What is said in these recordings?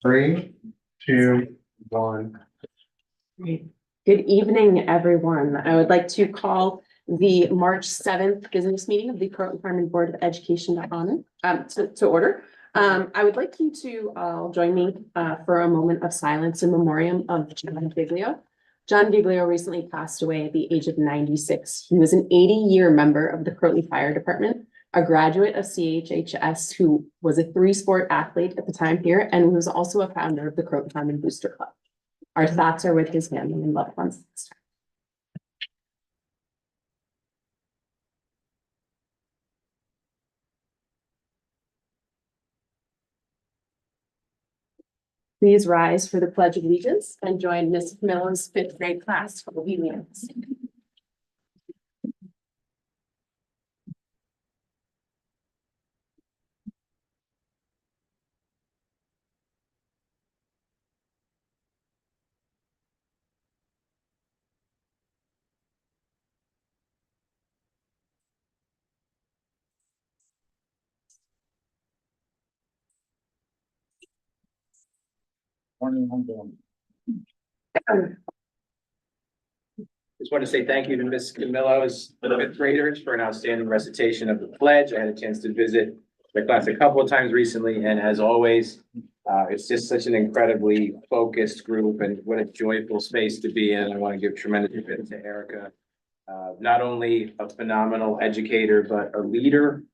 Three, two, one. Great. Good evening, everyone. I would like to call the March 7th business meeting of the Croton Farming Board of Education to order. I would like you to join me for a moment of silence in memoriam of John Giglio. John Giglio recently passed away at the age of 96. He was an 80-year member of the Croton Fire Department, a graduate of CHUFSD who was a three-sport athlete at the time here and was also a founder of the Croton Farming Booster Club. Our thoughts are with his family and loved ones. Please rise for the Pledge of Allegiance and join Ms. Camilla's fifth grade class for obedience. Just want to say thank you to Ms. Camillo's fifth graders for an outstanding recitation of the pledge. I had a chance to visit the class a couple of times recently, and as always, it's just such an incredibly focused group, and what a joyful space to be in. I want to give tremendous credit to Erica. Not only a phenomenal educator, but a leader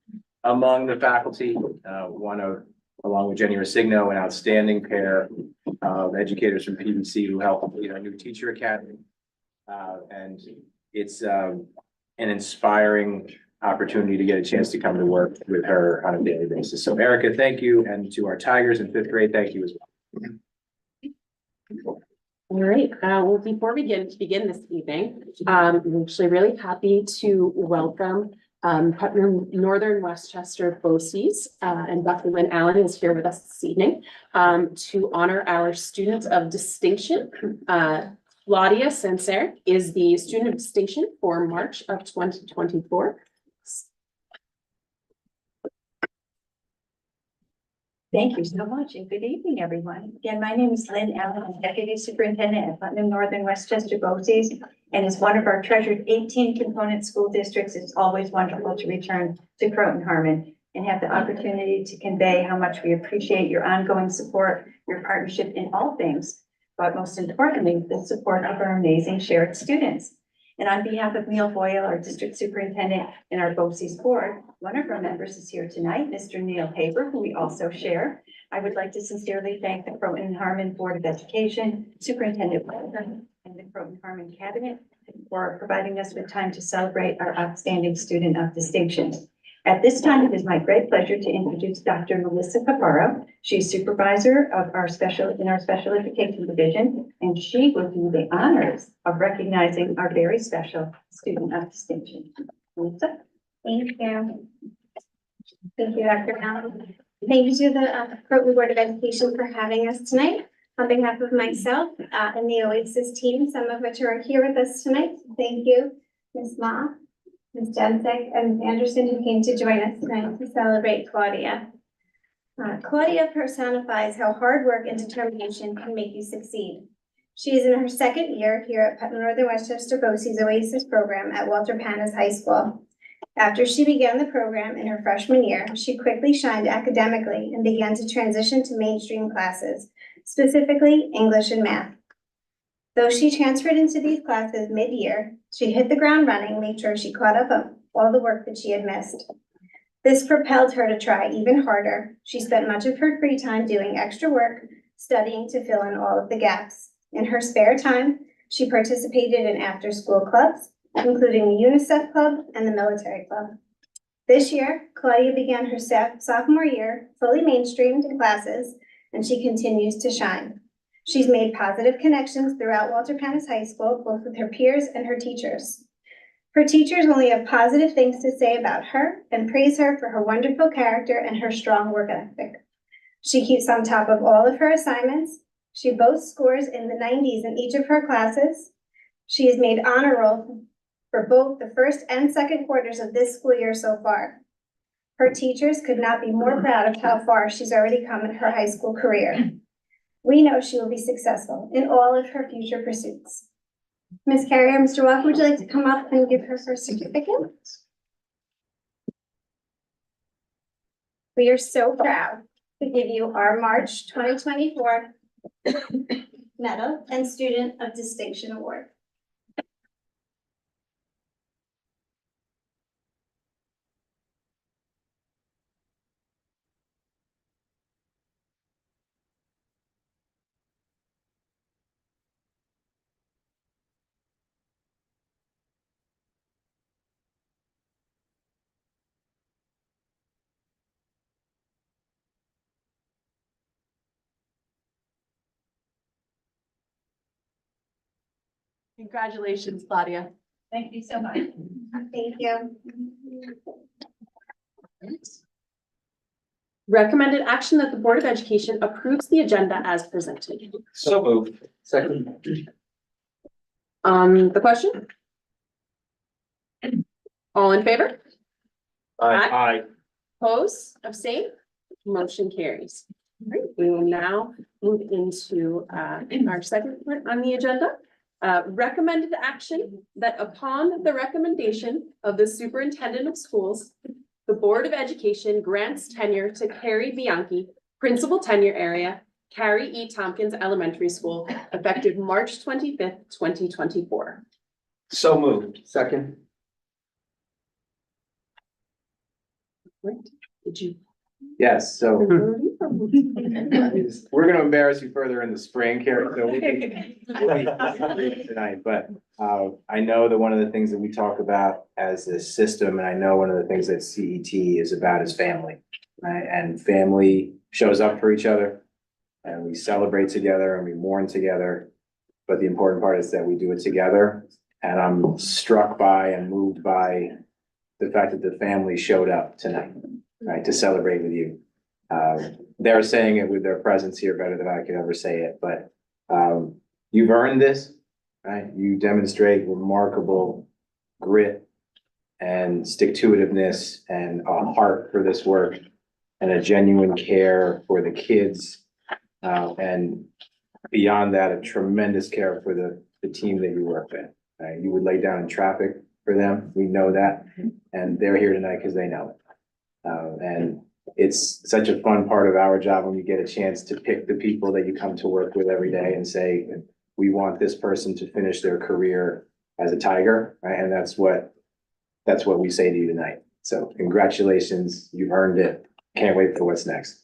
among the faculty. Along with Jenny Rosigno, an outstanding pair of educators from PBC who helped lead our new teacher academy. And it's an inspiring opportunity to get a chance to come to work with her on a daily basis. So Erica, thank you. And to our Tigers in fifth grade, thank you as well. All right, well, before we begin this evening, I'm actually really happy to welcome Putnam Northern Westchester BOCES, and Dr. Lynn Allen is here with us this evening to honor our student of distinction. Claudia Sancer is the student of distinction for March of 2024. Thank you so much, and good evening, everyone. Again, my name is Lynn Allen. I'm Deputy Superintendent at Putnam Northern Westchester BOCES, and as one of our treasured 18 component school districts, it's always wonderful to return to Croton Harmon and have the opportunity to convey how much we appreciate your ongoing support, your partnership in all things, but most importantly, the support of our amazing shared students. And on behalf of Neil Boyle, our district superintendent, and our BOCES board, one of our members is here tonight, Mr. Neil Haber, who we also share. I would like to sincerely thank the Croton Harmon Board of Education, Superintendent Walter, and the Croton Harmon Cabinet for providing us with time to celebrate our outstanding student of distinction. At this time, it is my great pleasure to introduce Dr. Melissa Caparo. She's supervisor of our special education division, and she will do the honors of recognizing our very special student of distinction. Melissa? Thank you. Thank you, Dr. Allen. Thank you to the Croton Board of Education for having us tonight. On behalf of myself and the OASIS team, some of which are here with us tonight, thank you, Ms. Ma, Ms. Jensek, and Ms. Anderson, who came to join us tonight to celebrate Claudia. Claudia personifies how hard work and determination can make you succeed. She is in her second year here at Putnam Northern Westchester BOCES OASIS program at Walter Panas High School. After she began the program in her freshman year, she quickly shined academically and began to transition to mainstream classes, specifically English and math. Though she transferred into these classes mid-year, she hit the ground running, made sure she caught up on all the work that she had missed. This propelled her to try even harder. She spent much of her free time doing extra work, studying to fill in all of the gaps. In her spare time, she participated in after-school clubs, including the UNICEF Club and the Military Club. This year, Claudia began her sophomore year fully mainstreamed in classes, and she continues to shine. She's made positive connections throughout Walter Panas High School, both with her peers and her teachers. Her teachers only have positive things to say about her and praise her for her wonderful character and her strong work ethic. She keeps on top of all of her assignments. She boasts scores in the 90s in each of her classes. She has made honor roll for both the first and second quarters of this school year so far. Her teachers could not be more proud of how far she's already come in her high school career. We know she will be successful in all of her future pursuits. Ms. Carrier, Mr. Walker, would you like to come up and give her her certificate? We are so proud to give you our March 2024 Medal and Student of Distinction Award. Congratulations, Claudia. Thank you so much. Thank you. Recommended action that the Board of Education approves the agenda as presented. So moved. Second. On the question? All in favor? Aye. Oppose, abstain, motion carries. All right, we will now move into our second part on the agenda. Recommended action that upon the recommendation of the superintendent of schools, the Board of Education grants tenure to Carrie Bianchi, principal tenure area, Carrie E. Tompkins Elementary School, effective March 25th, 2024. So moved. Second. Right, did you? Yes, so we're gonna embarrass you further in the spring, Carrie, so we'll be tonight, but I know that one of the things that we talk about as a system, and I know one of the things that CET is about is family, right? And family shows up for each other, and we celebrate together and we mourn together. But the important part is that we do it together, and I'm struck by and moved by the fact that the family showed up tonight, right, to celebrate with you. They're saying it with their presence here better than I could ever say it, but you've earned this, right? You demonstrate remarkable grit and stick-to-itiveness and a heart for this work and a genuine care for the kids. And beyond that, a tremendous care for the team that you work with. You would lay down in traffic for them. We know that. And they're here tonight because they know it. And it's such a fun part of our job when you get a chance to pick the people that you come to work with every day and say, we want this person to finish their career as a Tiger, right? And that's what we say to you tonight. So congratulations, you've earned it. Can't wait for what's next.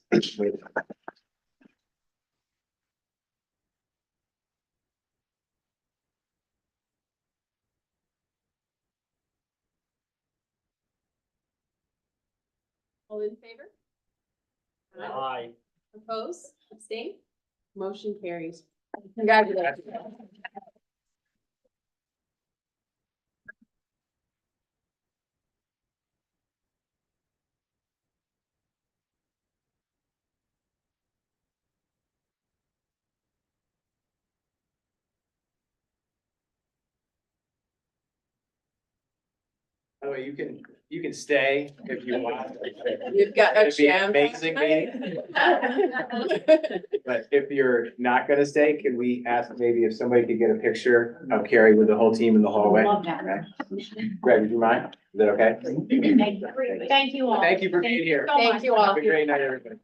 All in favor? Aye. Oppose, abstain, motion carries. Congratulations. By the way, you can stay if you want. You've got a It'd be an jam. amazing meeting. But if you're not gonna stay, can we ask maybe if somebody could get a picture of Carrie with the whole team in the hallway? Love that. Greg, would you mind? Is that okay? Thank you all. Thank you for being here. so Thank much. you all. Have a great night, everybody.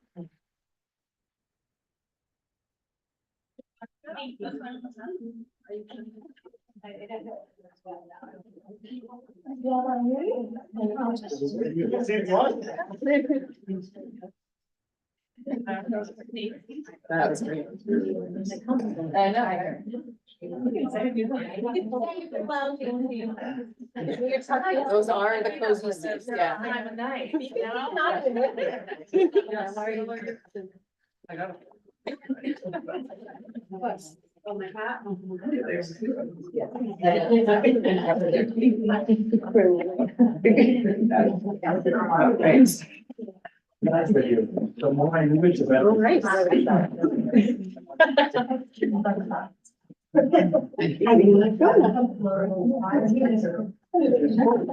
That was great. I know. Those are the cozy seats, yeah. All right.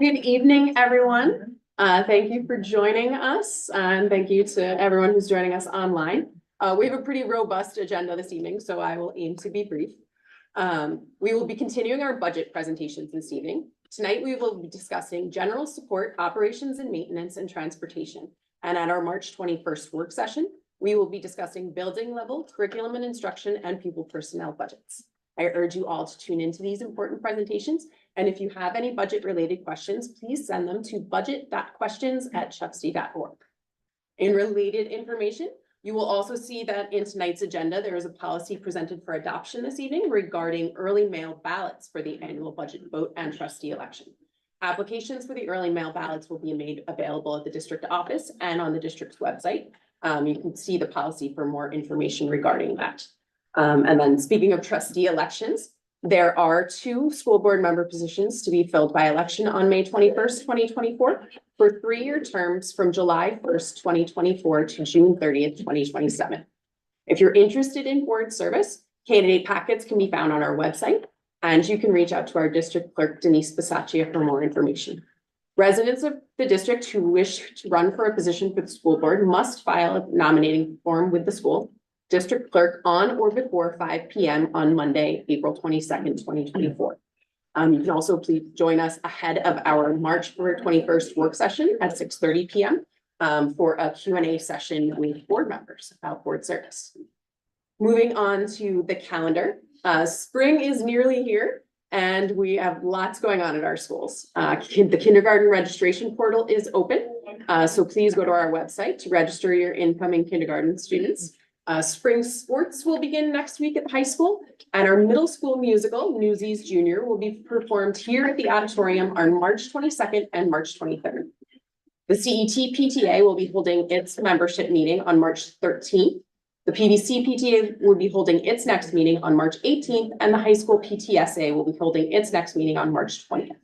Good evening, everyone. Thank you for joining us, and thank you to everyone who's joining us online. We have a pretty robust agenda this evening, so I will aim to be brief. We will be continuing our budget presentations this evening. Tonight, we will be discussing general support, operations and maintenance, and transportation. And at our March 21st work session, we will be discussing building level, curriculum and instruction, and pupil personnel budgets. I urge you all to tune into these important presentations. And if you have any budget related questions, please send them to budget.questions@chufsd.org. In related information, you will also see that in tonight's agenda, there is a policy presented for adoption this evening regarding early mail ballots for the annual budget vote and trustee election. Applications for the early mail ballots will be made available at the district office and on the district's website. You can see the policy for more information regarding that. And then speaking of trustee elections, there are 2 school board member positions to be filled by election on May 21st, 2024 for 3-year terms from July 1st, 2024 to June 30th, 2027. If you're interested in board service, candidate packets can be found on our website, and you can reach out to our district clerk, Denise Bisaccia, for more information. Residents of the district who wish to run for a position for the school board must file a nominating form with the school district clerk on or before 5 p.m. on Monday, April 22nd, 2024. You can also please join us ahead of our March 21st work session at 6:30 p.m. For a Q&A session with board members about board service. Moving on to the calendar, spring is nearly here and we have lots going on at our schools. The kindergarten registration portal is open, so please go to our website to register your incoming kindergarten students. Spring sports will begin next week at the high school, and our middle school musical, Newsies Junior, will be performed here at the auditorium on March 22nd and March 23rd. The CET PTA will be holding its membership meeting on March 13th. The PVC PTA will be holding its next meeting on March 18th, and the high school PTSA will be holding its next meeting on March 20th.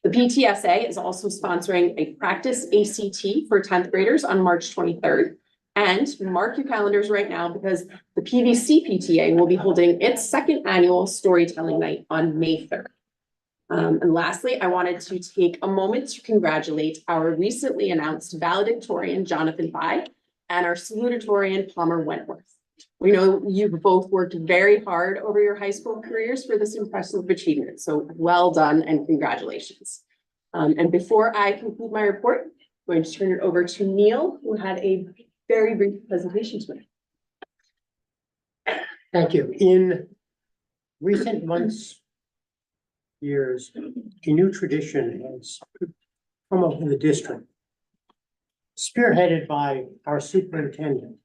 The PTSA is also sponsoring a practice ACT for 10th graders on March 23rd. And mark your calendars right now because the PVC PTA will be holding its 2nd annual storytelling night on May 3rd. And lastly, I wanted to take a moment to congratulate our recently announced valedictorian, Jonathan Bai, and our salutatorian, Palmer Wentworth. We know you've both worked very hard over your high school careers for this impressive achievement. So well done and congratulations. And before I conclude my report, I'm going to turn it over to Neil, who had a very brief presentation today. Thank you. In recent months, years, a new tradition has come up in the district, spearheaded by our superintendent.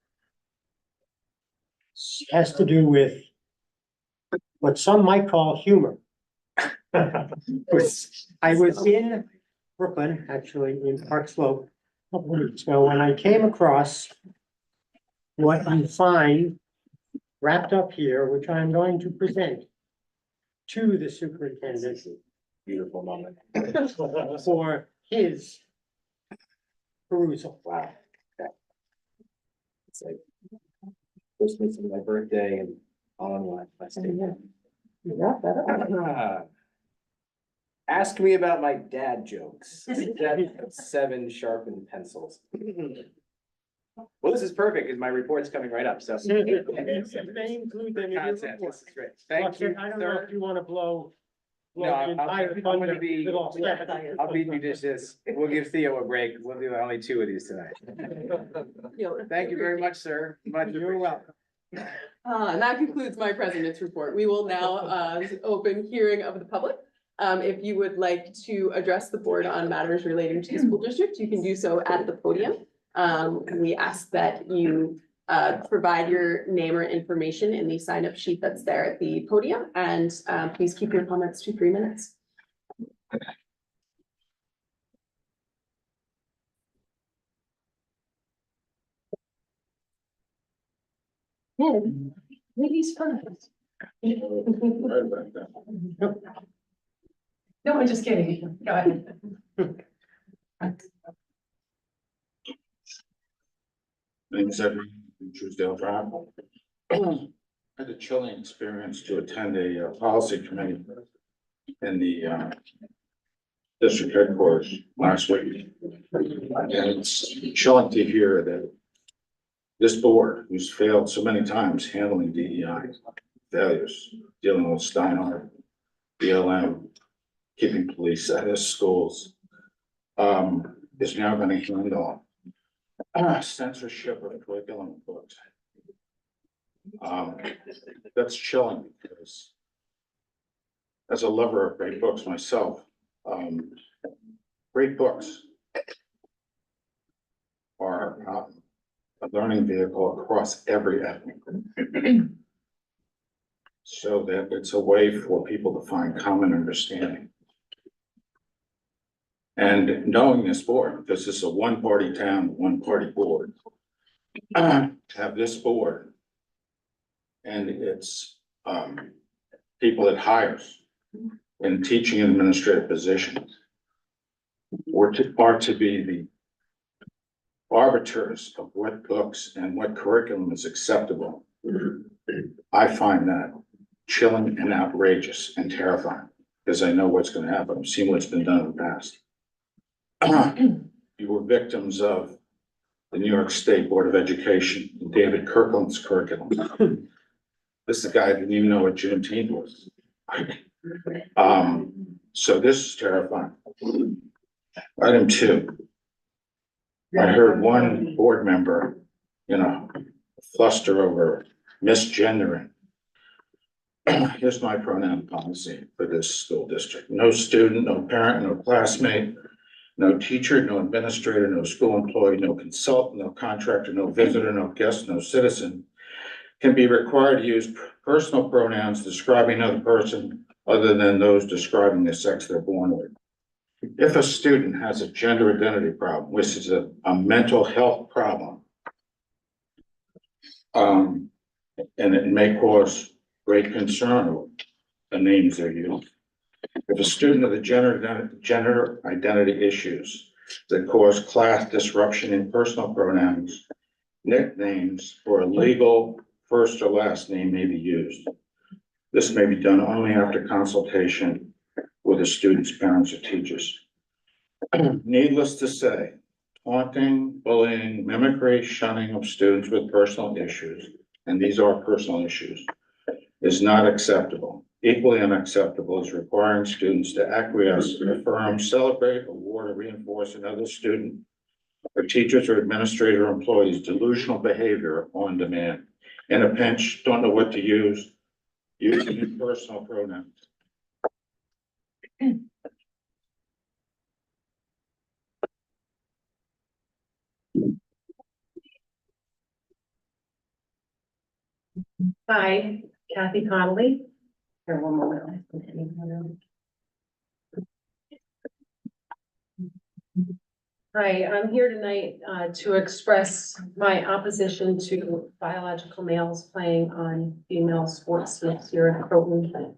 Has to do with what some might call humor. I was in Brooklyn, actually in Park Slope, a couple of weeks ago, when I came across what you find wrapped up here, which I'm going to present to the superintendent. Beautiful moment. For his perusal. Wow. Okay. It's like Christmas and my birthday and all in one. Let's do that. Ask me about my dad jokes. Dad of 7 sharpened pencils. Well, this is perfect because my report's coming right up, so. They include them in your Content, report. this is great. Thank you, I don't know sir. if you want to blow. No, the I'm entire gonna thunder be- with all that. I'll be judicious. We'll give Theo a break. We'll do only 2 of these tonight. Thank you very much, sir. Much You're welcome. And that concludes my president's report. We will now open hearing of the public. If you would like to address the board on matters relating to the school district, you can do so at the podium. We ask that you provide your name or information in the sign-up sheet that's there at the podium, and please keep your comments to 3 minutes. Ladies first. No, I'm just kidding. Go ahead. Name is Edward from Truesdale Drive. Had a chilling experience to attend a policy committee in the district headquarters last week. And it's chilling to hear that this board, who's failed so many times handling DEI failures, dealing with Steinhardt, BLM, keeping police out of schools, is now gonna handle censorship of curriculum books. That's chilling because as a lover of great books myself, great books are a learning vehicle across every ethnic group. So that it's a way for people to find common understanding. And knowing this board, this is a one-party town, one-party board. To have this board and its people it hires in teaching and administrative positions are to be the arbiters of what books and what curriculum is acceptable. I find that chilling and outrageous and terrifying because I know what's going to happen. I've seen what's been done in the past. You were victims of the New York State Board of Education, David Kirkland's curriculum. This is a guy who didn't even know what Juneteenth was. So this is terrifying. Item 2. I heard one board member, fluster over misgendering. Here's my pronoun policy for this school district. No student, no parent, no classmate, no teacher, no administrator, no school employee, no consultant, no contractor, no visitor, no guest, no citizen can be required to use personal pronouns describing another person other than those describing the sex they're born with. If a student has a gender identity problem, which is a mental health problem, and it may cause great concern with the names they're using. If a student of the gender identity issues that cause class disruption in personal pronouns, nicknames, or a legal first or last name may be used. This may be done only after consultation with the student's parents or teachers. Needless to say, taunting, bullying, mimicry, shunning of students with personal issues, and these are personal issues, is not acceptable. Equally unacceptable is requiring students to acquiesce, affirm, celebrate, award, or reinforce another student or teachers or administrator or employees' delusional behavior on demand. In a pinch, don't know what to use, using personal pronouns. Hi, Kathy Connolly. Here, one moment. Hi, I'm here tonight to express my opposition to biological males playing on female sports fields here in Croton.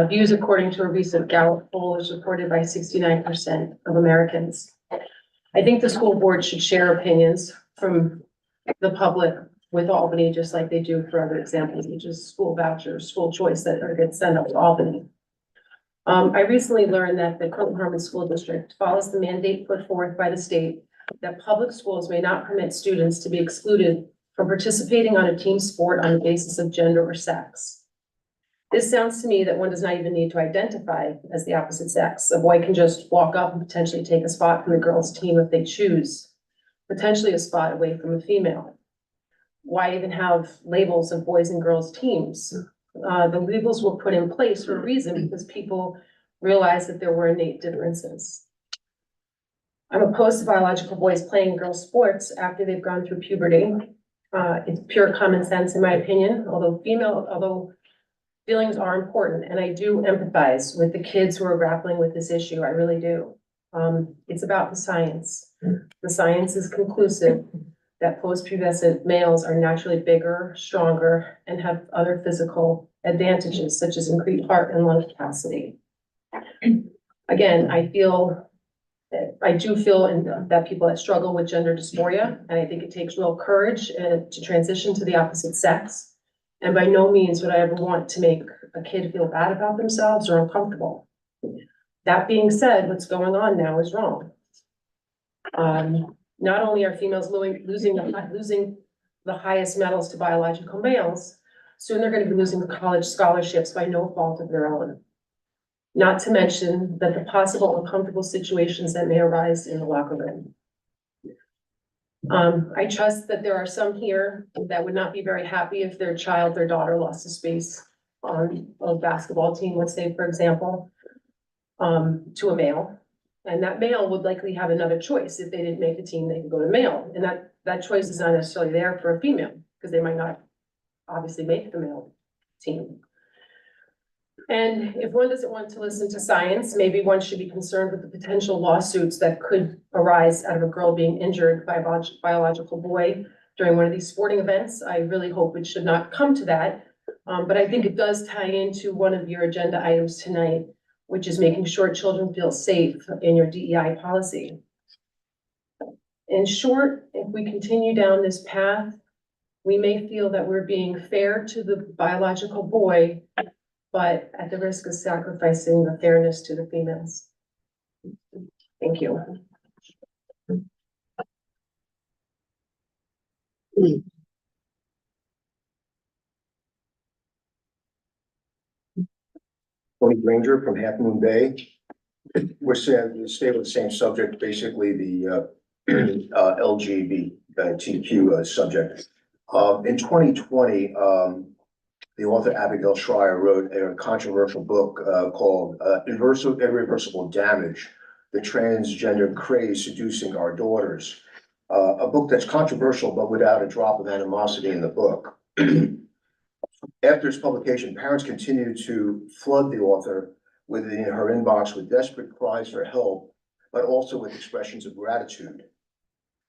Views according to a recent Gallup poll is reported by 69% of Americans. I think the school board should share opinions from the public with Albany, just like they do for other examples, which is school vouchers, school choice that get sent up to Albany. I recently learned that the Croton Harmon School District follows the mandate put forth by the state that public schools may not permit students to be excluded from participating on a team sport on the basis of gender or sex. This sounds to me that one does not even need to identify as the opposite sex. A boy can just walk up and potentially take a spot from the girls' team if they choose, potentially a spot away from a female. Why even have labels of boys and girls teams? The labels were put in place for a reason because people realized that there were innate differences. I'm opposed to biological boys playing girls' sports after they've gone through puberty. It's pure common sense in my opinion, although feelings are important, and I do empathize with the kids who are grappling with this issue. I really do. It's about the science. The science is conclusive that post-pubescent males are naturally bigger, stronger, and have other physical advantages such as increased heart and lung capacity. Again, I do feel that people that struggle with gender dysphoria, and I think it takes real courage to transition to the opposite sex. And by no means would I ever want to make a kid feel bad about themselves or uncomfortable. That being said, what's going on now is wrong. Not only are females losing the highest medals to biological males, soon they're gonna be losing college scholarships by no fault of their own. Not to mention that the possible uncomfortable situations that may arise in the locker room. I trust that there are some here that would not be very happy if their child, their daughter lost a space on a basketball team, let's say, for example, to a male. And that male would likely have another choice. If they didn't make the team, they could go to male. And that choice is not necessarily there for a female, because they might not obviously make the male team. And if one doesn't want to listen to science, maybe one should be concerned with the potential lawsuits that could arise out of a girl being injured by a biological boy during one of these sporting events. I really hope it should not come to that. But I think it does tie into one of your agenda items tonight, which is making sure children feel safe in your DEI policy. In short, if we continue down this path, we may feel that we're being fair to the biological boy, but at the risk of sacrificing the fairness to the females. Thank you. Tony Granger from Half Moon Bay. We're saying, stay with the same subject, basically the LGBTQ subject. In 2020, the author Abigail Schreier wrote a controversial book called Irreversible Damage, The Transgender Craze Seducing Our Daughters. A book that's controversial, but without a drop of animosity in the book. After its publication, parents continued to flood the author within her inbox with desperate cries for help, but also with expressions of gratitude.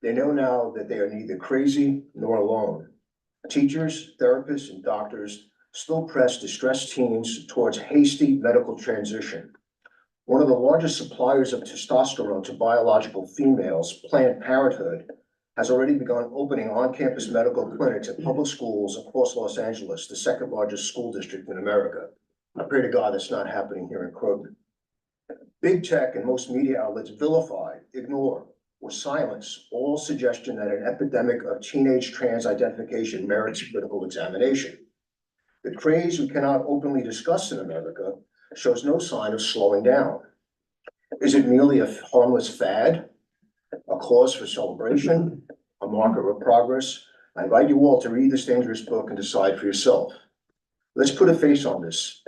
They know now that they are neither crazy nor alone. Teachers, therapists, and doctors still press distressed teens towards hasty medical transition. One of the largest suppliers of testosterone to biological females, Planned Parenthood, has already begun opening on-campus medical clinics at public schools across Los Angeles, the second largest school district in America. I pray to God that's not happening here in Croton. Big tech and most media outlets vilify, ignore, or silence all suggestion that an epidemic of teenage trans identification merits critical examination. The craze we cannot openly discuss in America shows no sign of slowing down. Is it merely a harmless fad? A cause for celebration, a marker of progress? I invite you all to read this dangerous book and decide for yourself. Let's put a face on this.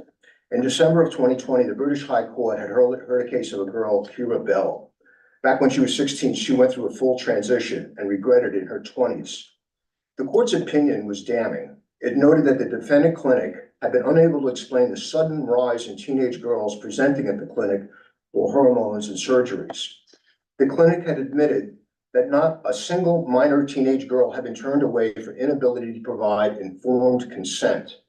In December of 2020, the British High Court had heard a case of a girl, Kira Bell. Back when she was 16, she went through a full transition and regretted it in her 20s. The court's opinion was damning. It noted that the defendant clinic had been unable to explain the sudden rise in teenage girls presenting at the clinic for hormones and surgeries. The clinic had admitted that not a single minor teenage girl had been turned away for inability to provide informed consent.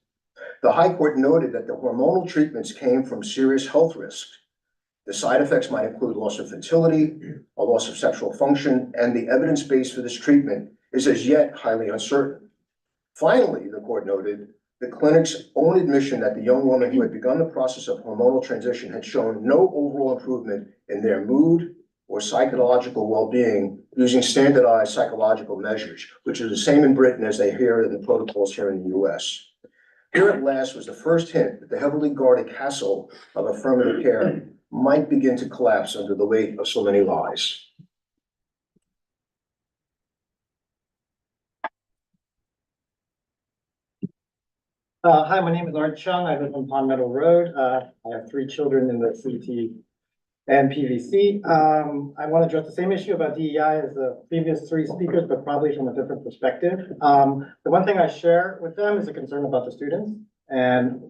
The High Court noted that the hormonal treatments came from serious health risks. The side effects might include loss of fertility, a loss of sexual function, and the evidence base for this treatment is as yet highly uncertain. Finally, the court noted the clinic's own admission that the young woman who had begun the process of hormonal transition had shown no overall improvement in their mood or psychological well-being using standardized psychological measures, which are the same in Britain as they hear in the protocols here in the US. Here at last was the first hint that the heavily guarded castle of affirmative care might begin to collapse under the weight of so many lies. Hi, my name is Art Chung. I live on Pond Meadow Road. I have 3 children in the CT and PVC. I want to address the same issue about DEI as the previous 3 speakers, but probably from a different perspective. The one thing I share with them is a concern about the students. And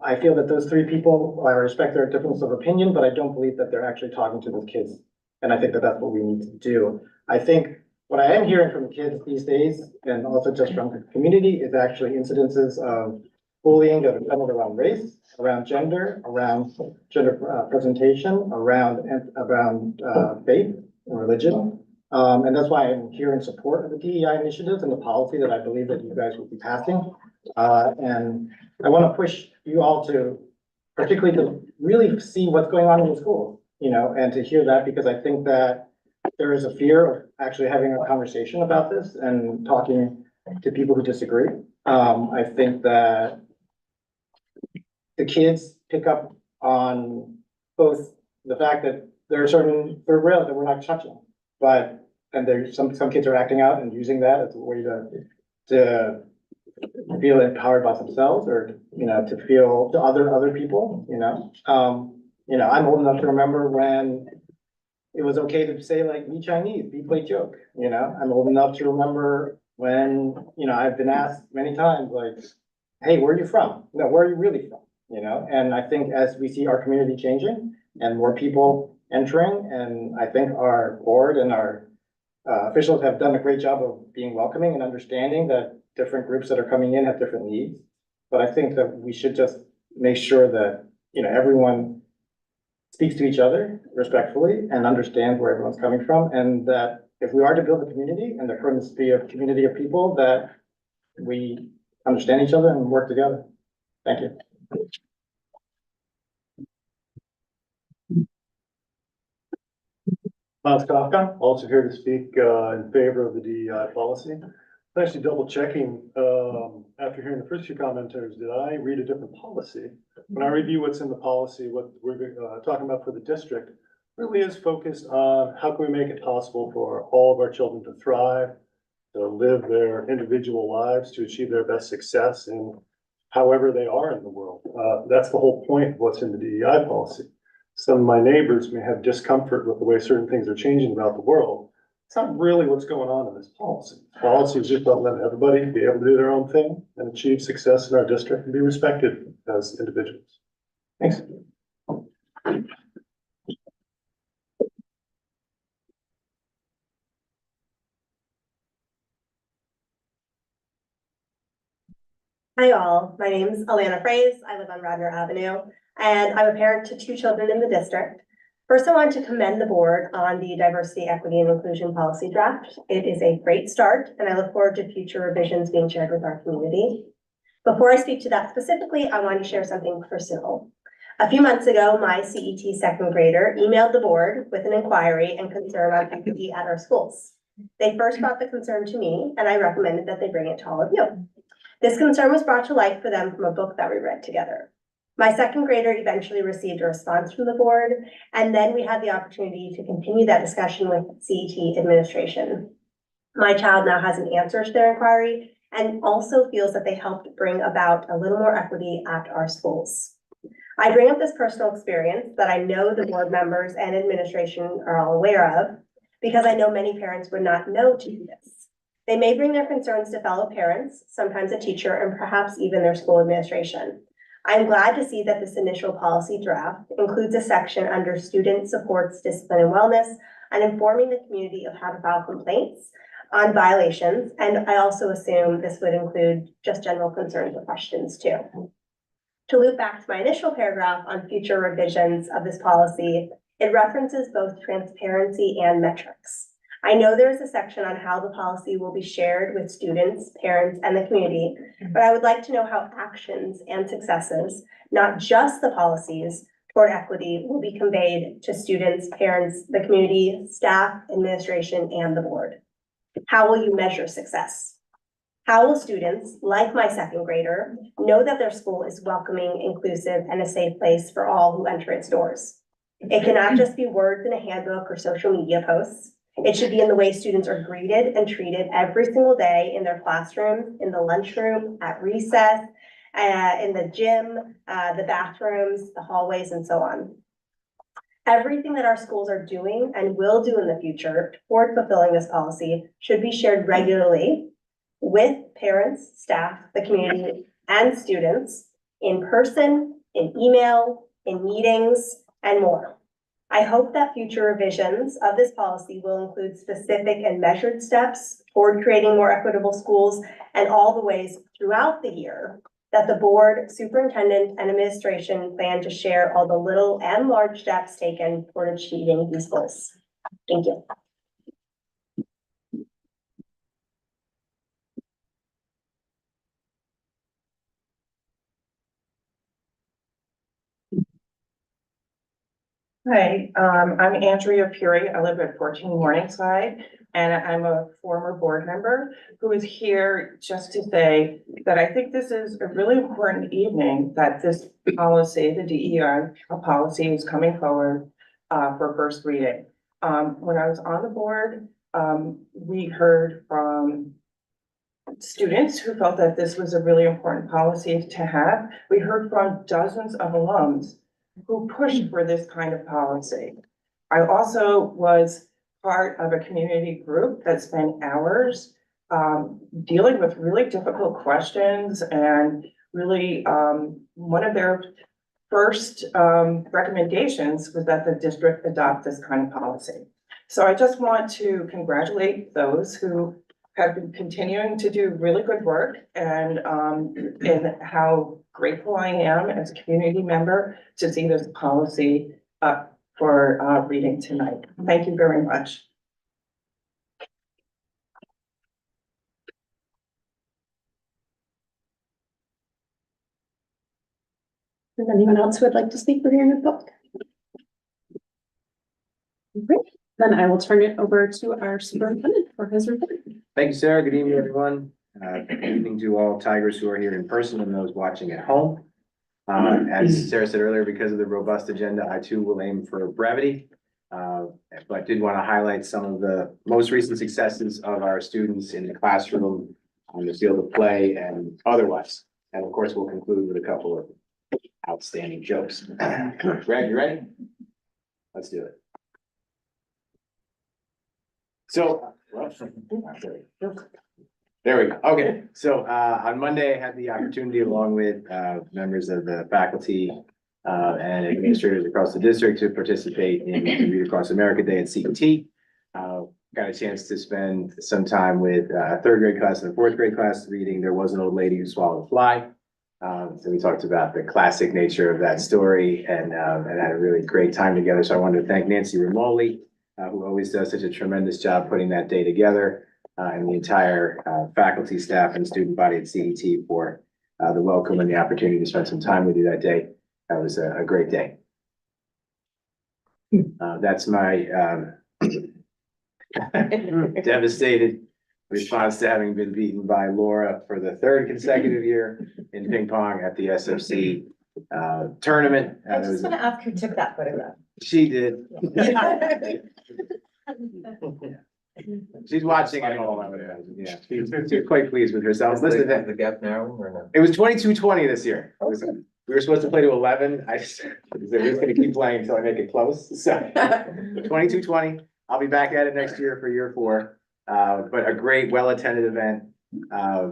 I feel that those 3 people, I respect their difference of opinion, but I don't believe that they're actually talking to the kids. And I think that that's what we need to do. I think what I am hearing from the kids these days, and also just from the community, is actually incidences of bullying that are centered around race, around gender presentation, around faith and religion. And that's why I'm here in support of the DEI initiatives and the policy that I believe that you guys will be passing. And I want to push you all to particularly to really see what's going on in the school, you know, and to hear that, because I think that there is a fear of actually having a conversation about this and talking to people who disagree. I think that the kids pick up on both the fact that there are certain, there are rails that we're not touching, but, and there's some kids are acting out and using that as a way to feel empowered by themselves or, you know, to feel to other people, you know. I'm old enough to remember when it was okay to say like, be Chinese, be play joke, you know. I'm old enough to remember when, you know, I've been asked many times like, hey, where are you from? No, where are you really from? You know, and I think as we see our community changing and more people entering, and I think our board and our officials have done a great job of being welcoming and understanding that different groups that are coming in have different needs. But I think that we should just make sure that, you know, everyone speaks to each other respectfully and understands where everyone's coming from. And that if we are to build a community and there currently to be a community of people, that we understand each other and work together. Thank you. Hans Kafka, also here to speak in favor of the DEI policy. I'm actually double checking, after hearing the first few commenters, did I read a different policy? When I review what's in the policy, what we're talking about for the district really is focused on how can we make it possible for all of our children to thrive, to live their individual lives, to achieve their best success in however they are in the world. That's the whole point of what's in the DEI policy. Some of my neighbors may have discomfort with the way certain things are changing about the world. It's not really what's going on in this policy. Policy is just about letting everybody be able to do their own thing and achieve success in our district and be respected as individuals. Thanks. Hi all, my name is Alana Fraze. I live on Radnor Avenue and I'm a parent to 2 children in the district. First, I want to commend the board on the diversity, equity, and inclusion policy draft. It is a great start and I look forward to future revisions being shared with our community. Before I speak to that specifically, I want to share something personal. A few months ago, my CET second grader emailed the board with an inquiry and concern on equity at our schools. They first brought the concern to me and I recommended that they bring it to all of you. This concern was brought to light for them from a book that we read together. My second grader eventually received a response from the board, and then we had the opportunity to continue that discussion with CET administration. My child now has an answer to their inquiry and also feels that they helped bring about a little more equity at our schools. I bring up this personal experience that I know the board members and administration are all aware of because I know many parents would not know to do this. They may bring their concerns to fellow parents, sometimes a teacher, and perhaps even their school administration. I'm glad to see that this initial policy draft includes a section under student supports, discipline, and wellness, and informing the community of how to file complaints on violations. And I also assume this would include just general concerns or questions too. To loop back to my initial paragraph on future revisions of this policy, it references both transparency and metrics. I know there's a section on how the policy will be shared with students, parents, and the community, but I would like to know how actions and successes, not just the policies toward equity, will be conveyed to students, parents, the community, staff, administration, and the board. How will you measure success? How will students, like my second grader, know that their school is welcoming, inclusive, and a safe place for all who enter its doors? It cannot just be words in a handbook or social media posts. It should be in the way students are greeted and treated every single day in their classroom, in the lunchroom, at recess, in the gym, the bathrooms, the hallways, and so on. Everything that our schools are doing and will do in the future toward fulfilling this policy should be shared regularly with parents, staff, the community, and students in person, in email, in meetings, and more. I hope that future revisions of this policy will include specific and measured steps toward creating more equitable schools and all the ways throughout the year that the board, superintendent, and administration plan to share all the little and large steps taken toward achieving these goals. Thank you. Hi, I'm Andrea Puri. I live at 14 Morningside. and I'm a former board member who is here just to say that I think this is a really important evening, that this policy, the DEI policy is coming forward for first reading. When I was on the board, we heard from students who felt that this was a really important policy to have. We heard from dozens of alums who pushed for this kind of policy. I also was part of a community group that spent hours dealing with really difficult questions, and really one of their first recommendations was that the district adopt this kind of policy. So I just want to congratulate those who have been continuing to do really good work, and how grateful I am as a community member to see this policy up for reading tonight. Thank you very much. Is there anyone else who would like to speak for hearing the book? Great, then I will turn it over to our superintendent for his report. Thank you, Sarah. Good evening, everyone. Good evening to all Tigers who are here in person and those watching at home. As Sarah said earlier, because of the robust agenda, I too will aim for brevity. But did want to highlight some of the most recent successes of our students in the classroom, on the field of play, and otherwise. And of course, we'll conclude with a couple of outstanding jokes. Greg, you ready? Let's do it. So, there we go. Okay, so on Monday, I had the opportunity, along with members of the faculty and administrators across the district, to participate in the Read Across America Day at CET. Got a chance to spend some time with a third grade class and a fourth grade class reading There Was an Old Lady Who Swallowed a Fly. So we talked about the classic nature of that story, and had a really great time together. So I wanted to thank Nancy Romoli, who always does such a tremendous job putting that day together, and the entire faculty, staff, and student body at CET for the welcome and the opportunity to spend some time with you that day. That was a great day. That's my devastated response to having been beaten by Laura for the third consecutive year in ping pong at the SFC tournament. I just want to ask who took that photograph. She did. She's watching at home, I would imagine. Yeah, she's quite pleased with herself. Listen, The gap narrow or no? it was 22-20 this year. We were supposed to play to 11. I just, they're just gonna keep playing until I make it close. So 22-20. I'll be back at it next year for year 4. But a great, well-attended event.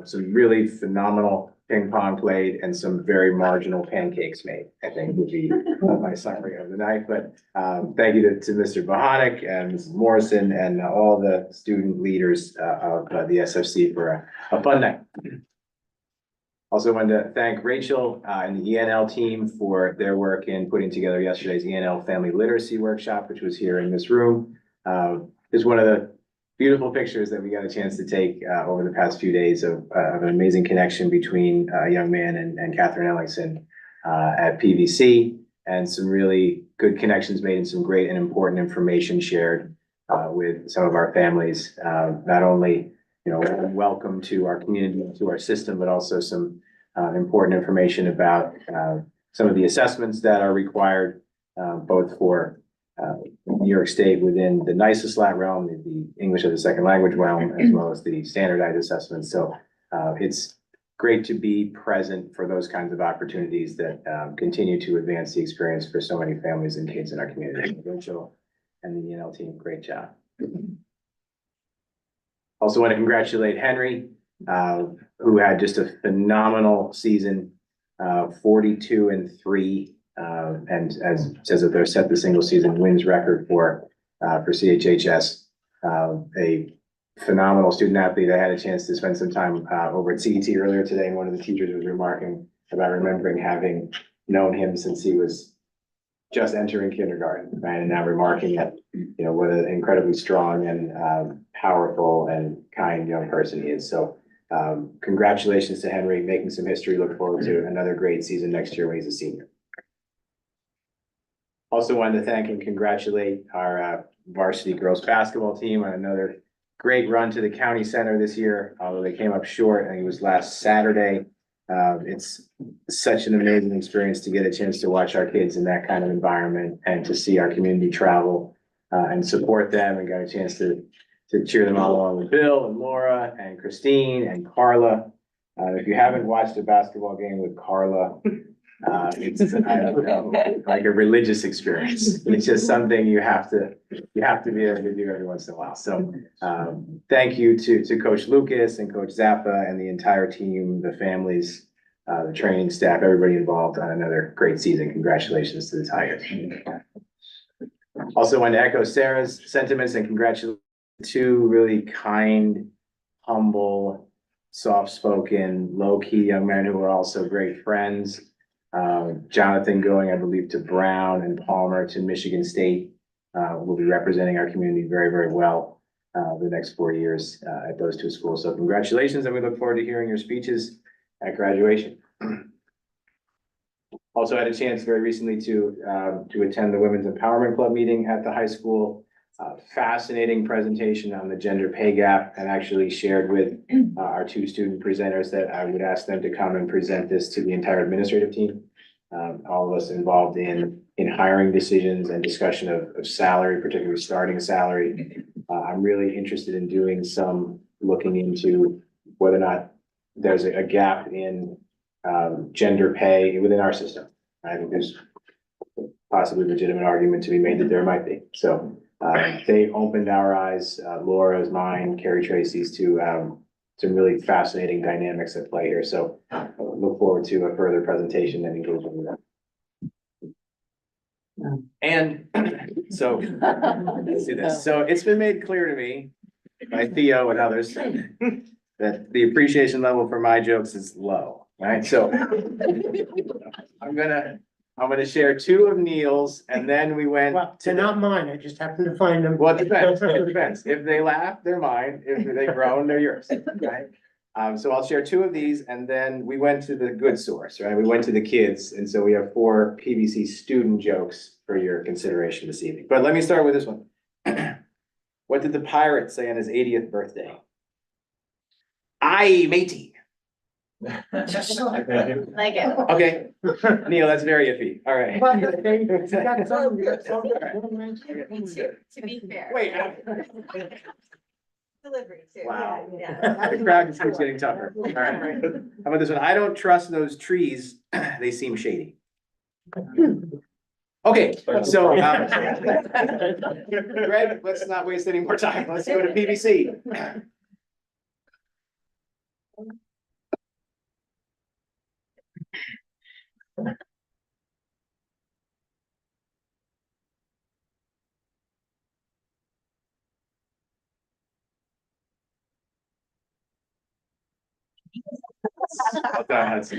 Some really phenomenal ping pong played and some very marginal pancakes made, I think would be my summary of the night. But thank you to Mr. Bohanik and Mrs. Morrison and all the student leaders of the SFC for a fun night. Also wanted to thank Rachel and the ENL team for their work in putting together yesterday's ENL Family Literacy Workshop, which was here in this room. It's one of the beautiful pictures that we got a chance to take over the past few days of an amazing connection between a young man and Catherine Ellingson at PVC, and some really good connections made and some great and important information shared with some of our families. Not only, you know, welcome to our community, to our system, but also some important information about some of the assessments that are required, both for New York State within the NYSESLAT realm, the English as a second language realm, as well as the standardized assessments. So it's great to be present for those kinds of opportunities that continue to advance the experience for so many families and kids in our community. Rachel and the ENL team, great job. Also want to congratulate Henry, who had just a phenomenal season, 42-3. And as says that they're set the single season wins record for CHHS, a phenomenal student athlete. I had a chance to spend some time over at CET earlier today, and one of the teachers was remarking about remembering having known him since he was just entering kindergarten, right? And now remarking that, you know, what an incredibly strong and powerful and kind young person he is. So congratulations to Henry, making some history. Look forward to another great season next year when he's a senior. Also wanted to thank and congratulate our varsity girls basketball team on another great run to the county center this year, although they came up short. I think it was last Saturday. It's such an amazing experience to get a chance to watch our kids in that kind of environment and to see our community travel and support them, and got a chance to cheer them all along with Bill and Laura and Christine and Carla. If you haven't watched a basketball game with Carla, it's, I don't know, like a religious experience. It's just something you have to be able to do every once in a while. So, thank you to Coach Lucas and Coach Zappa and the entire team, the families, the training staff, everybody involved on another great season. Congratulations to the Tigers. Also want to echo Sarah's sentiments and congratulate two really kind, humble, soft-spoken, low-key young men who are also great friends. Jonathan going, I believe, to Brown, and Palmer to Michigan State. Will be representing our community very, very well the next 4 years at those two schools. So congratulations, and we look forward to hearing your speeches at graduation. Also had a chance very recently to attend the Women's Empowerment Club meeting at the high school. Fascinating presentation on the gender pay gap, and actually shared with our two student presenters that I would ask them to come and present this to the entire administrative team. All of us involved in hiring decisions and discussion of salary, particularly starting salary. I'm really interested in doing some looking into whether or not there's a gap in gender pay within our system. I think there's possibly legitimate argument to be made that there might be. So they opened our eyes, Laura's, mine, Carrie Tracy's, to some really fascinating dynamics at play here. So look forward to a further presentation and engagement with that. And so let's do this. So it's been made clear to me by Theo and others that the appreciation level for my jokes is low, right? So I'm gonna share two of Neil's, and then we went Well, to they're not mine, I just happened to find them. Well, it depends, it depends. If they laugh, they're mine. If they groan, they're yours, right? So I'll share two of these, and then we went to the good source, right? We went to the kids, and so we have 4 PVC student jokes for your consideration this evening. But let me start with this one. What did the pirate say on his 80th birthday? Aye, matey. Like it. Okay, Neil, that's very iffy. All right. To be fair. Wait. Delivery too. Wow. Yeah. The crowd just keeps getting tougher. All right. How about this one? I don't trust those trees. They seem shady. Okay, so, Greg, let's not waste any more time. Let's go to PVC. That's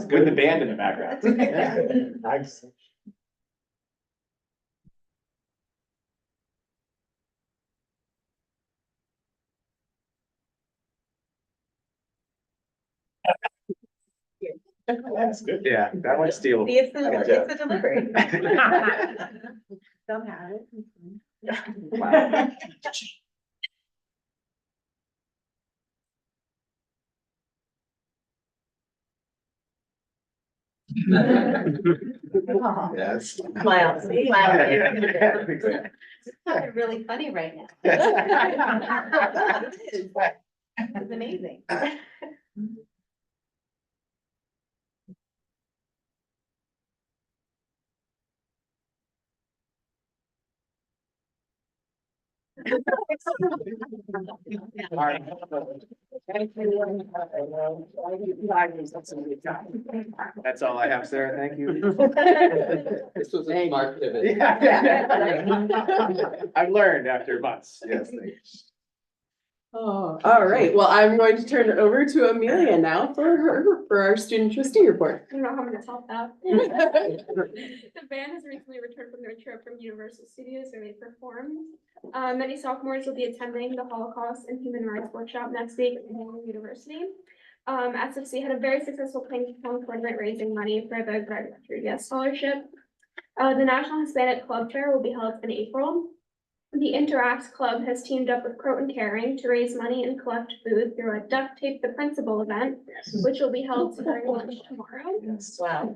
with the band in the background. That's good. Yeah, that one's stealable. See, it's a delivery. Don't have it. Wow. Yes. Smile, see? It's really funny right now. It's amazing. That's all I have, Sarah. Thank you. This was a smart pivot. I've learned after months. Yes, thank you. Oh, all right. Well, I'm going to turn it over to Amelia now for our student trustee report. I don't know how I'm gonna top that. The band has recently returned from their trip from Universal Studios where they performed. Many sophomores will be attending the Holocaust and Human Rights Workshop next week at Yale University. SFC had a very successful planning tournament raising money for the Greg Rodriguez Scholarship. The National Hispanic Club Fair will be held in April. The Interact Club has teamed up with Croton Caring to raise money and collect food through a Duct Tape the Principal event, which will be held during lunch tomorrow. Wow.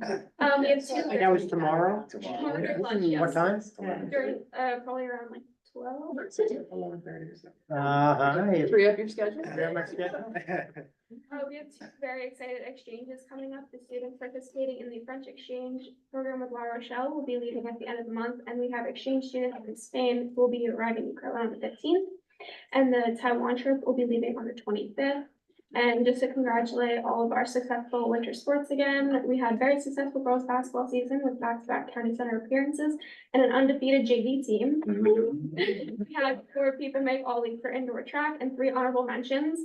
We have two. That was tomorrow? Tomorrow during lunch, What yes. time? During, probably around like 12. Hi. Free up your schedule? Yeah, my schedule. We have two very excited exchanges coming up. The students participating in the French exchange program with La Rochelle will be leaving at the end of the month, and we have exchange students in Spain who will be arriving in Berlin on the 15th. And the Taiwan trip will be leaving on the 25th. And just to congratulate all of our successful winter sports again, we had very successful girls basketball season with back-to-back county center appearances and an undefeated JV team. We had 4 people make all league for indoor track and 3 honorable mentions.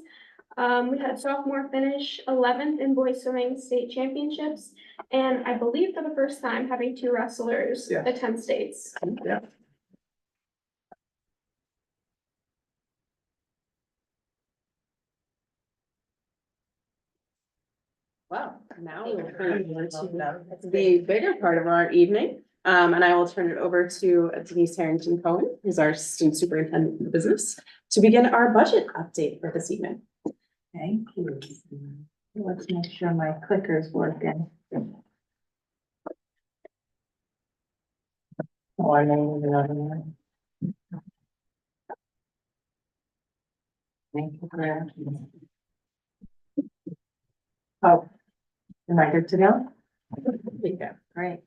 We had a sophomore finish 11th in boys swimming state championships, and I believe for the first time having 2 wrestlers Yeah. attend states. Yeah. Wow, now we'll turn it over to the bigger part of our evening. And I will turn it over to Denise Harrington Cohen, who's our assistant superintendent of business, to begin our budget update for this evening. Thank you. Let's make sure my clicker's working. Oh, I know the other one. Thank you for that. Oh, am I good to go? Yeah. Great.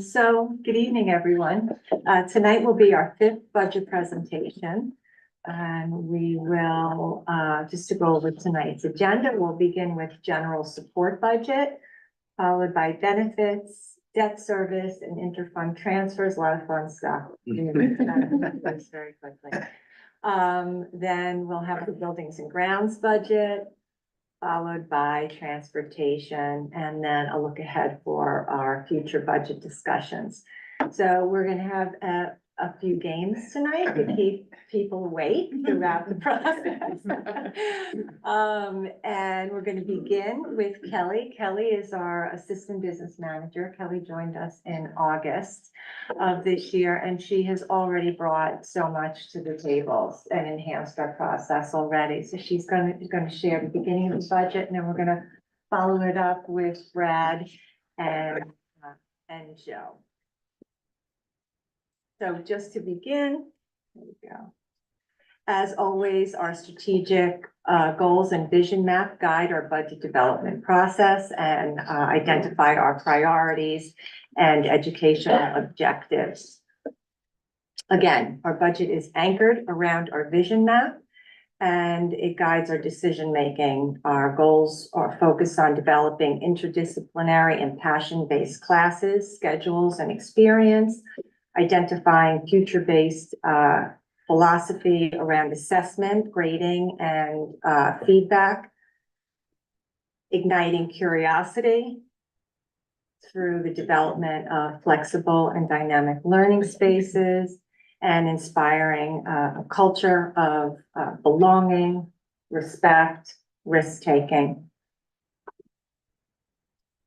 So good evening, everyone. Tonight will be our 5th budget presentation. And we will, just to go over tonight's agenda, we'll begin with general support budget, followed by benefits, debt service, and interfund transfers, a lot of fun stuff. That's very quickly. Then we'll have the buildings and grounds budget, followed by transportation, and then a look ahead for our future budget discussions. So we're gonna have a few games tonight to keep people awake throughout the process. And we're gonna begin with Kelly. Kelly is our assistant business manager. Kelly joined us in August of this year, and she has already brought so much to the table and enhanced our process already. So she's gonna share the beginning of the budget, and then we're gonna follow it up with Brad and Joe. So just to begin, there we go. As always, our strategic goals and vision map guide our budget development process and identify our priorities and educational objectives. Again, our budget is anchored around our vision map and it guides our decision-making. Our goals are focused on developing interdisciplinary and passion-based classes, schedules, and experience, identifying future-based philosophy around assessment, grading, and feedback, igniting curiosity through the development of flexible and dynamic learning spaces, and inspiring a culture of belonging, respect, risk-taking.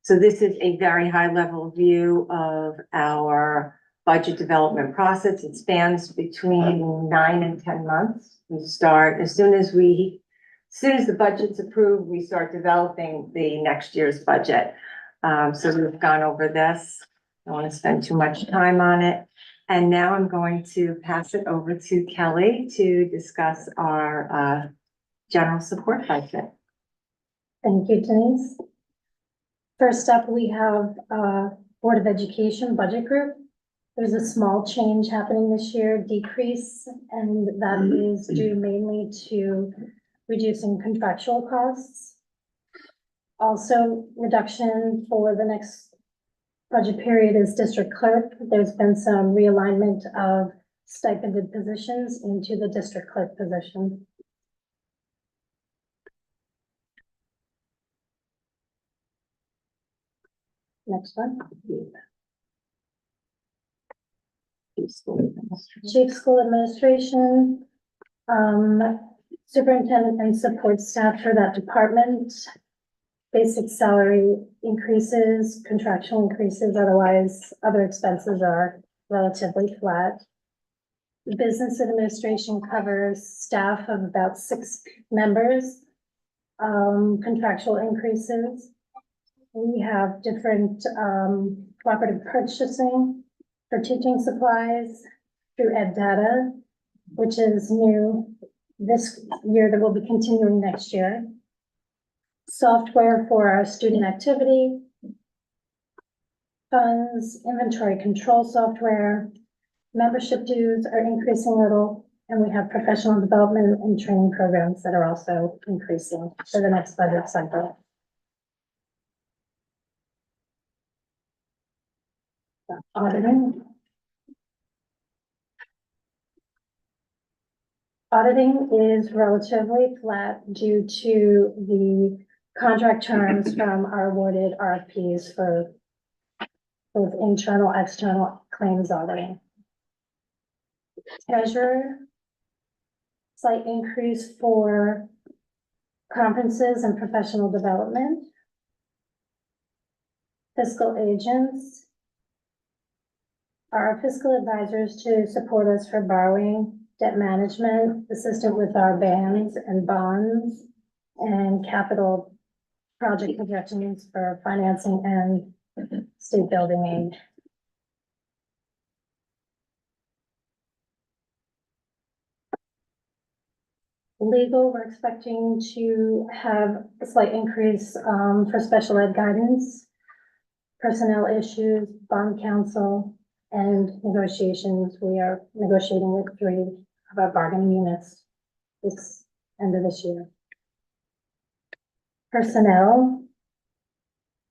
So this is a very high-level view of our budget development process. It spans between 9 and 10 months. We start as soon as the budget's approved, we start developing the next year's budget. So we've gone over this. I don't want to spend too much time on it. And now I'm going to pass it over to Kelly to discuss our general support budget. Thank you, Denise. First up, we have Board of Education Budget Group. There's a small change happening this year, decrease, and that is due mainly to reducing contractual costs. Also, reduction for the next budget period is district clerk. There's been some realignment of stipended positions into the district clerk position. Next one. Chief School Administration, superintendent and support staff for that department. Basic salary increases, contractual increases, otherwise other expenses are relatively flat. Business administration covers staff of about 6 members. Contractual increases. We have different, cooperative purchasing for teaching supplies through Ed Data, which is new this year that will be continuing next year. Software for our student activity. Funds, inventory control software. Membership dues are increasing a little, and we have professional development and training programs that are also increasing for the next budget cycle. Auditing. Auditing is relatively flat due to the contract terms from our awarded RFPs for both internal, external claims auditing. Treasurer, slight increase for conferences and professional development. Fiscal agents. Our fiscal advisors to support us for borrowing, debt management, assistant with our bands and bonds, and capital project projections for financing and state building aid. Legal, we're expecting to have a slight increase for special ed guidance, personnel issues, bond counsel, and negotiations. We are negotiating with 3 of our bargaining units this end of this year. Personnel.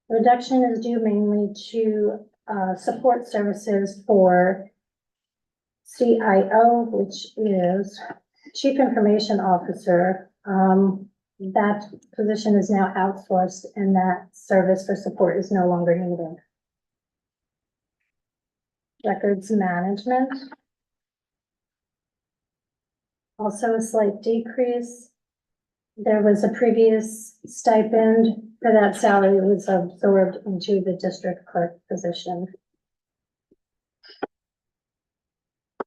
Reduction is due mainly to support services for CIO, which is Chief Information Officer. That position is now outsourced and that service for support is no longer needed. Records management. Also a slight decrease. There was a previous stipend for that salary that was absorbed into the district clerk position.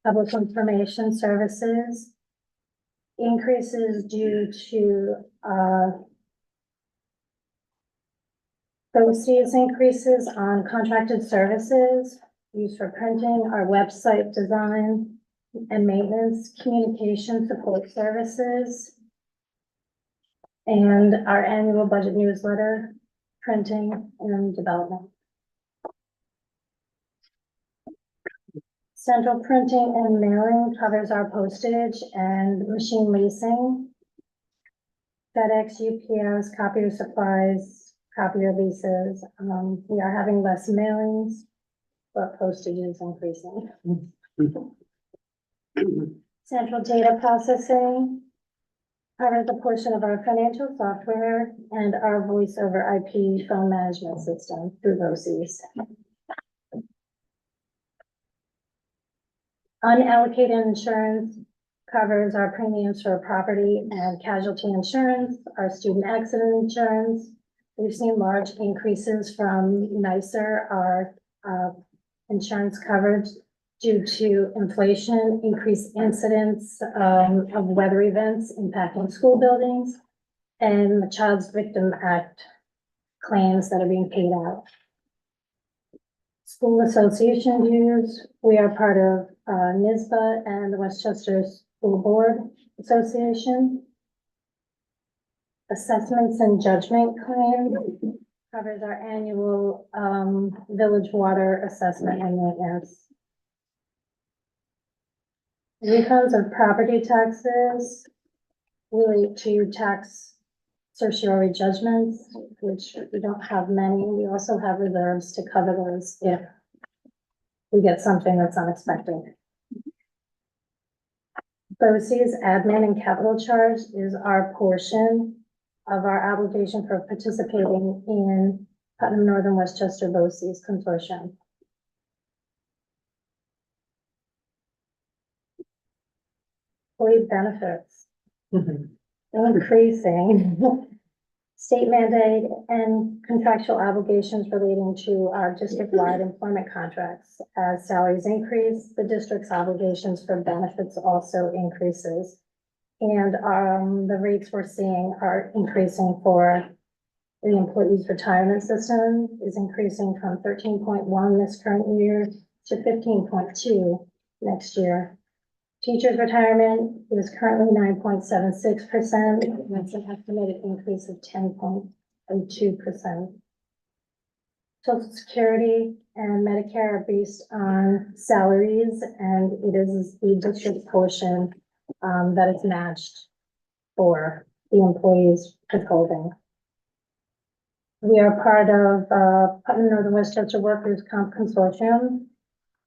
Public information services. Increases due to BOCES increases on contracted services used for printing, our website design and maintenance, communication support services, and our annual budget newsletter, printing and development. Central printing and mailing covers our postage and machine leasing. FedEx, UPS, copier supplies, copier leases. We are having less mailings, but postage is increasing. Central data processing covers a portion of our financial software and our voice over IP phone management system through BOCES. Unallocated insurance covers our premiums for property and casualty insurance, our student accident insurance. We've seen large increases from NYSER, our insurance coverage due to inflation, increased incidents of weather events impacting school buildings, and the Child's Victim Act claims that are being paid out. School association dues, we are part of NISBA and the Westchester School Board Association. Assessments and judgment claims covers our annual village water assessment and maintenance. Refunds of property taxes relate to tax certiorari judgments, which we don't have many. We also have reserves to cover those if we get something that's unexpected. BOCES admin and capital charge is our portion of our obligation for participating in Putnam Northern Westchester BOCES Consortium. Employee benefits increasing. state mandate and contractual obligations relating to our district-wide employment contracts. As salaries increase, the district's obligations for benefits also increases. And, the rates we're seeing are increasing for the employees' retirement system is increasing from 13.1 this current year to 15.2 next year. Teachers' retirement is currently 9.76%, and that's an estimated increase of 10.02%. Social Security and Medicare are based on salaries, and it is the district portion that is matched for the employees' withholding. We are part of Putnam Northern Westchester Workers' Comp Consortium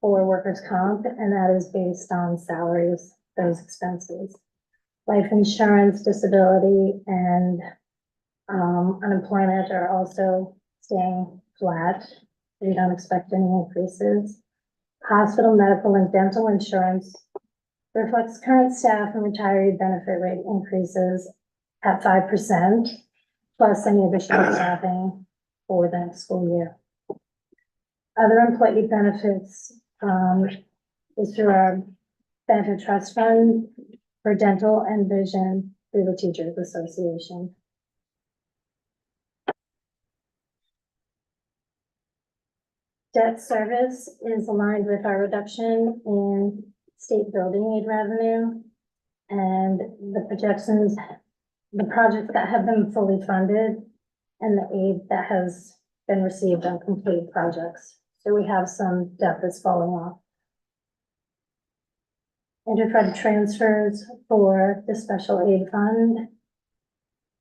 for workers' comp, and that is based on salaries, those expenses. Life insurance, disability, and unemployment are also staying flat. We don't expect any increases. Hospital, medical, and dental insurance reflects current staff and retiree benefit rate increases at 5%, plus any additional staffing for the next school year. Other employee benefits is through our benefit trust fund for dental and vision through the Teachers Association. Debt service is aligned with our reduction in state building aid revenue and the projections, the projects that have been fully funded and the aid that has been received on completed projects. So we have some debt that's falling off. Interfund transfers for the special aid fund.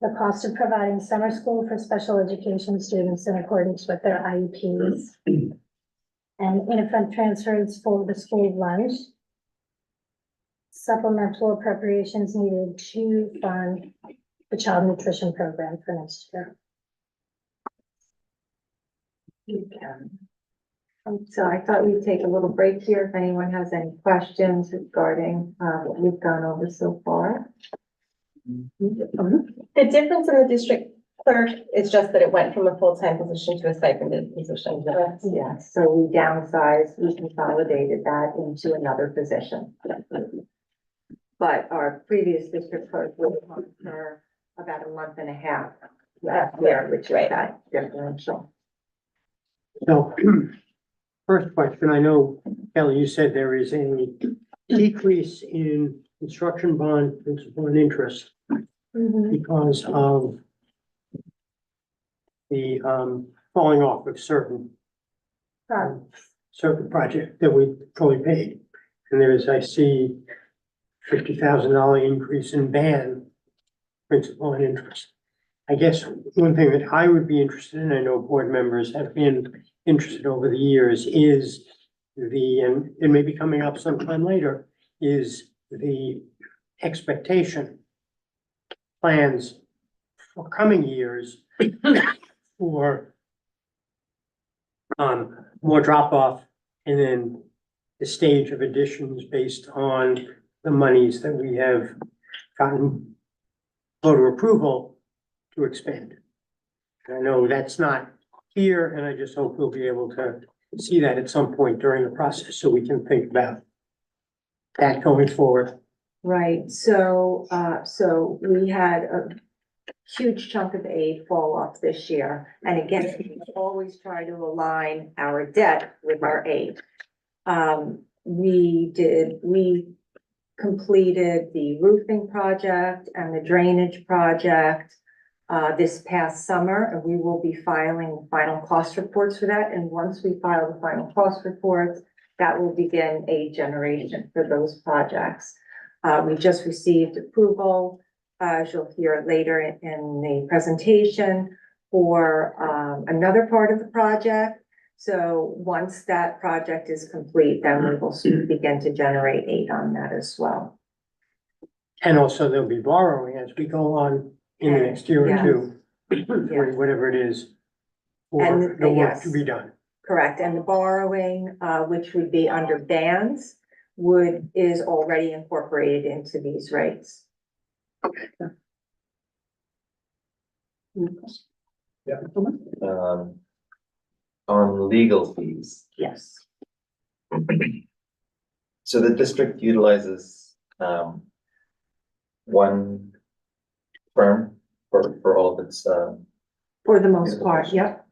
The cost of providing summer school for special education students in accordance with their IEPs. And interfund transfers for the school lunch. Supplemental appropriations needed to fund the child nutrition program for next year. So I thought we'd take a little break here if anyone has any questions regarding what we've gone over so far. The difference in the district clerk is just that it went from a full-time position to a stipended position. Yes, so we downsized, we consolidated that into another position. But our previous district clerk was on for about a month and a half. Which is that differential. So, first question, I know, Kelly, you said there is a decrease in construction bond principal and interest because of the falling off of certain project that we fully paid. And there's, I see, $50,000 increase in band principal and interest. I guess one thing that I would be interested in, I know board members have been interested over the years, is and it may be coming up sometime later, is the expectation plans for coming years for more drop off and then the stage of additions based on the monies that we have gotten voter approval to expand. And I know that's not here, and I just hope we'll be able to see that at some point during the process so we can think about that going forward. Right, so we had a huge chunk of aid fall off this year. And again, we always try to align our debt with our aid. We completed the roofing project and the drainage project this past summer, and we will be filing final cost reports for that. And once we file the final cost reports, that will begin aid generation for those projects. We just received approval, as you'll hear later in the presentation, for another part of the project. So once that project is complete, then we will soon begin to generate aid on that as well. And also there'll be borrowing as we go on in the next year or two, for whatever it is, for the work to be done. Correct, and the borrowing, which would be under bands, is already incorporated into these rates. On legal fees, Yes. so the district utilizes, one firm for all of its, For the most part, yep,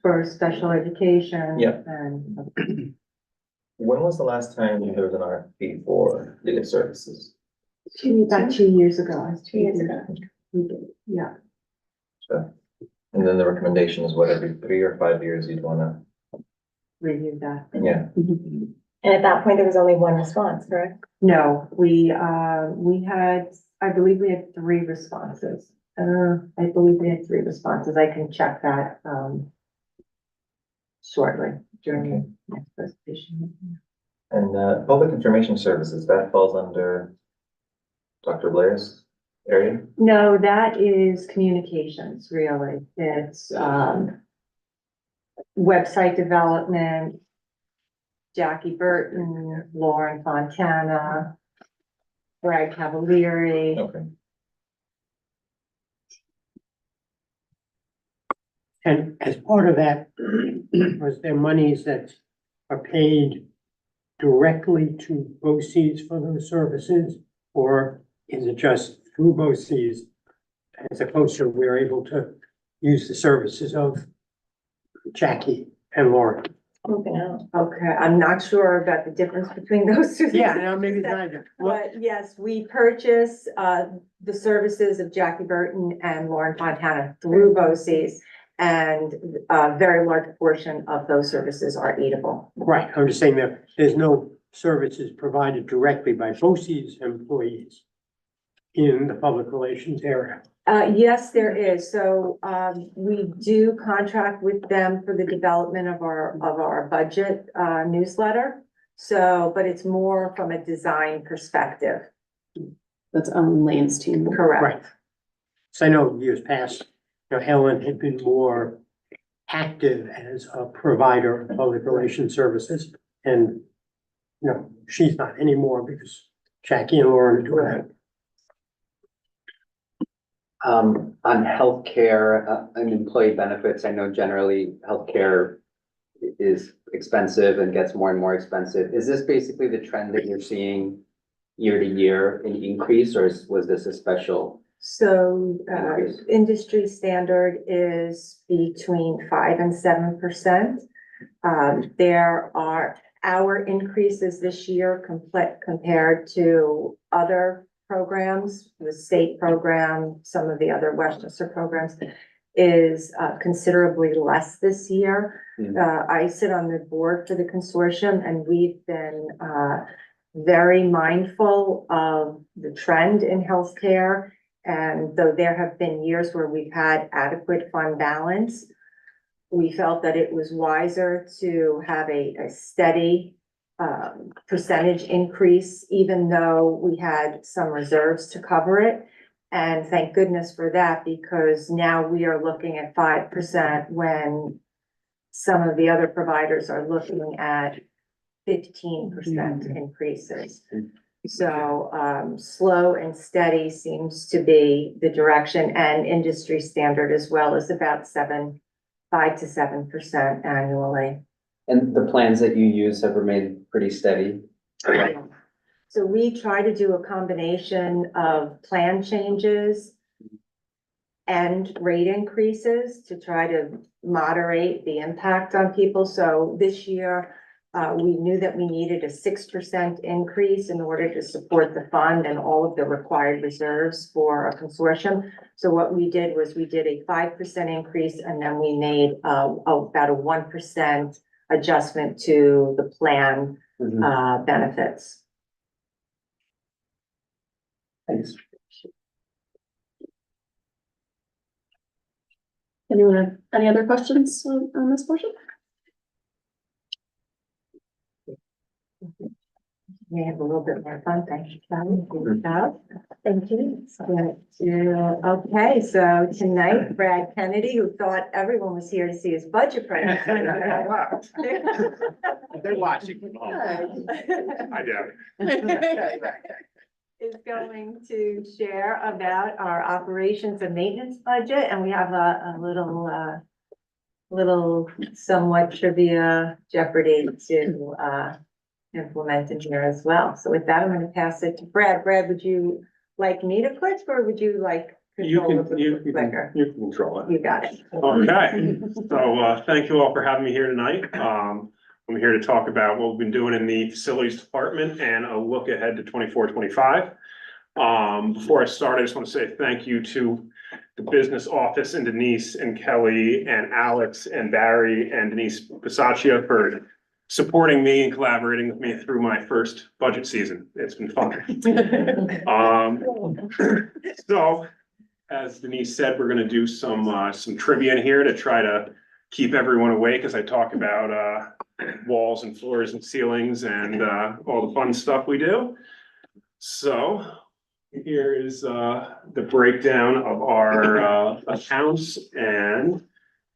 for special education. Yep. And when was the last time there was an RFP for legal services? about 2 years ago. 2 years ago. We did, yeah. So, and then the recommendation is what, every 3 or 5 years you'd wanna, Review that. yeah, And at that point, there was only one response, correct? No, we had, I believe we had 3 responses. I believe we had 3 responses. I can check that, shortly during the next presentation. and, public information services, that falls under Dr. Blair's area? No, that is communications, really. It's, website development, Jackie Burton, Lauren Fontana, Brad Cavalieri. Okay. And as part of that, was there monies that are paid directly to BOCES for those services? Or is it just through BOCES as opposed to we're able to use the services of Jackie and Lauren? Moving out. Okay, I'm not sure about the difference between those two. Yeah, no, maybe it's not. But yes, we purchase the services of Jackie Burton and Lauren Fontana through BOCES. And a very large portion of those services are eatable. Right, I'm just saying that there's no services provided directly by BOCES employees in the public relations area. Yes, there is. So we do contract with them for the development of our budget newsletter. So, but it's more from a design perspective. That's on Lane's team. Correct. Right. So I know years past, you know, Ellen had been more active as a provider of public relations services. And, you know, she's not anymore because Jackie and Lauren are doing that. On healthcare, and employee benefits, I know generally healthcare is expensive and gets more and more expensive. Is this basically the trend that you're seeing year to year in increase, or was this a special? So industry standard is between 5% and 7%. There are our increases this year compared to other programs, the state program, some of the other Westchester programs is considerably less this year. I sit on the board for the consortium, and we've been very mindful of the trend in healthcare. And though there have been years where we've had adequate fund balance, we felt that it was wiser to have a steady percentage increase, even though we had some reserves to cover it. And thank goodness for that, because now we are looking at 5% when some of the other providers are looking at 15% increases. So slow and steady seems to be the direction, and industry standard as well is about 5 to 7% annually. And the plans that you use have remained pretty steady? So we try to do a combination of plan changes and rate increases to try to moderate the impact on people. So this year, we knew that we needed a 6% increase in order to support the fund and all of the required reserves for a consortium. So what we did was we did a 5% increase, and then we made about a 1% adjustment to the plan benefits. Thanks. Anyone have any other questions on this portion? We have a little bit more fun. Thank you, Kelly. Good job. Thank you. Okay, so tonight Brad Kennedy, who thought everyone was here to see his budget presentation. They're watching from home. I doubt it. is going to share about our operations and maintenance budget, and we have a little somewhat trivia Jeopardy to implement in here as well. So with that, I'm gonna pass it to Brad. Brad, would you like me to click or would you like control of the clicker? You can control it. You got it. Okay, so, thank you all for having me here tonight. I'm here to talk about what we've been doing in the facilities department and a look ahead to 24-25. Before I start, I just want to say thank you to the business office and Denise and Kelly and Alex and Barry and Denise Bisaccia for supporting me and collaborating with me through my first budget season. It's been fun. So, as Denise said, we're gonna do some trivia in here to try to keep everyone awake as I talk about walls and floors and ceilings and all the fun stuff we do. So here is the breakdown of our accounts, and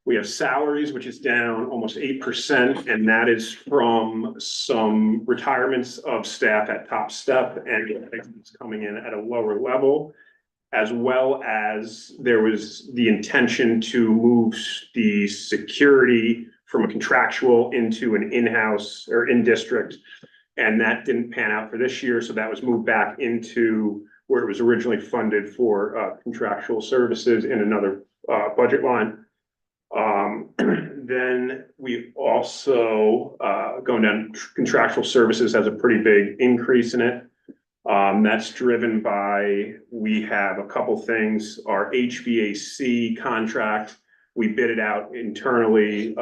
we have salaries, which is down almost 8%, and that is from some retirements of staff at Top Step and it's coming in at a lower level, as well as there was the intention to move the security from a contractual into an in-house or in-district, and that didn't pan out for this year, so that was moved back into where it was originally funded for contractual services in another budget line. Then we also going down contractual services has a pretty big increase in it. That's driven by, we have a couple things, our HVAC contract, we bid it out internally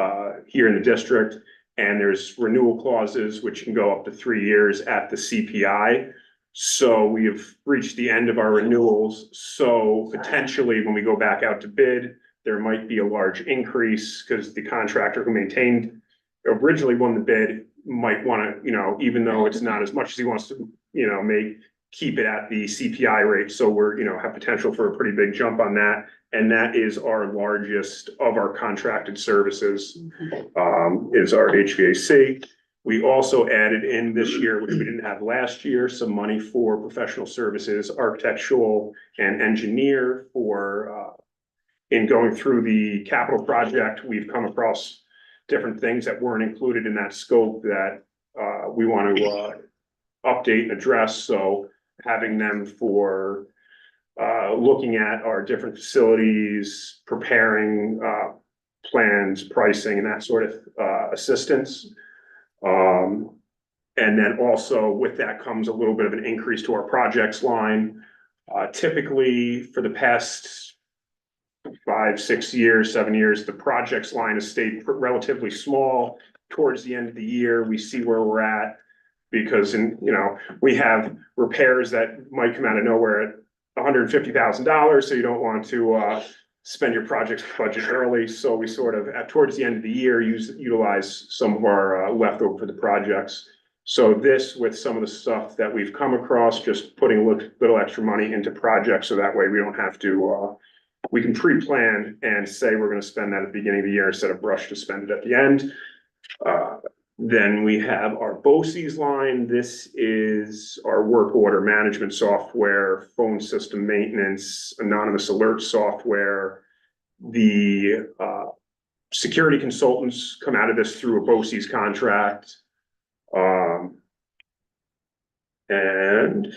here in the district, and there's renewal clauses which can go up to 3 years at the CPI. So we have reached the end of our renewals. So potentially when we go back out to bid, there might be a large increase because the contractor who maintained, originally won the bid, might want to, even though it's not as much as he wants to, keep it at the CPI rate. So we're, have potential for a pretty big jump on that. And that is our largest of our contracted services, is our HVAC. We also added in this year, which we didn't have last year, some money for professional services, architectural and engineer for, in going through the capital project, we've come across different things that weren't included in that scope that we want to update and address. So having them for looking at our different facilities, preparing plans, pricing, and that sort of assistance. And then also with that comes a little bit of an increase to our projects line. Typically for the past 5, 6 years, 7 years, the projects line has stayed relatively small. Towards the end of the year, we see where we're at because we have repairs that might come out of nowhere at $150,000. So you don't want to spend your projects budget early. So we sort of towards the end of the year, utilize some of our leftover for the projects. So this, with some of the stuff that we've come across, just putting a little extra money into projects. So that way we don't have to, we can pre-plan and say we're going to spend that at the beginning of the year instead of rush to spend it at the end. Then we have our BOCES line. This is our work order management software, phone system maintenance, anonymous alert software. The security consultants come out of this through a BOCES contract. And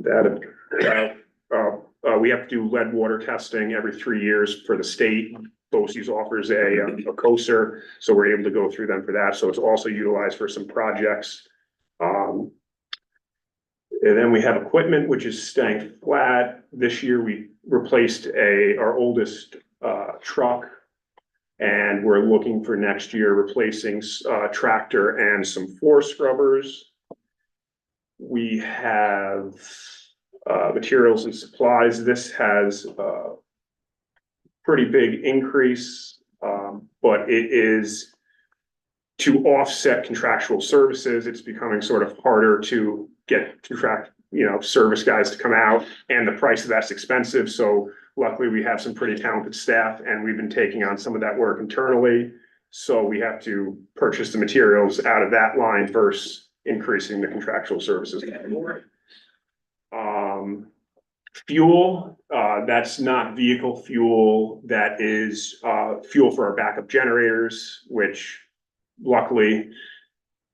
that we have to do lead water testing every 3 years for the state. BOCES offers a COSER, so we're able to go through them for that. So it's also utilized for some projects. And then we have equipment, which is staying flat. This year we replaced our oldest truck, and we're looking for next year replacing tractor and some floor scrubbers. We have materials and supplies. This has pretty big increase, but it is to offset contractual services. It's becoming sort of harder to get service guys to come out, and the price of that's expensive. So luckily we have some pretty talented staff, and we've been taking on some of that work internally. So we have to purchase the materials out of that line versus increasing the contractual services. Fuel, that's not vehicle fuel, that is, fuel for our backup generators, which luckily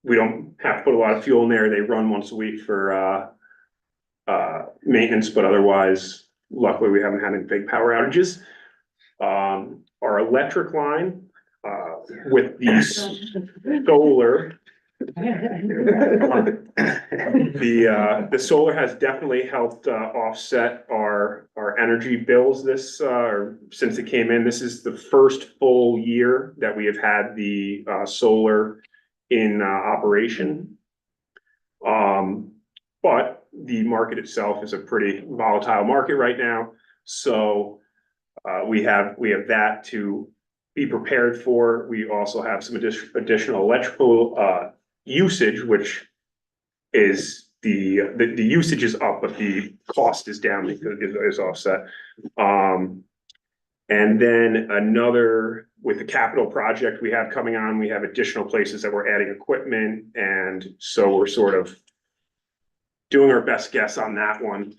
we don't have to put a lot of fuel in there. They run once a week for, maintenance, but otherwise, luckily, we haven't had any big power outages. Our electric line, with the solar, the solar has definitely helped offset our energy bills since it came in. This is the first full year that we have had the solar in operation. But the market itself is a pretty volatile market right now, so we have that to be prepared for. We also have some additional electrical usage, which is the usage is up, but the cost is down because it is offset. And then with the capital project we have coming on, we have additional places that we're adding equipment, and so we're sort of doing our best guess on that one.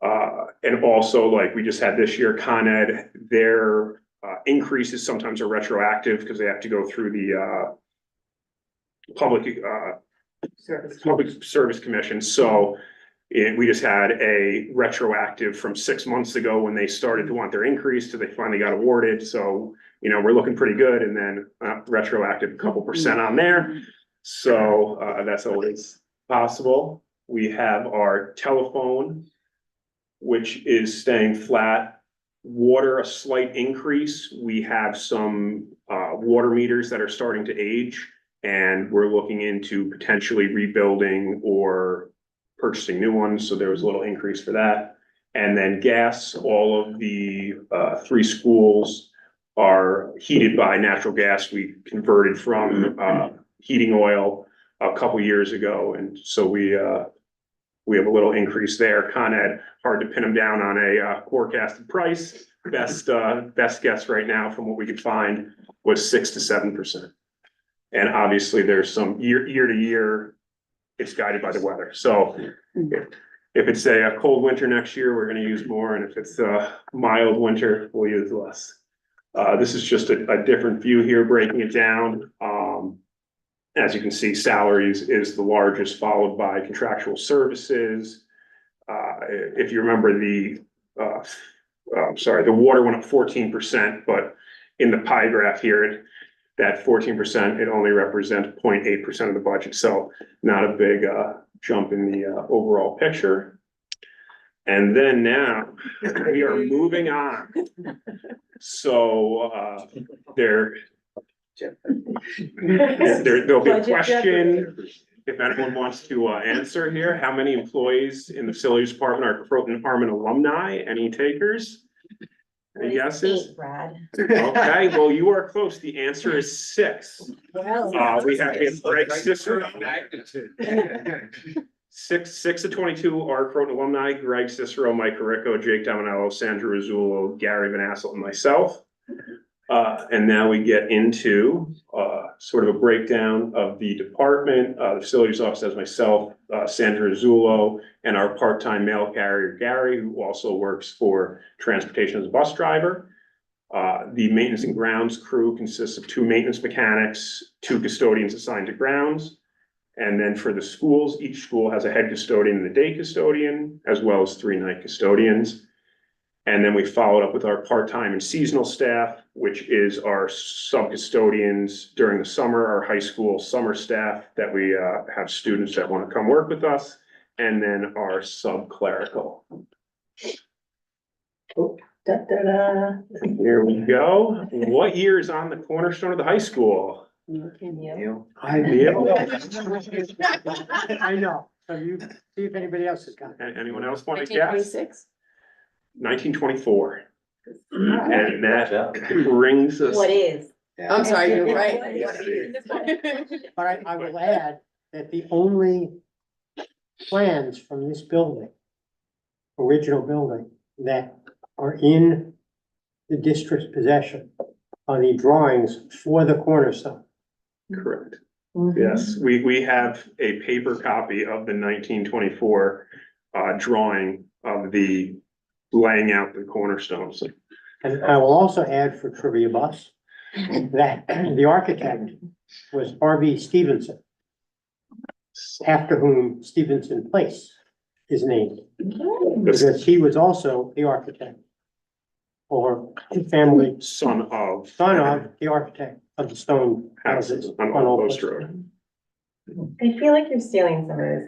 And also, like we just had this year, Con Ed, their increases sometimes are retroactive because they have to go through the Public Service Commission. So we just had a retroactive from 6 months ago when they started to want their increase till they finally got awarded. So, we're looking pretty good, and then retroactive a couple percent on there. So that's always possible. We have our telephone, which is staying flat. Water, a slight increase. We have some water meters that are starting to age, and we're looking into potentially rebuilding or purchasing new ones. So there was a little increase for that. And then gas, all of the 3 schools are heated by natural gas. We converted from heating oil a couple years ago, and so we have a little increase there. Con Ed, hard to pin them down on a forecasted price. Best guess right now from what we could find was 6 to 7%. And obviously there's some year to year, it's guided by the weather. So if it's a cold winter next year, we're gonna use more. And if it's a mild winter, we'll use less. This is just a different view here, breaking it down. As you can see, salaries is the largest, followed by contractual services. If you remember the water went up 14%, but in the pie graph here, that 14%, it only represents 0.8% of the budget. So not a big jump in the overall picture. And then now we are moving on. So there'll be a question, if anyone wants to answer here. How many employees in the facilities department are Croton Harmon alumni? Any takers? Any guesses? Brad. Okay, well, you are close. The answer is 6. Well. We have Greg Cicero. 6 to 22 are Croton alumni: Greg Cicero, Mike Carrico, Jake Dominello, Sandra Rizzullo, Gary Van Asselt, and myself. And now we get into sort of a breakdown of the department. The facilities office has myself, Sandra Rizzullo, and our part-time mail carrier, Gary, who also works for transportation as a bus driver. The maintenance and grounds crew consists of 2 maintenance mechanics, 2 custodians assigned to grounds. And then for the schools, each school has a head custodian and a day custodian, as well as 3 night custodians. And then we followed up with our part-time and seasonal staff, which is our sub-custodians during the summer, our high school summer staff that we have students that want to come work with us, and then our sub-clerical. Oh, da, da, da. Here we go. What year is on the cornerstone of the high school? I Neil? I know, so you see if anybody else has got it. Anyone else want to guess? 1926? 1924. And that brings us. What is? I'm sorry, you're right. But I will add that the only plans from this building, original building, that are in the district's possession are the drawings for the cornerstone. Correct. Yes, we have a paper copy of the 1924 drawing of the laying out the cornerstones. And I will also add for trivia buffs that the architect was R.V. Stevenson, after whom Stevenson Place is named, because he was also the architect or family Son of son of the architect of the stone houses houses on Old Post Road. I feel like you're stealing some of this.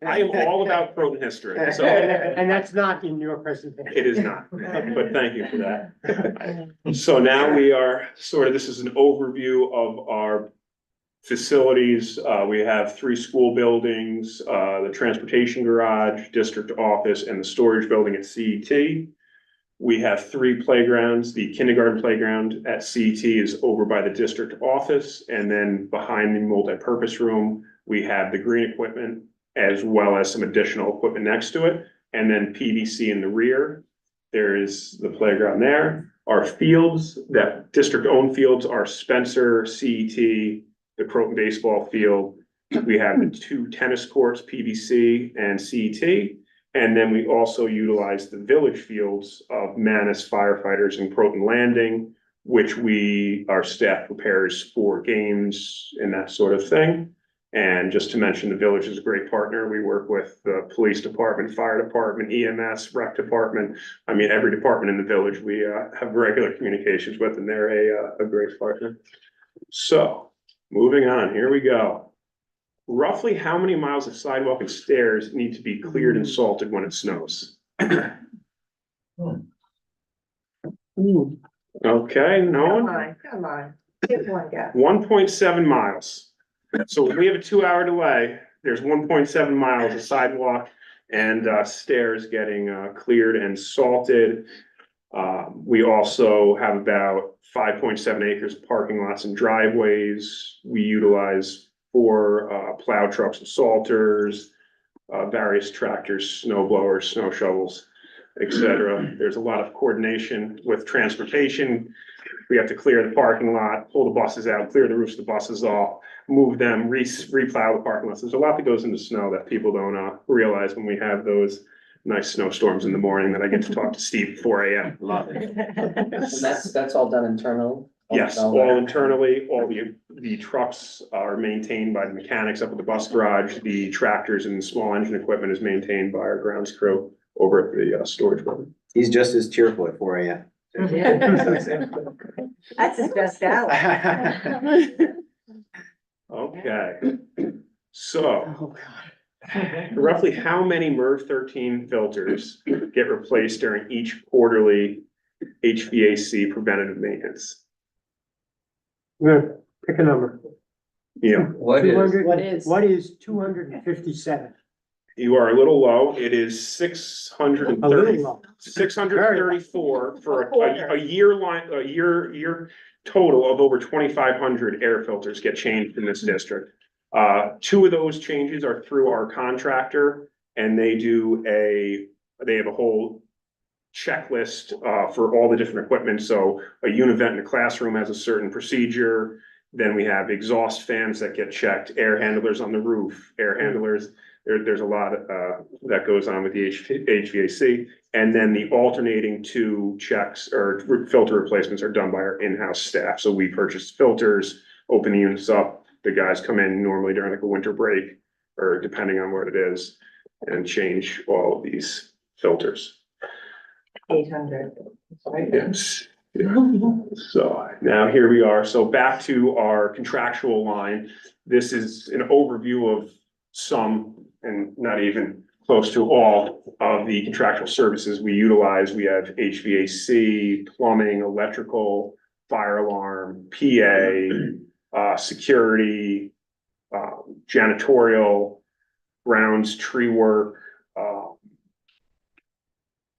I am all about Croton history, so And that's not in your presentation. it is not, but thank you for that. So now we are this is an overview of our facilities. We have 3 school buildings, the transportation garage, district office, and the storage building at CET. We have 3 playgrounds. The kindergarten playground at CET is over by the district office. And then behind the multi-purpose room, we have the green equipment as well as some additional equipment next to it. And then PVC in the rear. There is the playground there. Our fields, that district-owned fields, are Spencer, CET, the Croton baseball field. We have the 2 tennis courts, PVC and CET. And then we also utilize the village fields of Manus firefighters and Croton Landing, which our staff prepares for games and that sort of thing. And just to mention, the village is a great partner. We work with the police department, fire department, EMS, rec department. I mean, every department in the village we have regular communications with, and they're a great partner. So moving on, here we go. Roughly how many miles of sidewalk and stairs need to be cleared and salted when it snows? Okay, no one? Come on, give one guess. 1.7 miles. So when we have a 2-hour delay, there's 1.7 miles of sidewalk and stairs getting cleared and salted. We also have about 5.7 acres of parking lots and driveways. We utilize 4 plow trucks and salters, various tractors, snow blowers, snow shovels, etc. There's a lot of coordination with transportation. We have to clear the parking lot, pull the buses out, clear the roofs of the buses off, move them, re-plow the parking lots. There's a lot that goes into snow that people don't realize when we have those nice snowstorms in the morning that I get to talk to Steve at 4 a.m. Love it. That's all done internally? Yes, all internally, all the trucks are maintained by the mechanics up at the bus garage. The tractors and small engine equipment is maintained by our grounds crew over at the storage building. He's just as cheerful at 4 a.m. That's his best hour. Okay, so roughly how many MERV 13 filters get replaced during each quarterly HVAC preventative maintenance? We're gonna pick a number. Yeah, What is, 200 What is 257? you are a little low. It is 630. A little low. 634 for a year total of over 2,500 air filters get changed in this district. 2 of those changes are through our contractor, and they have a whole checklist for all the different equipment. So a univent in a classroom has a certain procedure. Then we have exhaust fans that get checked, air handlers on the roof, air handlers. There's a lot that goes on with the HVAC. And then the alternating 2 checks or filter replacements are done by our in-house staff. So we purchase filters, open the units up. The guys come in normally during like a winter break or depending on what it is and change all of these filters. 800. Yes. So now here we are. So back to our contractual line. This is an overview of some and not even close to all of the contractual services we utilize. We have HVAC, plumbing, electrical, fire alarm, PA, security, janitorial, grounds, tree work,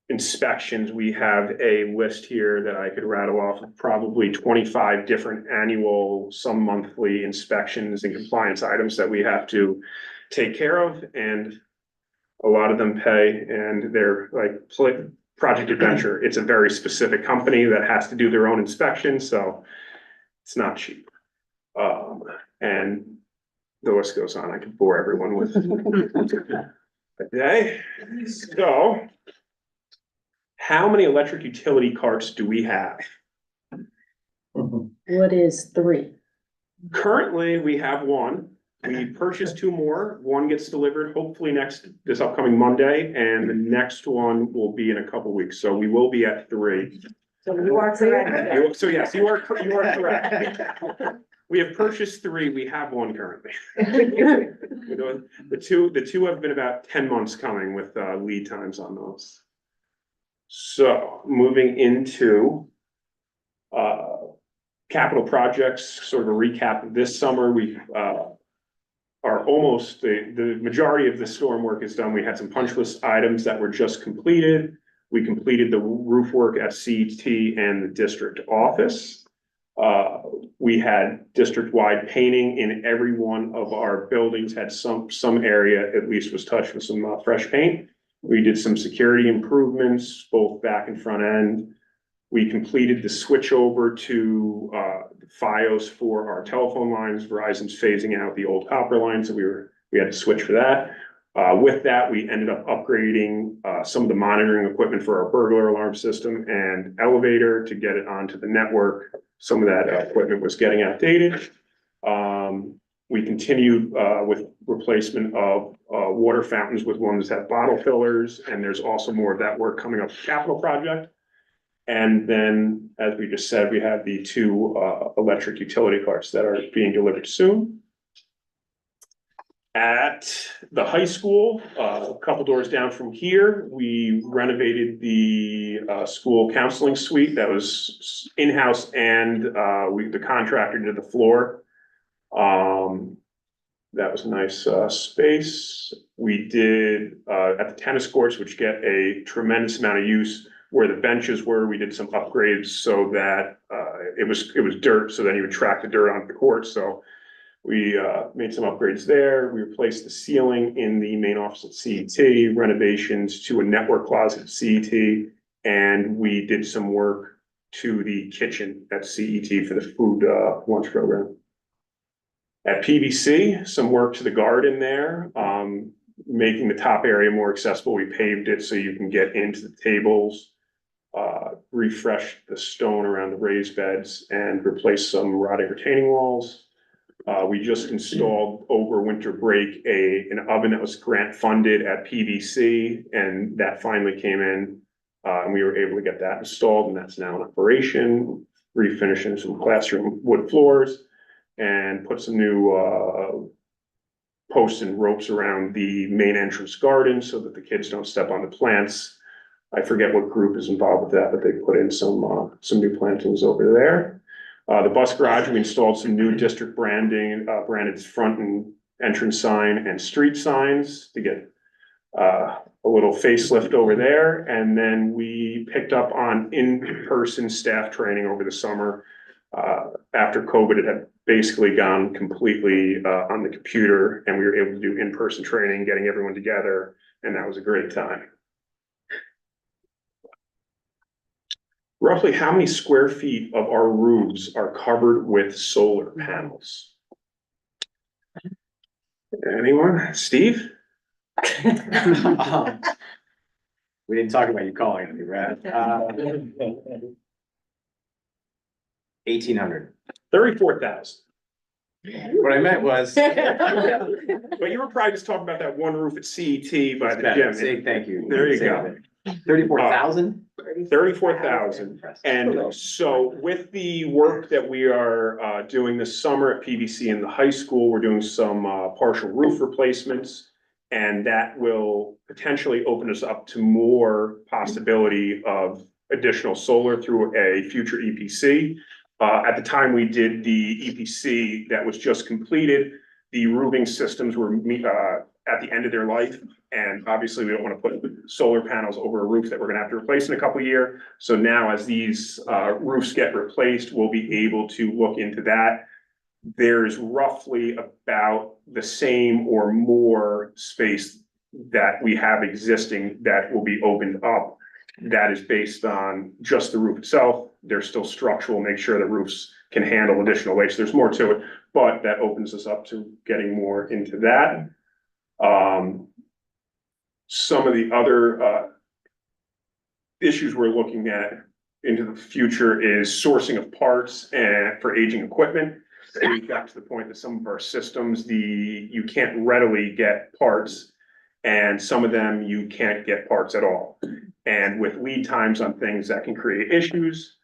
inspections. We have a list here that I could rattle off of probably 25 different annual, some monthly inspections and compliance items that we have to take care of. And a lot of them pay, and they're like Project Adventure. It's a very specific company that has to do their own inspection, so it's not cheap. And the list goes on. I could bore everyone with Okay, so how many electric utility carts do we have? What is 3? Currently, we have one. We purchased 2 more. One gets delivered hopefully this upcoming Monday, and the next one will be in a couple weeks. So we will be at 3. So you are correct. So yes, you are correct. We have purchased 3. We have 1 currently. The two have been about 10 months coming with lead times on those. So moving into capital projects, sort of a recap of this summer, we are almost, the majority of the storm work is done. We had some punch list items that were just completed. We completed the roof work at CET and the district office. We had district-wide painting in every one of our buildings, had some area at least was touched with some fresh paint. We did some security improvements, both back and front end. We completed the switch over to FiOS for our telephone lines. Verizon's phasing out the old copper lines, so we had to switch for that. With that, we ended up upgrading some of the monitoring equipment for our burglar alarm system and elevator to get it onto the network. Some of that equipment was getting outdated. We continued with replacement of water fountains with ones that have bottle fillers, and there's also more of that work coming up, capital project. And then, as we just said, we have the 2 electric utility carts that are being delivered soon. At the high school, a couple doors down from here, we renovated the school counseling suite that was in-house, and the contractor did the floor. That was a nice space. We did at the tennis courts, which get a tremendous amount of use, where the benches were, we did some upgrades so that it was dirt, so then you would track the dirt onto the court. So we made some upgrades there. We replaced the ceiling in the main office at CET, renovations to a network closet at CET, and we did some work to the kitchen at CET for the food lunch program. At PVC, some work to the garden there, making the top area more accessible. We paved it so you can get into the tables, refreshed the stone around the raised beds, and replaced some rotting retaining walls. We just installed over winter break an oven that was grant funded at PVC, and that finally came in. And we were able to get that installed, and that's now in operation. Refinishing some classroom wood floors and put some new posts and ropes around the main entrance garden so that the kids don't step on the plants. I forget what group is involved with that, but they put in some new plantings over there. The bus garage, we installed some new district branding, branded front and entrance sign and street signs to get a little facelift over there. And then we picked up on in-person staff training over the summer. After COVID, it had basically gone completely on the computer, and we were able to do in-person training, getting everyone together, and that was a great time. Roughly how many square feet of our roofs are covered with solar panels? Anyone? Steve? We didn't talk about you calling me, Brad. 1,800. 34,000. What I meant was. But you were probably just talking about that one roof at CET by the gym. Say thank you. There you go. 34,000? 34,000. And so with the work that we are doing this summer at PVC in the high school, we're doing some partial roof replacements. And that will potentially open us up to more possibility of additional solar through a future EPC. At the time we did the EPC that was just completed, the roofing systems were at the end of their life. And obviously we don't want to put solar panels over a roof that we're going to have to replace in a couple of years. So now as these roofs get replaced, we'll be able to look into that. There's roughly about the same or more space that we have existing that will be opened up. That is based on just the roof itself. There's still structural, make sure the roofs can handle additional weight. So there's more to it, but that opens us up to getting more into that. some of the other, issues we're looking at into the future is sourcing of parts and for aging equipment. We got to the point that some of our systems, you can't readily get parts, and some of them you can't get parts at all. And with lead times on things, that can create issues,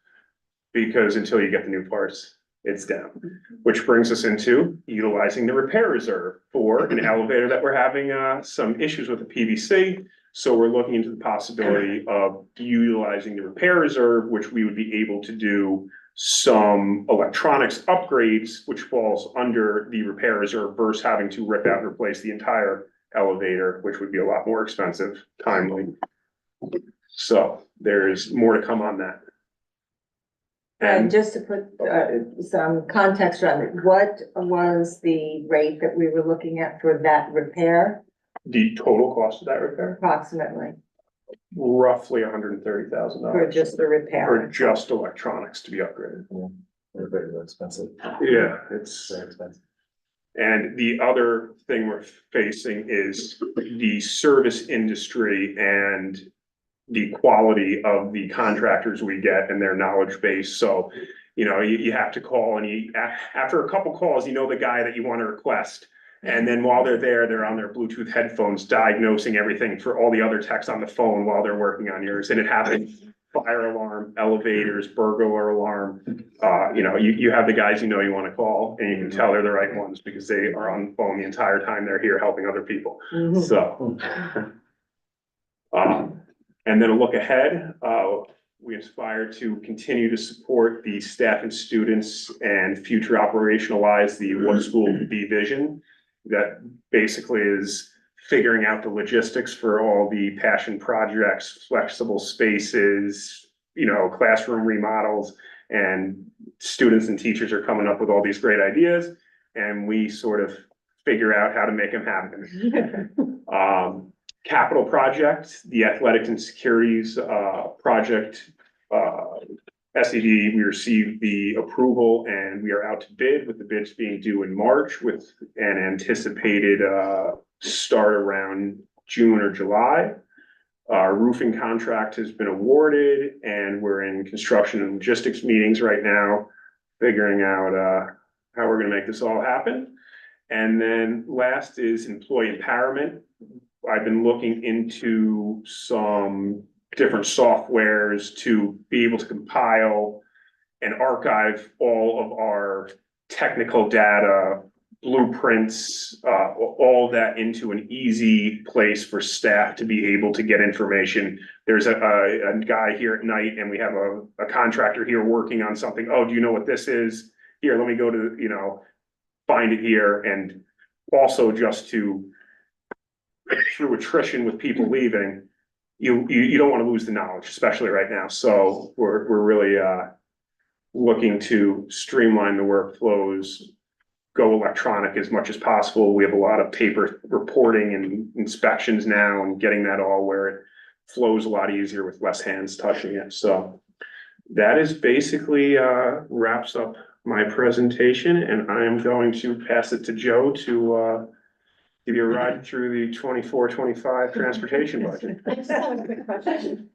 because until you get the new parts, it's down. Which brings us into utilizing the repair reserve for an elevator that we're having some issues with the PVC. So we're looking into the possibility of utilizing the repair reserve, which we would be able to do some electronics upgrades, which falls under the repair reserve versus having to rip out and replace the entire elevator, which would be a lot more expensive, timely. So there's more to come on that. And just to put some context around it, what was the rate that we were looking at for that repair The total cost of that repair, approximately roughly $130,000 for just the for repair? just electronics to be upgraded. They're very expensive. Yeah, it's, Very expensive. and the other thing we're facing is the service industry and the quality of the contractors we get and their knowledge base. So, you know, you have to call, and after a couple calls, you know the guy that you want to request. And then while they're there, they're on their Bluetooth headphones diagnosing everything for all the other techs on the phone while they're working on yours. And it happens, fire alarm, elevators, burglar alarm. You know, you have the guys you know you want to call, and you can tell they're the right ones because they are on the phone the entire time they're here helping other people. So. And then a look ahead, we aspire to continue to support the staff and students and future operationalize the What School to Be vision. That basically is figuring out the logistics for all the passion projects, flexible spaces, you know, classroom remodels, and students and teachers are coming up with all these great ideas, and we sort of figure out how to make them happen. Capital project, the athletics and securities project, SED, we received the approval and we are out to bid, with the bids being due in March with an anticipated start around June or July. Our roofing contract has been awarded and we're in construction and logistics meetings right now, figuring out how we're gonna make this all happen. And then last is employee empowerment. I've been looking into some different softwares to be able to compile and archive all of our technical data, blueprints, all that into an easy place for staff to be able to get information. There's a guy here at night and we have a contractor here working on something. Oh, do you know what this is? Here, let me go to, you know, find it here. And also just to, through attrition with people leaving, you don't want to lose the knowledge, especially right now. So we're really looking to streamline the workflows, go electronic as much as possible. We have a lot of paper reporting and inspections now, and getting that all where it flows a lot easier with less hands touching it. So that is basically wraps up my presentation, and I am going to pass it to Joe to give you a ride through the 24-25 transportation budget. I just have a quick question.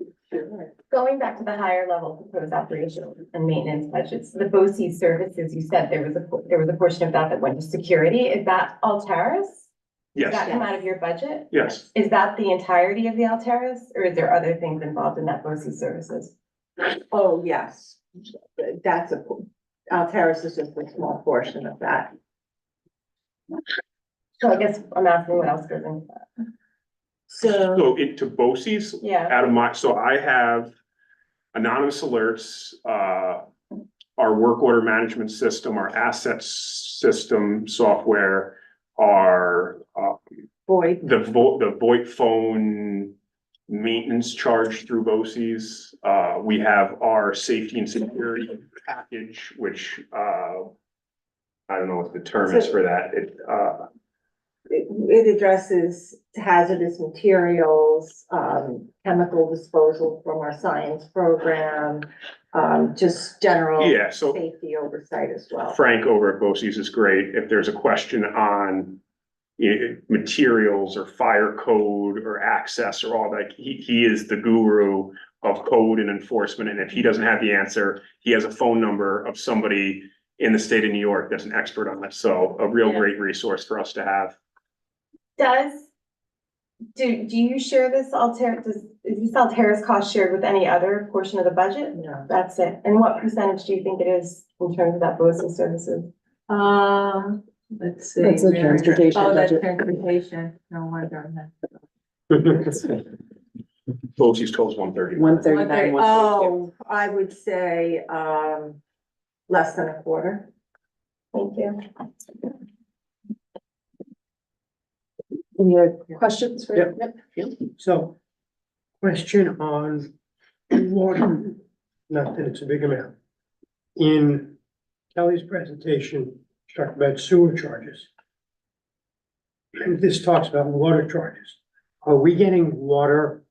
Going back to the higher level proposed operational and maintenance budgets, the BOCES services, you said there was a portion of that went to security. Is that Altaris? Does that come out of your budget? Yes. Is that the entirety of the Altaris, or is there other things involved in that BOCES services? Oh, yes, that's Altaris is just a small portion of that. So I guess I'm asking what else goes into that. So into BOCES, Yeah. out of my, so I have anonymous alerts, our work order management system, our asset system software, our VoIP. the VoIP phone maintenance charge through BOCES. We have our safety and security package, which I don't know what the term is for that. It addresses hazardous materials, chemical disposal from our science program, just general Yeah, so safety oversight as well. Frank over at BOCES is great. If there's a question on materials or fire code or access or all that. He is the guru of code and enforcement. And if he doesn't have the answer, he has a phone number of somebody in the state of New York that's an expert on this. So a real great resource for us to have. Do you share this is this Alterra's cost shared with any other portion of the budget? No. That's it. And what percentage do you think it is in terms of that BOSI services? Let's see. That's the transportation Oh, that's budget. transportation. No wonder. I'm BOCES totals 130. 139, 142. Oh, I would say, less than a quarter. Thank you. Any other questions for? Yep. Yep. So, question on water, not that it's a big amount. In Kelly's presentation, she talked about sewer charges. And this talks about water charges. Are we getting water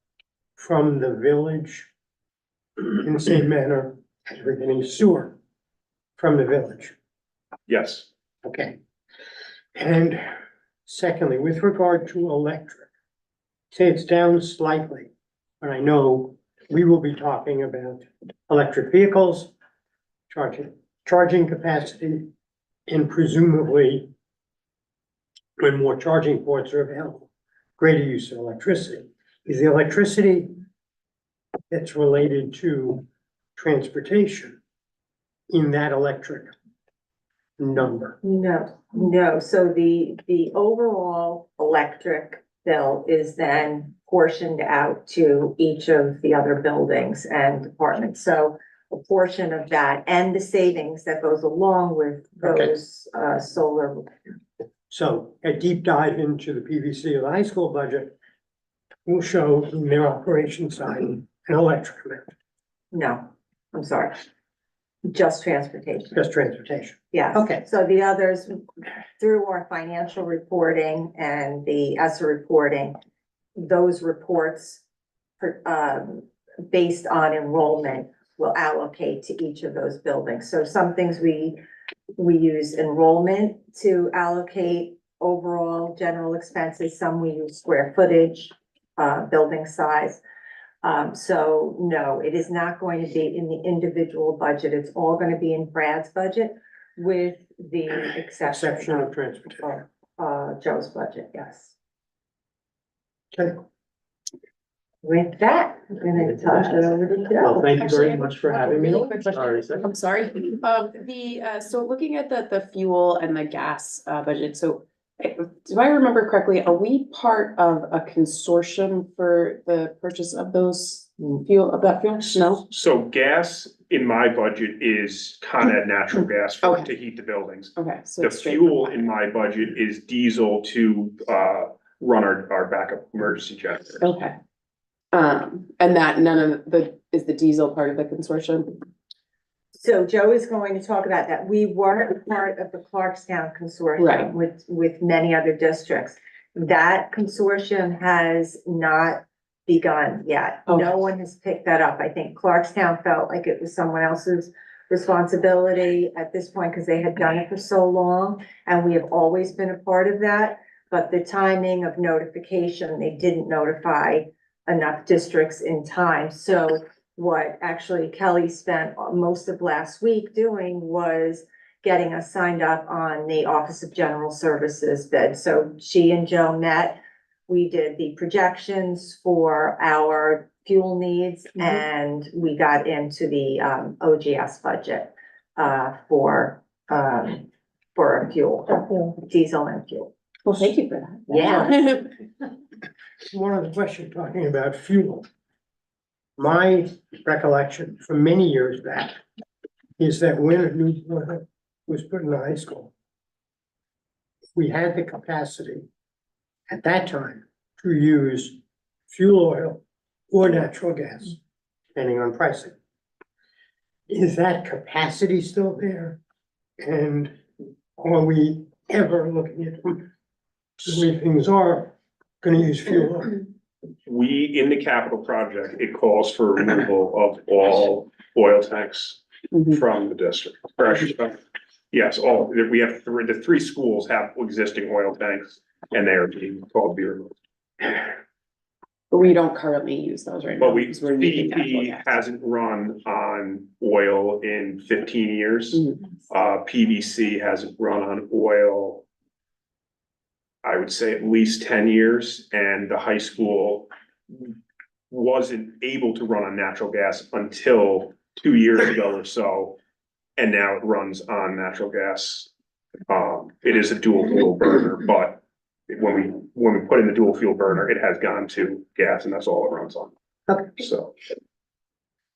from the village in the same manner as we're getting sewer from the village? Yes. Okay. And secondly, with regard to electric, say it's down slightly, but I we will be talking about electric vehicles, charging capacity, and presumably when more charging ports are available, greater use of electricity. Is the electricity that's related to transportation in that electric number? No. So the overall electric bill is then portioned out to each of the other buildings and departments. So a portion of that and the savings that goes along with those, solar. So a deep dive into the PVC of the high school budget will show in their operation side an electric amount, No, I'm sorry. Just transportation. just transportation. Yes. Okay. So the others, through our financial reporting and the ESSA reporting, those reports, based on enrollment, will allocate to each of those buildings. So some things we use enrollment to allocate overall general expenses. Some we use square footage, building size. So no, it is not going to be in the individual budget. It's all going to be in Brad's budget with the exception of transportation. Joe's budget, yes. Okay. With that, I'm gonna toss it over to Joe. Well, thank you very much for having me. Really quick question. I'm sorry. So looking at the fuel and the gas budget, so do I remember correctly, are we part of a consortium for the purchase of those fuel, No? So gas in my budget is Con Ed natural gas Okay. to heat the buildings. Okay, so The it's straight. fuel in my budget is diesel to run our backup emergency generator. Okay. And that is the diesel part of the consortium? So Joe is going to talk about that. We weren't part of the Clarkstown consortium Right. with many other districts. That consortium has not begun yet. Okay. No one has picked that up. I think Clarkstown felt like it was someone else's responsibility at this point because they had done it for so long, and we have always been a part of that. But the timing of notification, they didn't notify enough districts in time. So what actually Kelly spent most of last week doing was getting us signed up on the Office of General Services bid. So she and Joe met. We did the projections for our fuel needs, and we got into the OGS budget for fuel, diesel and fuel. Well, thank you for that. Yeah. One other question, talking about fuel. My recollection from many years back is that when a new boiler was put in the high school, we had the capacity at that time to use fuel oil or natural gas, depending on pricing. Is that capacity still there? And are we ever looking at the way things are gonna use fuel oil? We, in the capital project, it calls for removal of all oil tanks from the district. Or I should say, yes, we have the three schools have existing oil tanks and they are being called be removed. But we don't currently use those right now. But because we're using natural CEP gas. hasn't run on oil in 15 years. PVC hasn't run on oil, I would say at least 10 years, and the high school wasn't able to run on natural gas until 2 years ago or so, and now it runs on natural gas. It is a dual fuel burner, but when we put in the dual fuel burner, it has gone to gas, and that's all it runs on. Okay. So.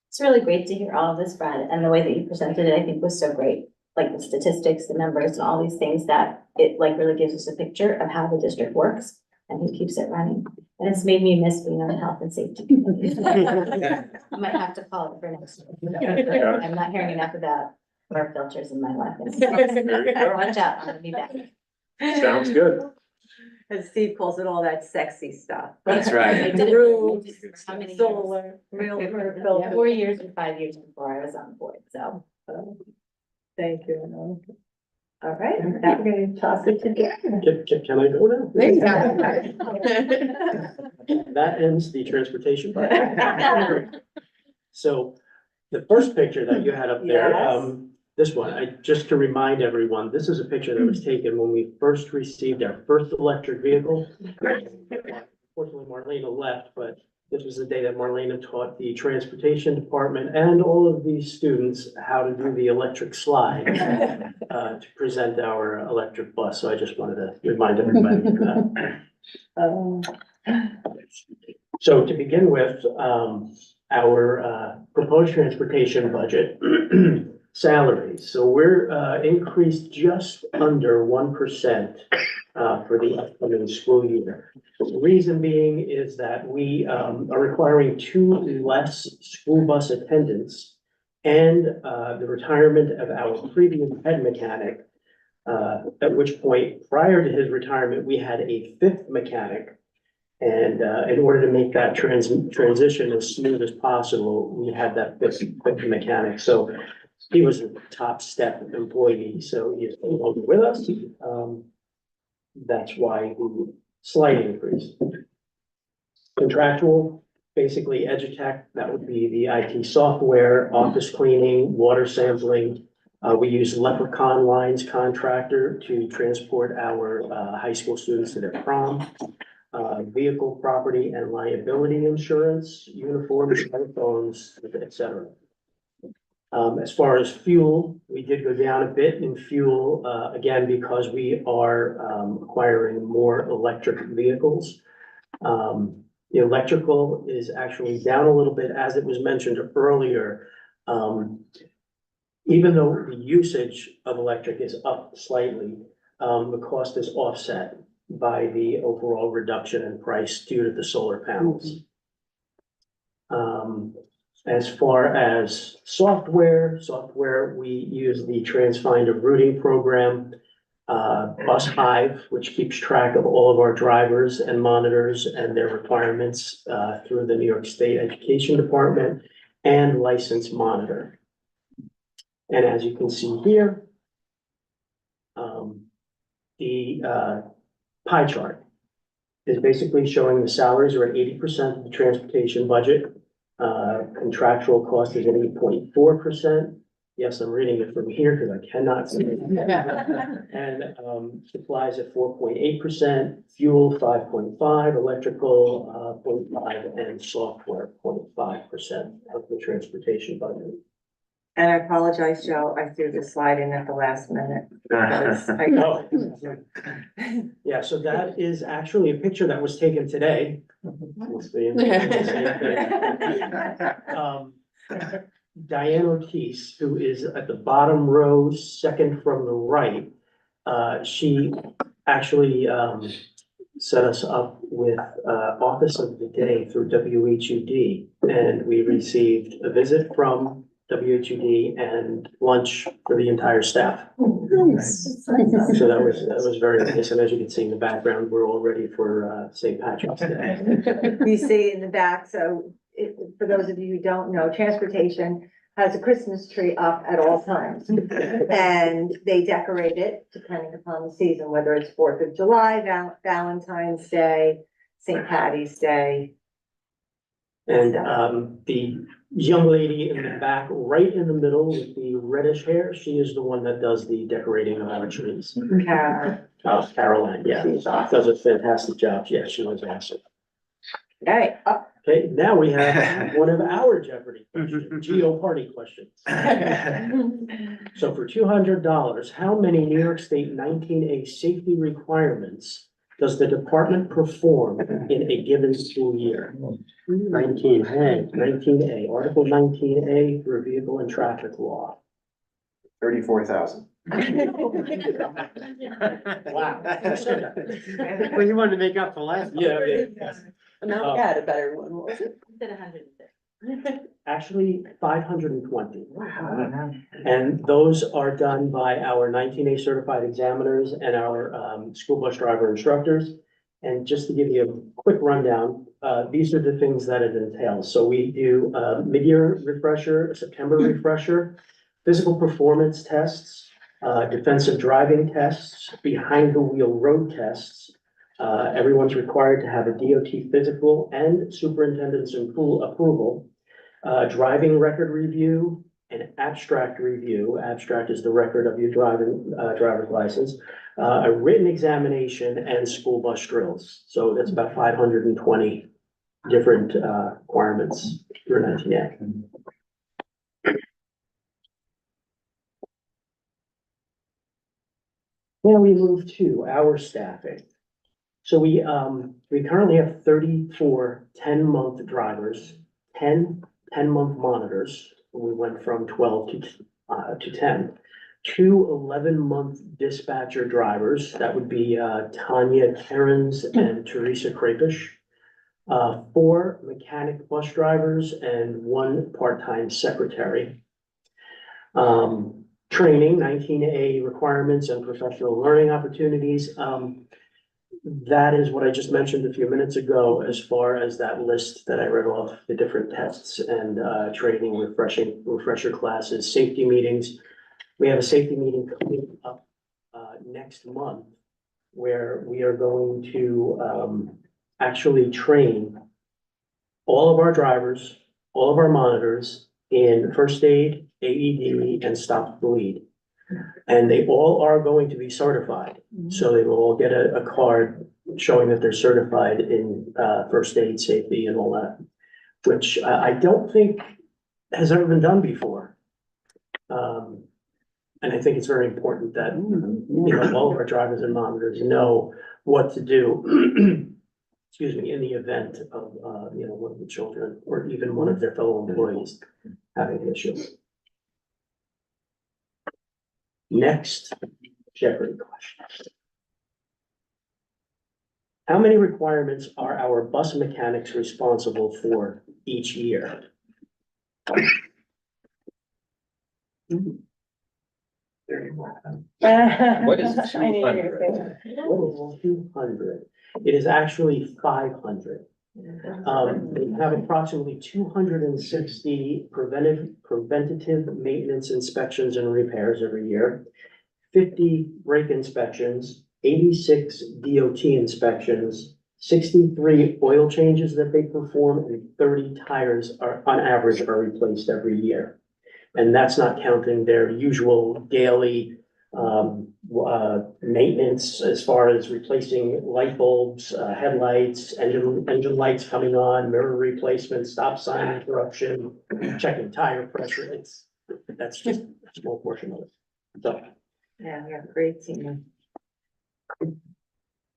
It's really great to hear all of this, Brad, and the way that you presented it, I think was so great. Like the statistics, the numbers, and all these things that it like really gives us a picture of how the district works and who keeps it running. And it's made me miss being on health and safety. I might have to call it for next year. I'm not hearing enough about air filters in my life. Watch out, I'm gonna be back. Sounds good. As Steve calls it, all that sexy stuff. That's right. I did it for how many years? Solar, real filter. 4 years and 5 years before I was on board, so. Thank you. All right, now we're gonna toss it to Dan. Can I go now? There you That ends the transportation part. So the first picture that you had up there, Yes. this one, just to remind everyone, this is a picture that was taken when we first received our first electric vehicle. Unfortunately, Marlena left, but this was the day that Marlena taught the transportation department and all of these students how to do the electric slide to present our electric bus. So I just wanted to remind everybody of that. So to begin with, our proposed transportation budget salaries. So we're increased just under 1% for the upcoming school year. The reason being is that we are requiring 2 less school bus attendants and the retirement of our previous head mechanic, at which point, prior to his retirement, we had a 5th mechanic. And in order to make that transition as smooth as possible, we had that 5th mechanic. So he was a top step employee, so he's no longer with us. That's why the slight increase. Contractual, basically Edutech, that would be the IT software, office cleaning, water sampling. We use Leprechaun Lines contractor to transport our high school students to their prom. Vehicle, property, and liability insurance, uniforms, telephones, et cetera. As far as fuel, we did go down a bit in fuel, again, because we are acquiring more electric vehicles. The electrical is actually down a little bit, as it was mentioned earlier. Even though the usage of electric is up slightly, the cost is offset by the overall reduction in price due to the solar panels. As far as software, we use the TransFinder routing program, Bus Hive, which keeps track of all of our drivers and monitors and their requirements through the New York State Education Department, and License Monitor. And as you can see here, the pie chart is basically showing the salaries are at 80% of the transportation budget. Contractual cost is at 8.4%. Yes, I'm reading it from here because I cannot see it. And supplies at 4.8%, fuel 5.5%, electrical 0.5%, and software 0.5% of the transportation budget. And I apologize, Joe, I threw the slide in at the last minute. Yeah, so that is actually a picture that was taken today. We'll see. Diane Ortiz, who is at the bottom row, second from the right, she actually set us up with Office of the Day through WHUD, and we received a visit from WHUD and lunch for the entire staff. Nice. So that was very nice, and as you can see in the background, we're all ready for St. Patrick's Day. You see in the back, so for those of you who don't know, transportation has a Christmas tree up at all times. And they decorate it depending upon the season, whether it's 4th of July, Valentine's Day, St. Patty's Day. And the young lady in the back, right in the middle with the reddish hair, she is the one that does the decorating of our trees. Caroline, yeah, does a fantastic job. Yeah, she was awesome. Right. Okay, now we have one of our Jeopardy questions, Geo party questions. So for $200, how many New York State 19A safety requirements does the department perform in a given school year? 19A, Article 19A for vehicle and traffic law. 34,000. Wow. Well, you wanted to make up for last time. Yeah. Amount had a better one, what was it? Actually, 520. And those are done by our 19A certified examiners and our school bus driver instructors. And just to give you a quick rundown, these are the things that it entails. So we do mid-year refresher, September refresher, physical performance tests, defensive driving tests, behind the wheel road tests. Everyone's required to have a DOT physical and superintendent's approval, driving record review, an abstract review. Abstract is the record of your driver's license, a written examination, and school bus drills. So that's about 520 different requirements for 19A. Now we move to our staffing. So we currently have 34 10-month drivers, 10-month monitors. We went from 12 to 10. 2 11-month dispatcher drivers. That would be Tanya Kerens and Teresa Krapish. 4 mechanic bus drivers and 1 part-time secretary. Training, 19A requirements and professional learning opportunities. That is what I just mentioned a few minutes ago, as far as that list that I read off, the different tests and training, refresher classes, safety meetings. We have a safety meeting coming up next month where we are going to actually train all of our drivers, all of our monitors in first aid, AED, and stop bleed. And they all are going to be certified. So they will all get a card showing that they're certified in first aid, safety, and all that, which I don't think has ever been done before. And I think it's very important that, all of our drivers and monitors know what to do, excuse me, in the event of, one of the children or even one of their fellow employees having an issue. Next, Jeopardy question. How many requirements are our bus mechanics responsible for each year? What is 200? 200. It is actually 500. They have approximately 260 preventative maintenance inspections and repairs every year, 50 brake inspections, 86 DOT inspections, 63 oil changes that they perform, and 30 tires are, on average, are replaced every year. And that's not counting their usual daily maintenance as far as replacing light bulbs, headlights, engine lights coming on, mirror replacement, stop sign interruption, checking tire pressure. That's just a small portion of it. So. Yeah, we have a great team.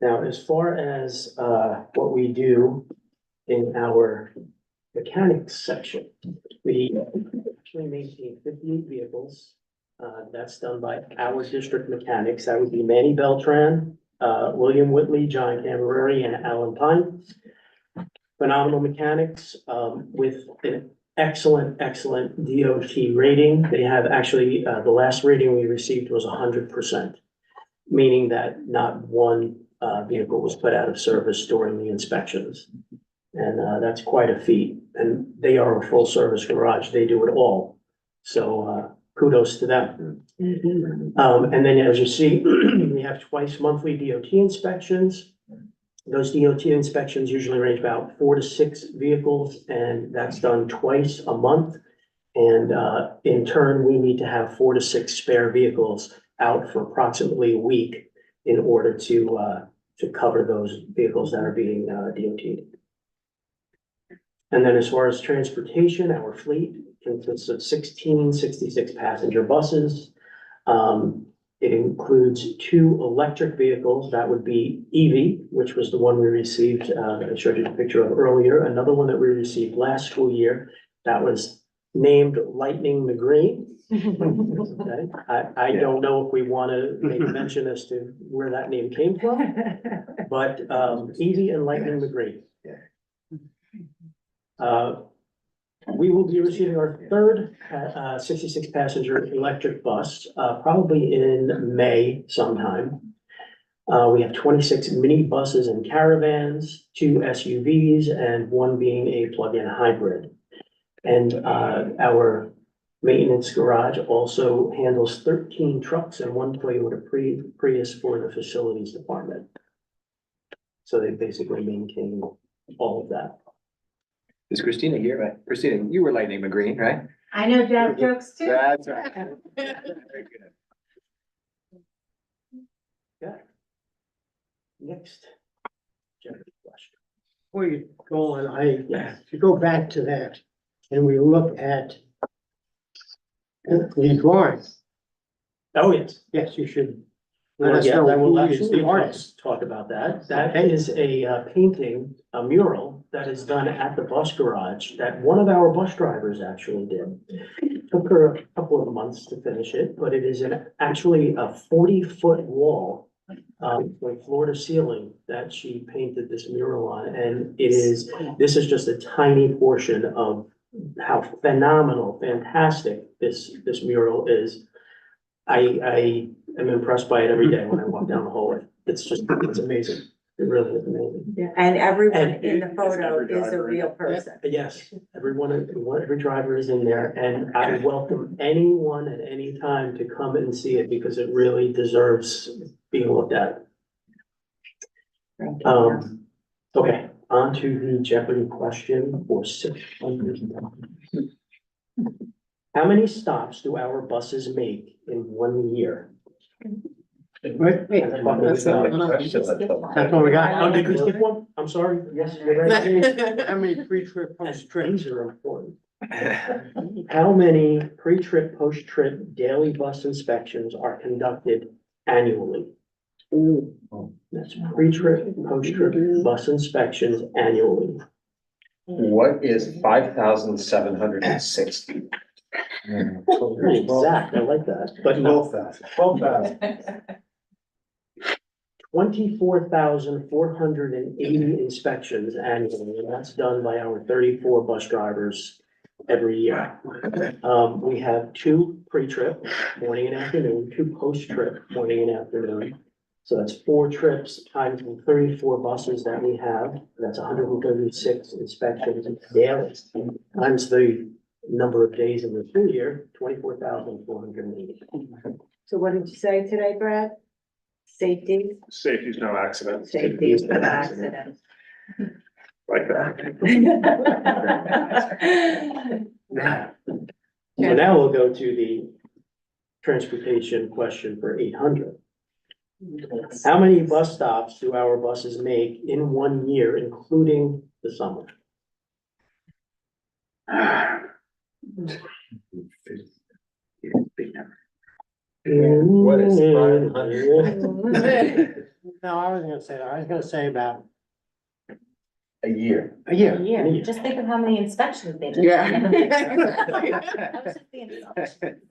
Now, as far as what we do in our mechanics section, we actually maintain 58 vehicles. That's done by our district mechanics. That would be Manny Beltran, William Whitley, John Camerari, and Alan Pine. Phenomenal mechanics with an excellent DOT rating. They have actually, the last rating we received was 100%, meaning that not one vehicle was put out of service during the inspections. And that's quite a feat. And they are a full service garage. They do it all. So kudos to them. And then as you see, we have twice monthly DOT inspections. Those DOT inspections usually range about 4 to 6 vehicles, and that's done twice a month. And in turn, we need to have 4 to 6 spare vehicles out for approximately a week in order to cover those vehicles that are being DOT'd. And then as far as transportation, our fleet consists of 16 66 passenger buses. It includes 2 electric vehicles. That would be EV, which was the one we received, that I showed you a picture of earlier. Another one that we received last school year, that was named Lightning McGreen. Okay. I don't know if we want to make a mention as to where that name came from, but EV and Lightning McGreen. We will be receiving our third 66 passenger electric bus, probably in May sometime. We have 26 mini buses and caravans, 2 SUVs, and 1 being a plug-in hybrid. And our maintenance garage also handles 13 trucks and 1 Toyota Prius for the facilities department. So they basically maintain all of that. Is Christina here? Right? Christina, you were Lightning McGreen, right? I know dad jokes too. That's right. Very good. Yeah. Next. Jeopardy question. Before you go on, if you go back to that and we look at the drawings. Oh, yes. Yes, you should. Let us know who is the artist. Talk about that. That is a painting, a mural that is done at the bus garage that one of our bus drivers actually did. Took her a couple of months to finish it, but it is actually a 40-foot wall, like floor to ceiling, that she painted this mural on. And this is just a tiny portion of how phenomenal, fantastic this mural is. I am impressed by it every day when I walk down the hallway. It's amazing. It really is amazing. Yeah, and everyone And in the photo is a real person. Yes, every driver is in there, and I welcome anyone at any time to come and see it because it really deserves being looked at. Okay, on to the Jeopardy question for 600. How many stops do our buses make in 1 year? Wait. That's what we got. Oh, did we skip one? I'm sorry. Yes, you're right. How many pre-trip, post-trips are important? How many pre-trip, post-trip daily bus inspections are conducted annually? That's pre-trip, post-trip bus inspections annually. What is 5,760? Pretty exact, I like that, but no. 12,000. 24,480 inspections annually, and that's done by our 34 bus drivers every year. We have 2 pre-trip, morning and afternoon, 2 post-trip, morning and afternoon. So that's 4 trips times the 34 buses that we have. That's 136 inspections daily, times the number of days in the school year, 24,480. So what did you say today, Brad? Safety? Safety's no accident. Safety is an accident. Like that. So now we'll go to the transportation question for 800. How many bus stops do our buses make in 1 year, including the summer? What is 500? No, I wasn't gonna say that. I was gonna say about A year. a year. Yeah, just think of how many inspections they did. Yeah. That was just the inspection.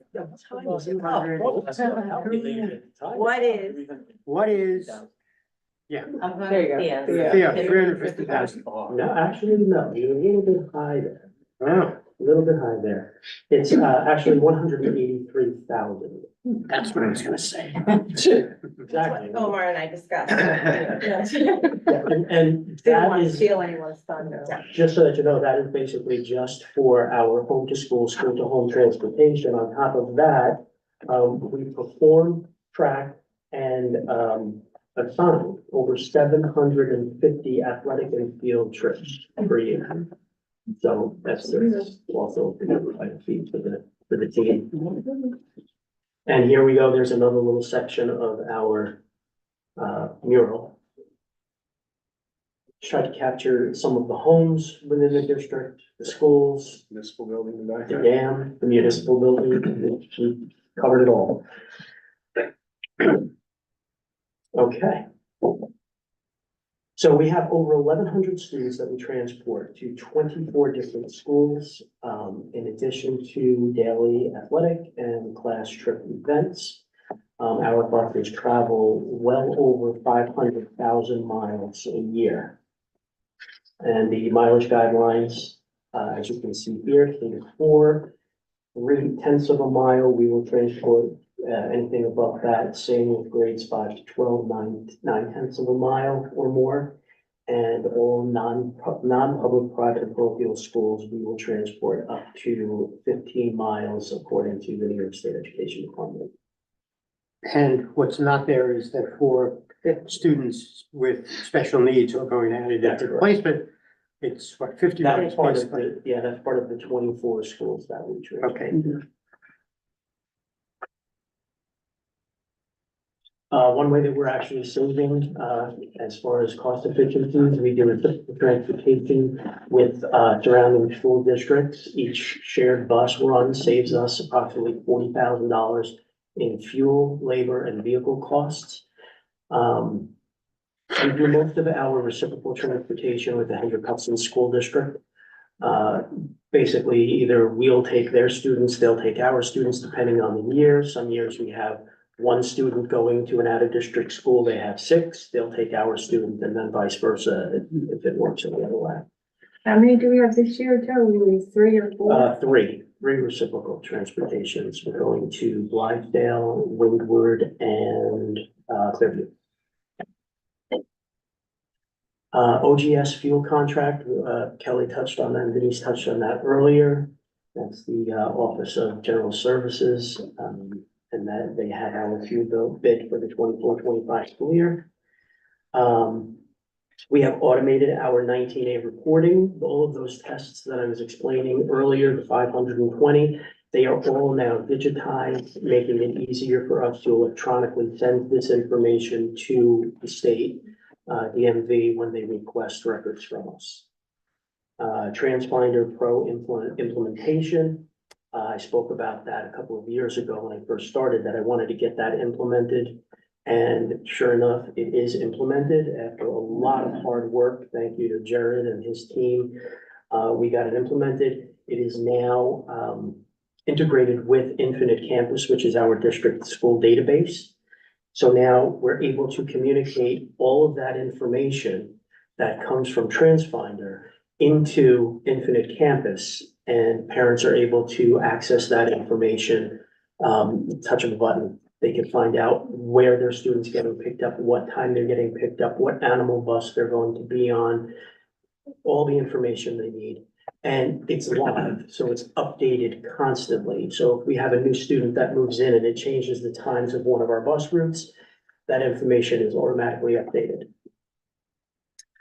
What is? Yeah. I'm going There you with go. Theo. Yeah, 350,000. No, actually, no, you're a little bit high there. Oh. a little bit high there. It's actually 183,000. That's what I was gonna say. Exactly. Omar and I discussed. Yeah, and Didn't that want to is, steal anyone's thunder. just so that you know, that is basically just for our home to school, school to home transportation. On top of that, we perform, track, and, assign over 750 athletic and field trips per year. So that's also quite a feat for the team. And here we go, there's another little section of our mural. Try to capture some of the homes within the district, the schools, Municipal building in the back. the dam, the municipal building, we covered it all. Okay. So we have over 1,100 students that we transport to 24 different schools, in addition to daily athletic and class trip events. Our buses travel well over 500,000 miles a year. And the mileage guidelines, as you can see here, K-4, 0.3 of a mile, we will transport. Anything above that, same with grades 5 to 12, 9/10 of a mile or more. And all non-public, private, and parochial schools, we will transport up to 15 miles according to the New York State Education Department. And what's not there is that for students with special needs who are going to add That's a correct. placement, it's what, 50 That miles is part of basically. the, yeah, that's part of the 24 schools that we transport. Okay. One way that we're actually saving, as far as cost efficiencies, we do a transportation with, surrounding school districts. Each shared bus run saves us approximately $40,000 in fuel, labor, and vehicle costs. We do most of our reciprocal transportation with the Hendrick Hudson School District. Basically, either we'll take their students, they'll take our students, depending on the year. Some years we have one student going to an out-of-district school, they have 6, they'll take our student, and then vice versa, if it works the other way. How many do we have this year, Joe? We 3 or 4? Three reciprocal transportations. We're going to Blythedale, Windward, and Clearview. OGS fuel contract, Kelly touched on that, and Denise touched on that earlier. That's the Office of General Services, and that they had our fuel bill bid for the 24-25 school year. We have automated our 19A reporting. All of those tests that I was explaining earlier, the 520, they are all now digitized, making it easier for us to electronically send this information to the state, DMV, when they request records from us. TransFinder Pro implementation. I spoke about that a couple of years ago when I first started, that I wanted to get that implemented. And sure enough, it is implemented after a lot of hard work. Thank you to Jared and his team. We got it implemented. It is now integrated with Infinite Campus, which is our district school database. So now we're able to communicate all of that information that comes from TransFinder into Infinite Campus, and parents are able to access that information, touch of a button. They can find out where their students getting picked up, what time they're getting picked up, what animal bus they're going to be on, all the information they need. And it's live, so it's updated constantly. So if we have a new student that moves in and it changes the times of one of our bus routes, that information is automatically updated.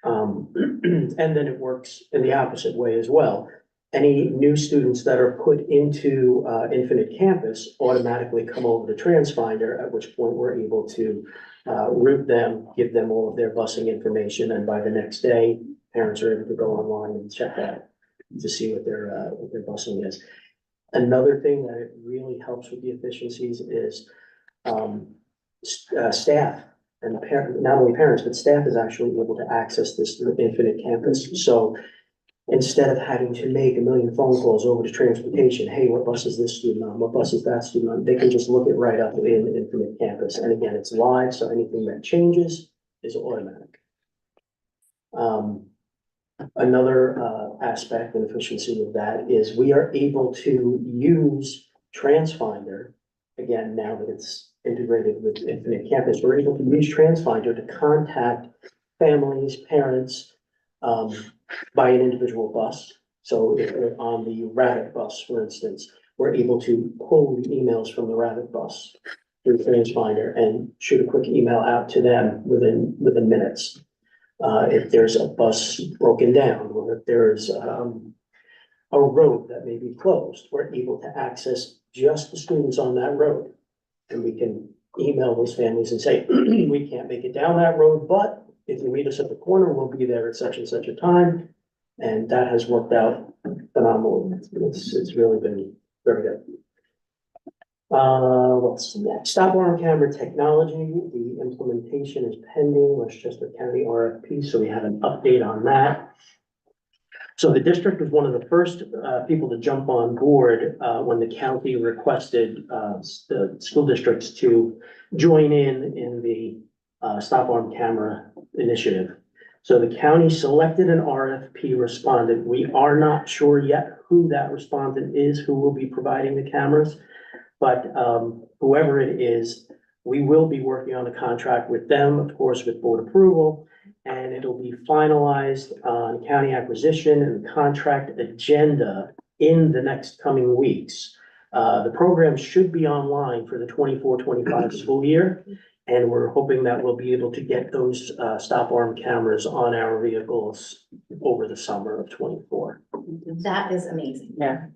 And then it works in the opposite way as well. Any new students that are put into Infinite Campus automatically come over to TransFinder, at which point we're able to route them, give them all of their busing information, and by the next day, parents are able to go online and check that to see what their busing is. Another thing that it really helps with the efficiencies is staff and not only parents, but staff is actually able to access this through Infinite Campus. So instead of having to make a million phone calls over to transportation, hey, what bus is this student on? What bus is that student on? They can just look it right up in Infinite Campus. And again, it's live, so anything that changes is automatic. Another aspect and efficiency of that is we are able to use TransFinder. Again, now that it's integrated with Infinite Campus, we're able to use TransFinder to contact families, parents, by an individual bus. So if we're on the Rabbit bus, for instance, we're able to pull the emails from the Rabbit bus through TransFinder and shoot a quick email out to them within minutes. If there's a bus broken down, or if there's a road that may be closed, we're able to access just the students on that road. And we can email those families and say, we can't make it down that road, but if you meet us at the corner, we'll be there at such and such a time. And that has worked out phenomenally. It's really been very good. What's next? Stop arm camera technology. The implementation is pending, Westchester County RFP, so we have an update on that. So the district was one of the first people to jump on board when the county requested the school districts to join in the stop arm camera initiative. So the county selected an RFP respondent. We are not sure yet who that respondent is, who will be providing the cameras. But whoever it is, we will be working on a contract with them, of course, with board approval. And it'll be finalized on county acquisition and contract agenda in the next coming weeks. The program should be online for the 24-25 school year. And we're hoping that we'll be able to get those stop arm cameras on our vehicles over the summer of 24. That is amazing. Yeah.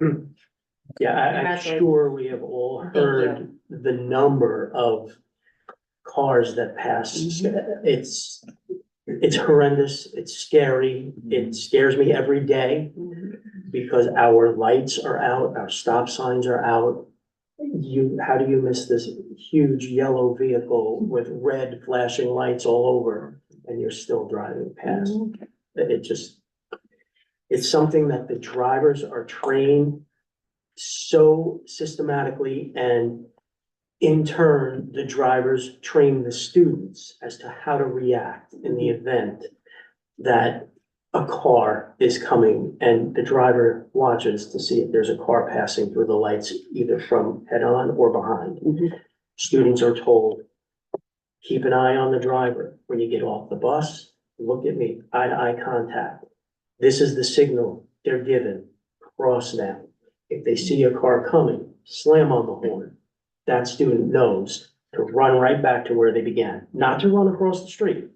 Yeah, I'm Congratulations. sure we have all heard the number of cars that pass. It's horrendous. It's scary. It scares me every day because our lights are out, our stop signs are out. How do you miss this huge yellow vehicle with red flashing lights all over and you're still driving past? It's something that the drivers are trained so systematically, and in turn, the drivers train the students as to how to react in the event that a car is coming and the driver watches to see if there's a car passing through the lights, either from head on or behind. Students are told, keep an eye on the driver. When you get off the bus, look at me, eye to eye contact. This is the signal they're given, cross now. If they see a car coming, slam on the horn. That student knows to run right back to where they began, not to run across the street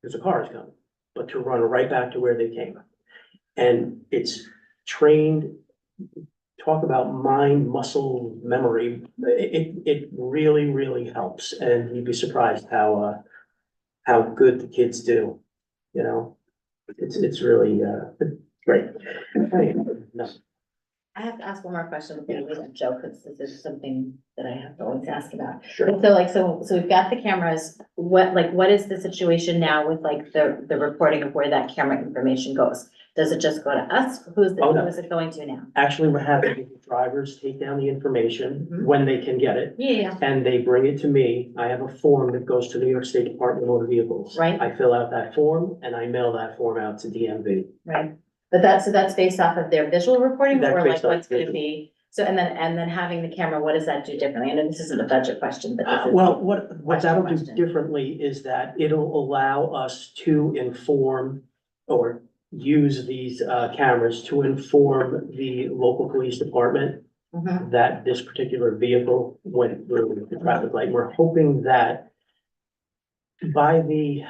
because a car is coming, but to run right back to where they came. And it's trained, talk about mind, muscle, memory. It really, really helps. And you'd be surprised how good the kids do, you know? It's really great. Okay, no. I have to ask one more question before we leave Joe, because this is something that I have to always ask about. Sure. So we've got the cameras. What is the situation now with like the reporting of where that camera information goes? Does it just go to us? Who is it going to now? Actually, we're having the drivers take down the information when they can get it. Yeah. And they bring it to me. I have a form that goes to New York State Department of Motor Vehicles. Right. I fill out that form and I mail that form out to DMV. Right. But that's based off of their visual reporting, That's or like based off what's gonna visual. be? So and then having the camera, what does that do differently? I know this isn't a budget question, but this is. Well, what that'll do Question. differently is that it'll allow us to inform or use these cameras to inform the local police department Mhm. that this particular vehicle went through the traffic light. We're hoping that by the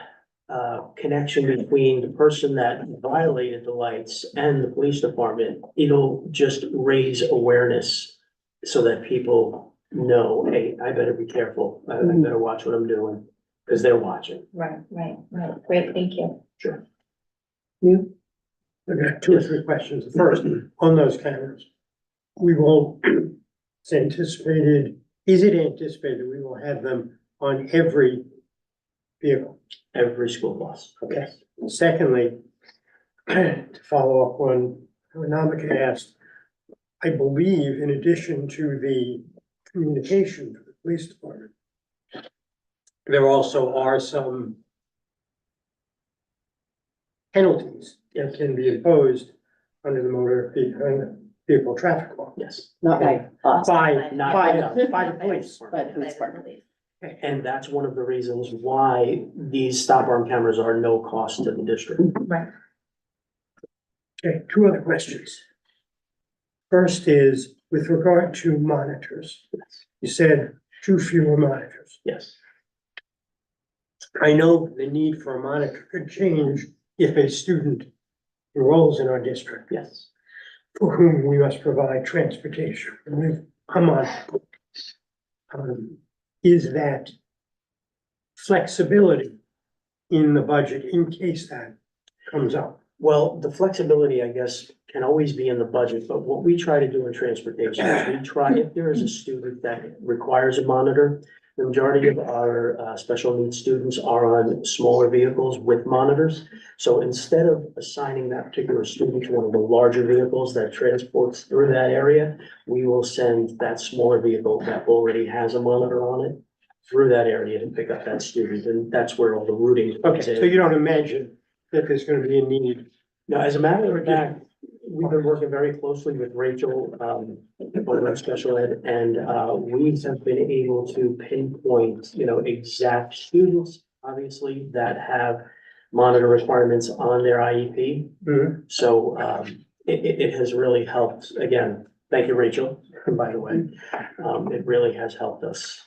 connection between the person that violated the lights and the police department, it'll just raise awareness so that people know, hey, I better be careful. I better watch what I'm doing, because they're watching. Right. Great, thank you. Sure. You? I've got two or three questions. First, on those cameras, we will, is it anticipated we will have them on every vehicle? Every school bus. Okay. Secondly, to follow up on what Namika asked, I believe in addition to the communication to the police department, there also are some penalties that can be imposed under the motor vehicle traffic law. Yes. Not by us. Not by us, by the police. But police department. And that's one of the reasons why these stop arm cameras are no cost to the district. Right. Okay, two other questions. First is with regard to monitors. You said too fewer monitors. Yes. I know the need for a monitor could change if a student enrolls in our district, Yes. for whom we must provide transportation with a monitor. Is that flexibility in the budget in case that comes up? Well, the flexibility, I guess, can always be in the budget, but what we try to do in transportation is we try, if there is a student that requires a monitor, the majority of our special needs students are on smaller vehicles with monitors. So instead of assigning that particular student to one of the larger vehicles that transports through that area, we will send that smaller vehicle that already has a monitor on it through that area to pick up that student, and that's where all the routing comes Okay, in. so you don't imagine that there's gonna be a need? Now, as a matter of fact, we've been working very closely with Rachel, over at Special Ed, and, we have been able to pinpoint, exact students, obviously, that have monitor requirements on their IEP. So, it has really helped. Again, thank you, Rachel, by the way. It really has helped us.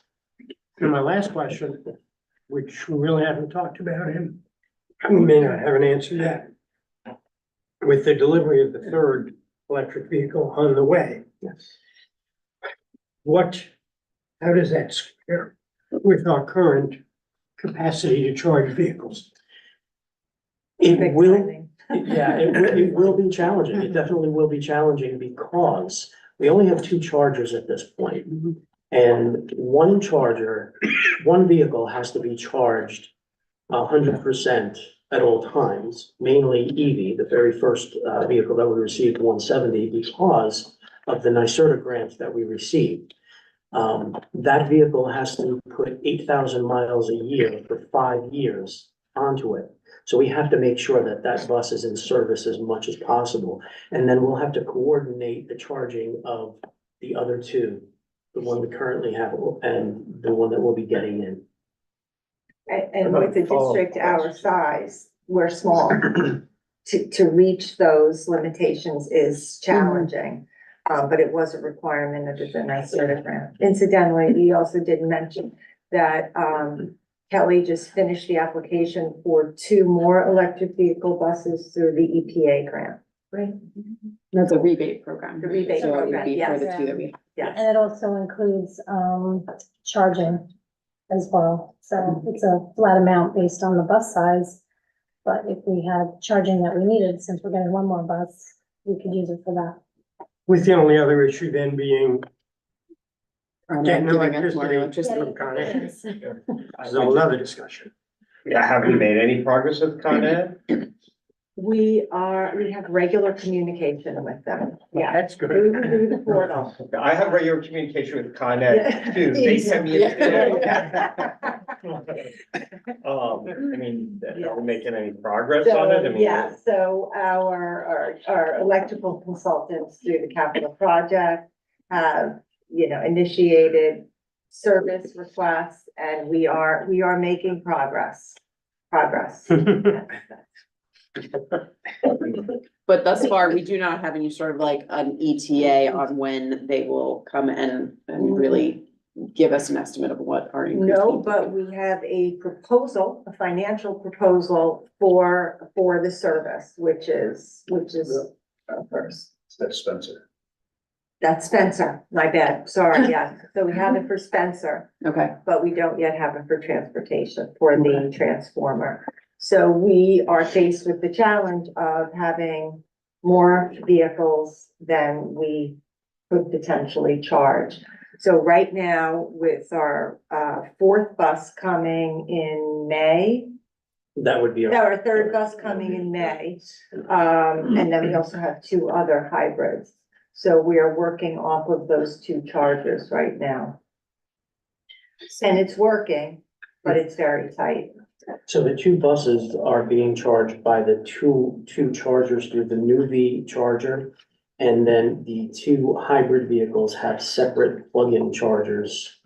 And my last question, which we really haven't talked about, and we may not have an answer yet. With the delivery of the third electric vehicle on the way, Yes. how does that square with our current capacity to charge vehicles? It will, it will be challenging. It definitely will be challenging because we only have two chargers at this point. And one vehicle has to be charged 100% at all times, mainly Evie, the very first vehicle that we received, 170, because of the NYSERDA grant that we received. That vehicle has to put 8,000 miles a year for 5 years onto it. So we have to make sure that that bus is in service as much as possible. And then we'll have to coordinate the charging of the other two, the one we currently have and the one that we'll be getting in. And with a district our size, we're small. To reach those limitations is challenging. But it was a requirement of the NYSERDA grant. Incidentally, we also did mention that, Kelly just finished the application for 2 more electric vehicle buses through the EPA grant. Right. That's a rebate program. The rebate So it would program, be for the yes. two that we. Yes. And it also includes, charging as well. So it's a flat amount based on the bus size. But if we had charging that we needed, since we're getting one more bus, we could use it for that. With the only other issue then being getting Giving us more electricity from electricity. Con Ed. This is a whole other discussion. Yeah, have we made any progress with Con Ed? We have regular communication with them. Yeah. That's good. Through the portal. I have regular communication with Con Ed too. They sent me a I mean, are we making any progress on it? I mean, Yeah, so our electrical consultants through the capital project have, initiated service requests, and we are making progress. But thus far, we do not have any sort of like an ETA on when they will come and really give us an estimate of what our increase. No, needs but we have a proposal, a financial proposal for the service, which is first. That's Spencer. That's Spencer, my bad, sorry, yeah. So we have it for Spencer, Okay. but we don't yet have it for transportation for the transformer. So we are faced with the challenge of having more vehicles than we could potentially charge. So right now, with our 4th bus coming in May, That would be our 3rd bus coming in May, and then we also have 2 other hybrids. So we are working off of those 2 chargers right now. And it's working, but it's very tight. So the two buses are being charged by the two chargers through the new V charger. And then the two hybrid vehicles have separate plug-in chargers,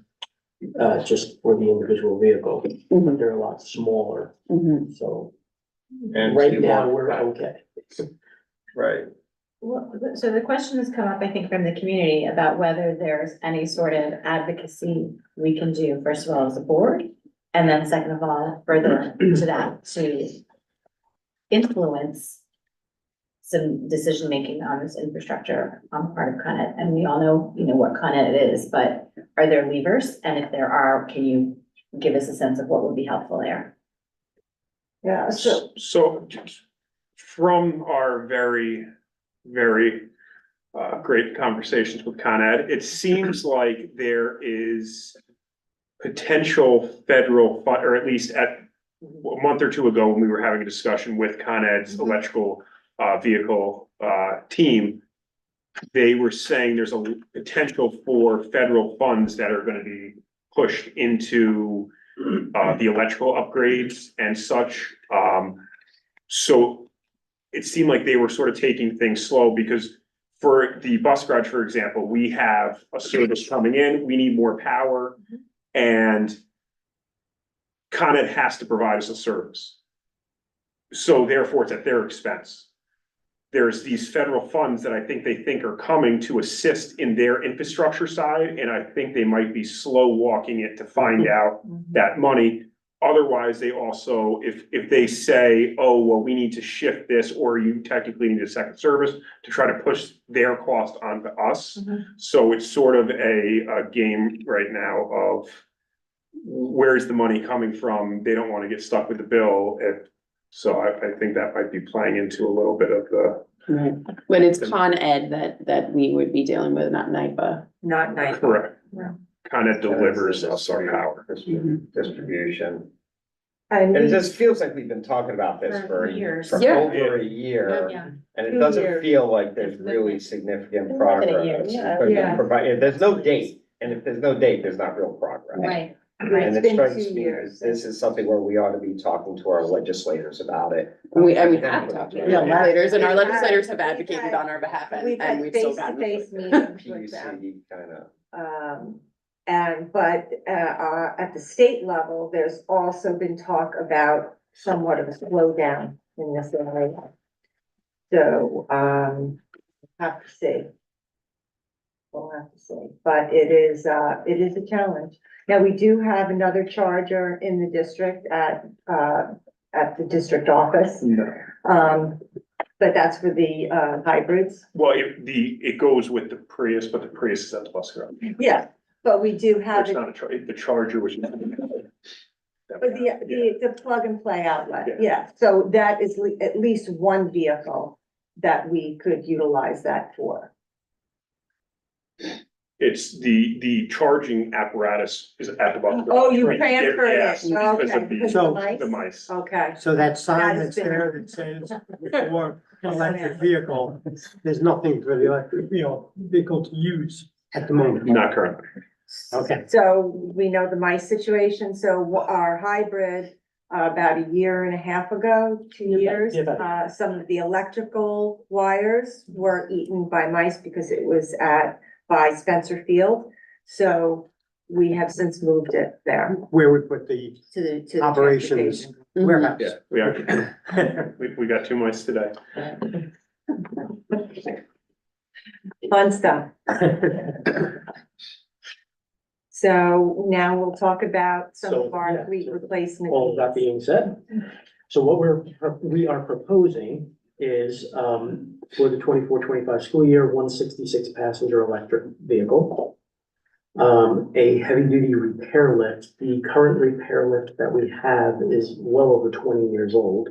just for the individual vehicle. But they're a lot smaller, so And right two now, more- we're okay. Right. Well, so the question has come up, I think, from the community about whether there's any sort of advocacy we can do, first of all, as a board. And then second of all, further to that, to influence some decision-making on this infrastructure on the part of Con Ed. And we all know, what Con Ed is, but are there levers? And if there are, can you give us a sense of what would be helpful there? Yeah, So from our very, very great conversations with Con Ed, it seems like there is potential federal fund, or at least at a month or two ago, when we were having a discussion with Con Ed's electrical vehicle team, they were saying there's a potential for federal funds that are gonna be pushed into the electrical upgrades and such. So it seemed like they were sort of taking things slow, because for the bus garage, for example, we have a service coming in, we need more power, and Con Ed has to provide us a service. So therefore, it's at their expense. There's these federal funds that I think they think are coming to assist in their infrastructure side, and I think they might be slow walking it to find out that money. Otherwise, they also, if they say, oh, well, we need to shift this, or you technically need a second service to try to push their cost onto us. So it's sort of a game right now of where's the money coming from? They don't want to get stuck with the bill. So I think that might be playing into a little bit of the. Right, but it's Con Ed that we would be dealing with, not NIPA. Not NIPA. Correct. Yeah. Kind of delivers us our power. Distribution. And And it we- just feels like we've been talking about this for years. for Yeah. over a year. Yeah. And it 2 doesn't years. feel like there's really significant More than a year, progress. yeah. But Yeah. there's no date, and if there's no date, there's not real progress. Right. And It's it been strikes 2 me years. as this is something where we ought to be talking to our legislators about it. We have talked to our Yeah, legislators, and our we've had- legislators have we've advocated had- on our behalf, We've and had we've still gotten. face-to-face meetings with them. PUC kind of. But at the state level, there's also been talk about somewhat of a slowdown in this area. So, have to see. We'll have to see, but it is a challenge. Now, we do have another charger in the district at the district office. But that's for the hybrids. Well, it goes with the Prius, but the Prius is at the bus garage. Yeah, but we do have It's it. not the Charger, which. But the plug and play outlet, yeah, so that is at least one vehicle that we could utilize that for. It's the charging apparatus is at the bus garage. Oh, you Right, transferred it, yes, because okay, of because the, of the mice? the mice. Okay, So that sign That has that's been- there that says for electric vehicle, there's nothing for the electric, vehicle to use at the moment. Not currently. Okay. so we know the mice situation, so our hybrid, about a year and a half ago, 2 years, some of the electrical wires were eaten by mice because it was by Spencer Field. So we have since moved it there Where we put the to the operations transportation. warehouse. Yeah, we got 2 mice today. Fun stuff. So now we'll talk about some of our fleet replacement All of that needs. being said, so what we are proposing is, for the 24-25 school year, 166 passenger electric vehicle. A heavy duty repair lift. The current repair lift that we have is well over 20 years old.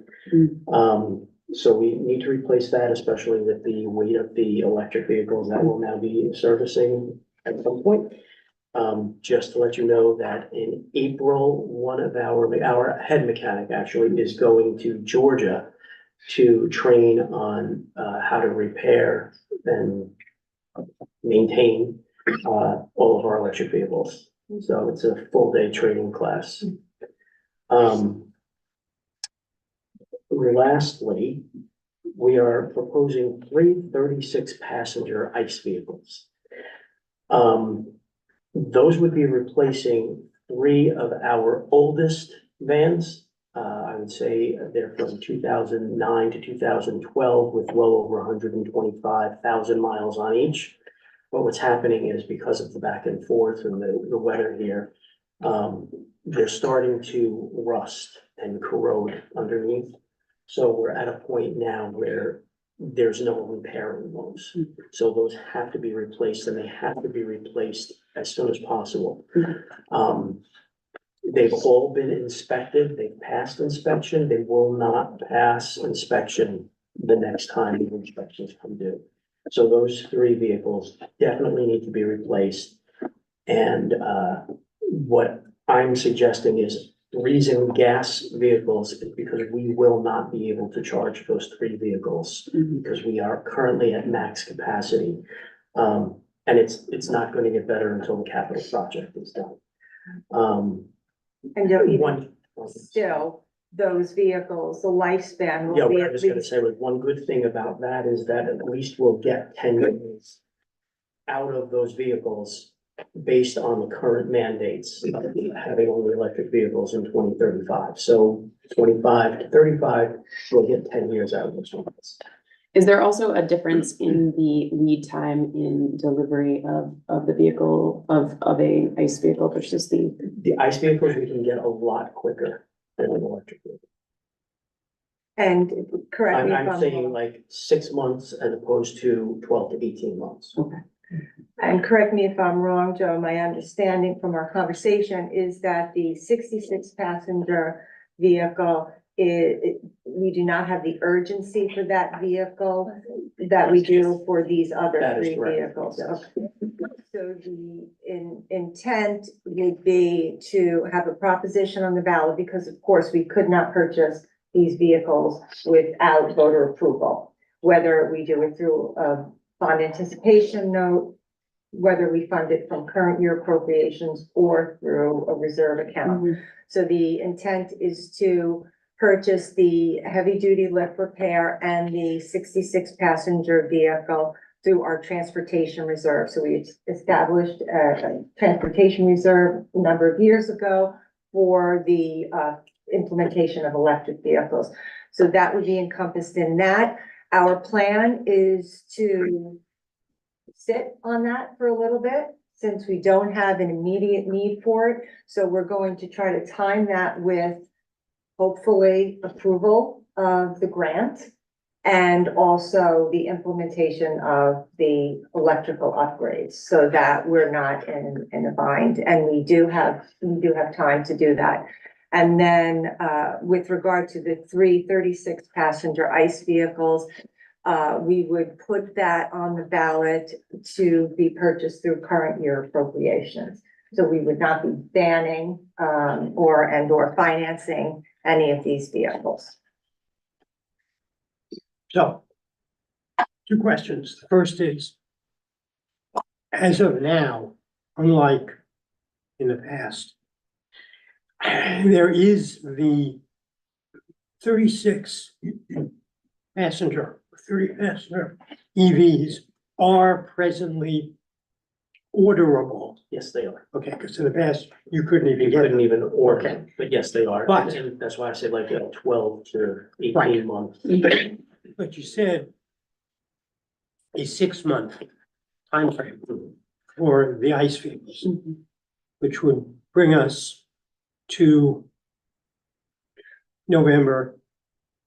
So we need to replace that, especially with the weight of the electric vehicles that will now be servicing at some point. Just to let you know that in April, one of our head mechanic actually is going to Georgia to train on how to repair and maintain all of our electric vehicles. So it's a full day training class. lastly, we are proposing 336 passenger ICE vehicles. Those would be replacing 3 of our oldest vans. I would say they're from 2009 to 2012 with well over 125,000 miles on each. But what's happening is because of the back and forth and the weather here, they're starting to rust and corrode underneath. So we're at a point now where there's no repairing those. So those have to be replaced, and they have to be replaced as soon as possible. They've all been inspected, they've passed inspection, they will not pass inspection the next time the inspections come due. So those 3 vehicles definitely need to be replaced. And what I'm suggesting is the reason gas vehicles is because we will not be able to charge those 3 vehicles because we are currently at max capacity. And it's not going to get better until the capital project is done. And don't One, still, those vehicles, the lifespan yeah, will be what I at was gonna least. say was one good thing about that is that at least we'll get 10 years out of those vehicles based on the current mandates of having only electric vehicles in 2035. So 25 to 35, we'll get 10 years out of those vehicles. Is there also a difference in the lead time in delivery of the vehicle, of a ICE vehicle versus the? The ICE vehicles, we can get a lot quicker than an electric vehicle. And correct me if I'm I'm saying wrong, like 6 months as opposed to 12 to 18 months. Okay. and correct me if I'm wrong, Joe, my understanding from our conversation is that the 66 passenger vehicle we do not have the urgency for that vehicle that we do for these other That is 3 correct. vehicles. Okay. So the intent would be to have a proposition on the ballot, because of course we could not purchase these vehicles without voter approval. Whether we do it through a bond anticipation note, whether we fund it from current year appropriations or through a reserve account. So the intent is to purchase the heavy-duty lift repair and the 66 passenger vehicle through our transportation reserve. So we established a transportation reserve a number of years ago for the implementation of electric vehicles. So that would be encompassed in that. Our plan is to sit on that for a little bit, since we don't have an immediate need for it. So we're going to try to time that with hopefully approval of the grant and also the implementation of the electrical upgrades, so that we're not in a bind. And we do have time to do that. And then with regard to the 336 passenger ICE vehicles, we would put that on the ballot to be purchased through current year appropriations. So we would not be banning or financing any of these vehicles. So, 2 questions. The first is, as of now, unlike in the past, there is the 36 passenger, 30 passenger EVs are presently orderable. Yes, they are. Okay, because in the past, you couldn't even You get couldn't them. even order Okay. them, but yes, they are. But- And that's why I said like a 12 to 18 Right. month. But you said a 6-month timeframe for the ICE vehicles, which would bring us to November,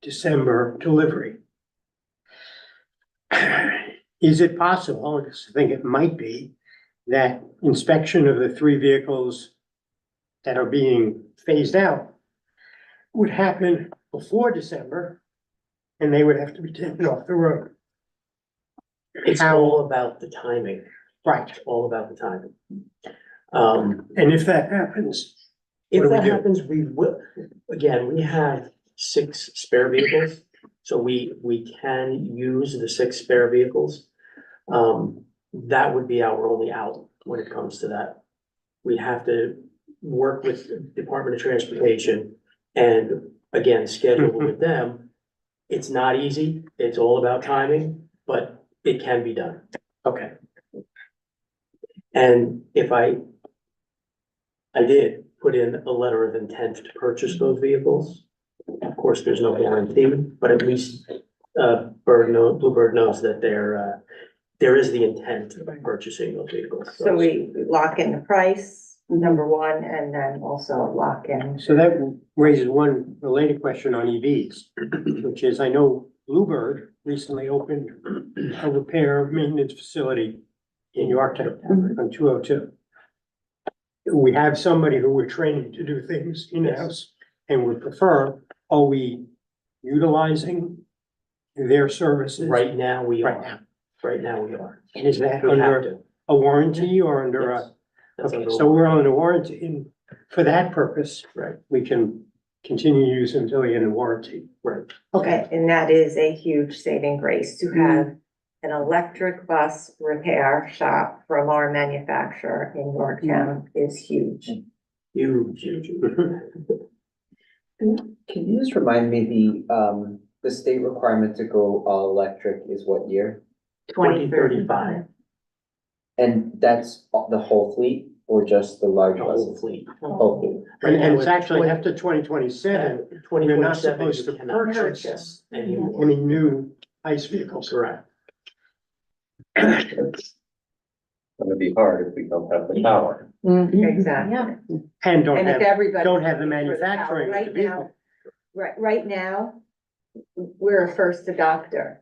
December delivery. Is it possible, I think it might be, that inspection of the 3 vehicles that are being phased out would happen before December, and they would have to be taken off the road? It's all about the timing. Right. It's all about the timing. And if that happens, If what do we that do? happens, we will, again, we have 6 spare vehicles, so we can use the 6 spare vehicles. That would be our only out when it comes to that. We'd have to work with the Department of Transportation and again, schedule with them It's not easy, it's all about timing, but it can be done. Okay. And if I did put in a letter of intent to purchase those vehicles. Of course, there's no guarantee, but at least, Bluebird knows that there is the intent of purchasing those vehicles. So we lock in the price, number one, and then also lock in. So that raises one related question on EVs, which is, I know Bluebird recently opened a repair maintenance facility in Yorktown on 202. We have somebody who we're training to do things in-house and would prefer, are we utilizing their services? Right now, we Right are. now. Right now, we are. And is that We have under to. a warranty or under Yes. a? That's Okay, under so we're warranty. on a warranty, and for that purpose, Right. we can continue to use them until the end of warranty. Right. Okay, and that is a huge saving grace to have an electric bus repair shop from our manufacturer in Yorktown is huge. Huge. Can you just remind me the state requirement to go all electric is what year? 2035. And that's the whole fleet or just the large The whole buses? fleet. Whole fleet. And it's actually after 2027, you're not 2027, supposed to you cannot purchase anymore. any new ICE vehicles. Correct. It's gonna be hard if we don't have the power. Exactly. And And if everybody. don't have the paid for power, manufacturing of the Right vehicle. now, right now, we're a first adopter.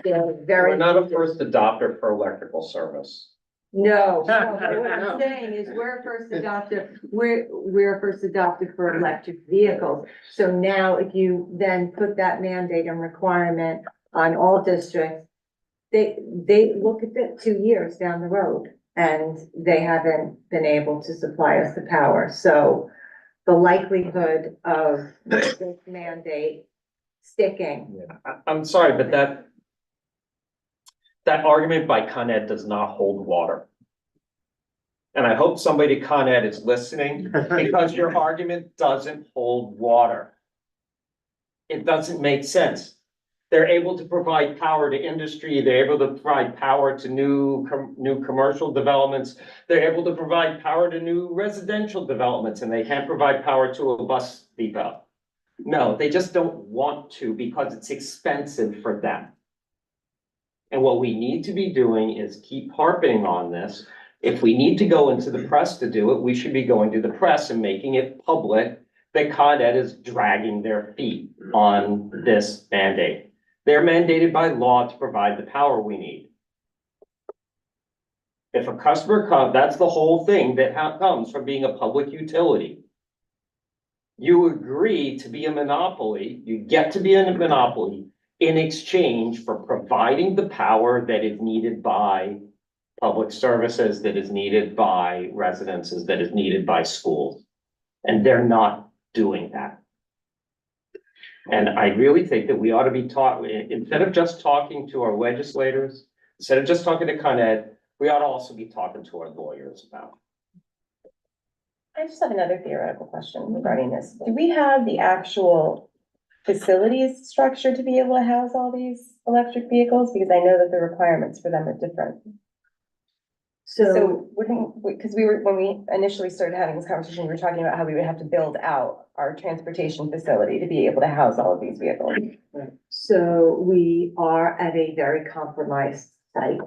They're very. We're not a first adopter for electrical service. No, no, but what I'm saying is we're a first adopter, we're a first adopter for electric vehicles. So now if you then put that mandate and requirement on all districts, they look at it 2 years down the road and they haven't been able to supply us the power. So the likelihood of this mandate sticking. I'm sorry, but that argument by Con Ed does not hold water. And I hope somebody at Con Ed is listening, because your argument doesn't hold water. It doesn't make sense. They're able to provide power to industry, they're able to provide power to new commercial developments. They're able to provide power to new residential developments, and they can't provide power to a bus depot. No, they just don't want to because it's expensive for them. And what we need to be doing is keep harping on this. If we need to go into the press to do it, we should be going to the press and making it public that Con Ed is dragging their feet on this mandate. They're mandated by law to provide the power we need. If a customer comes, that's the whole thing that comes from being a public utility. You agree to be a monopoly, you get to be a monopoly in exchange for providing the power that is needed by public services, that is needed by residences, that is needed by schools. And they're not doing that. And I really think that we ought to be taught, instead of just talking to our legislators, instead of just talking to Con Ed, we ought to also be talking to our lawyers about it. I just have another theoretical question regarding this. Do we have the actual facilities structure to be able to house all these electric vehicles? Because I know that the requirements for them are different. So because when we initially started having this conversation, we were talking about how we would have to build out our transportation facility to be able to house all of these vehicles. So we are at a very compromised site.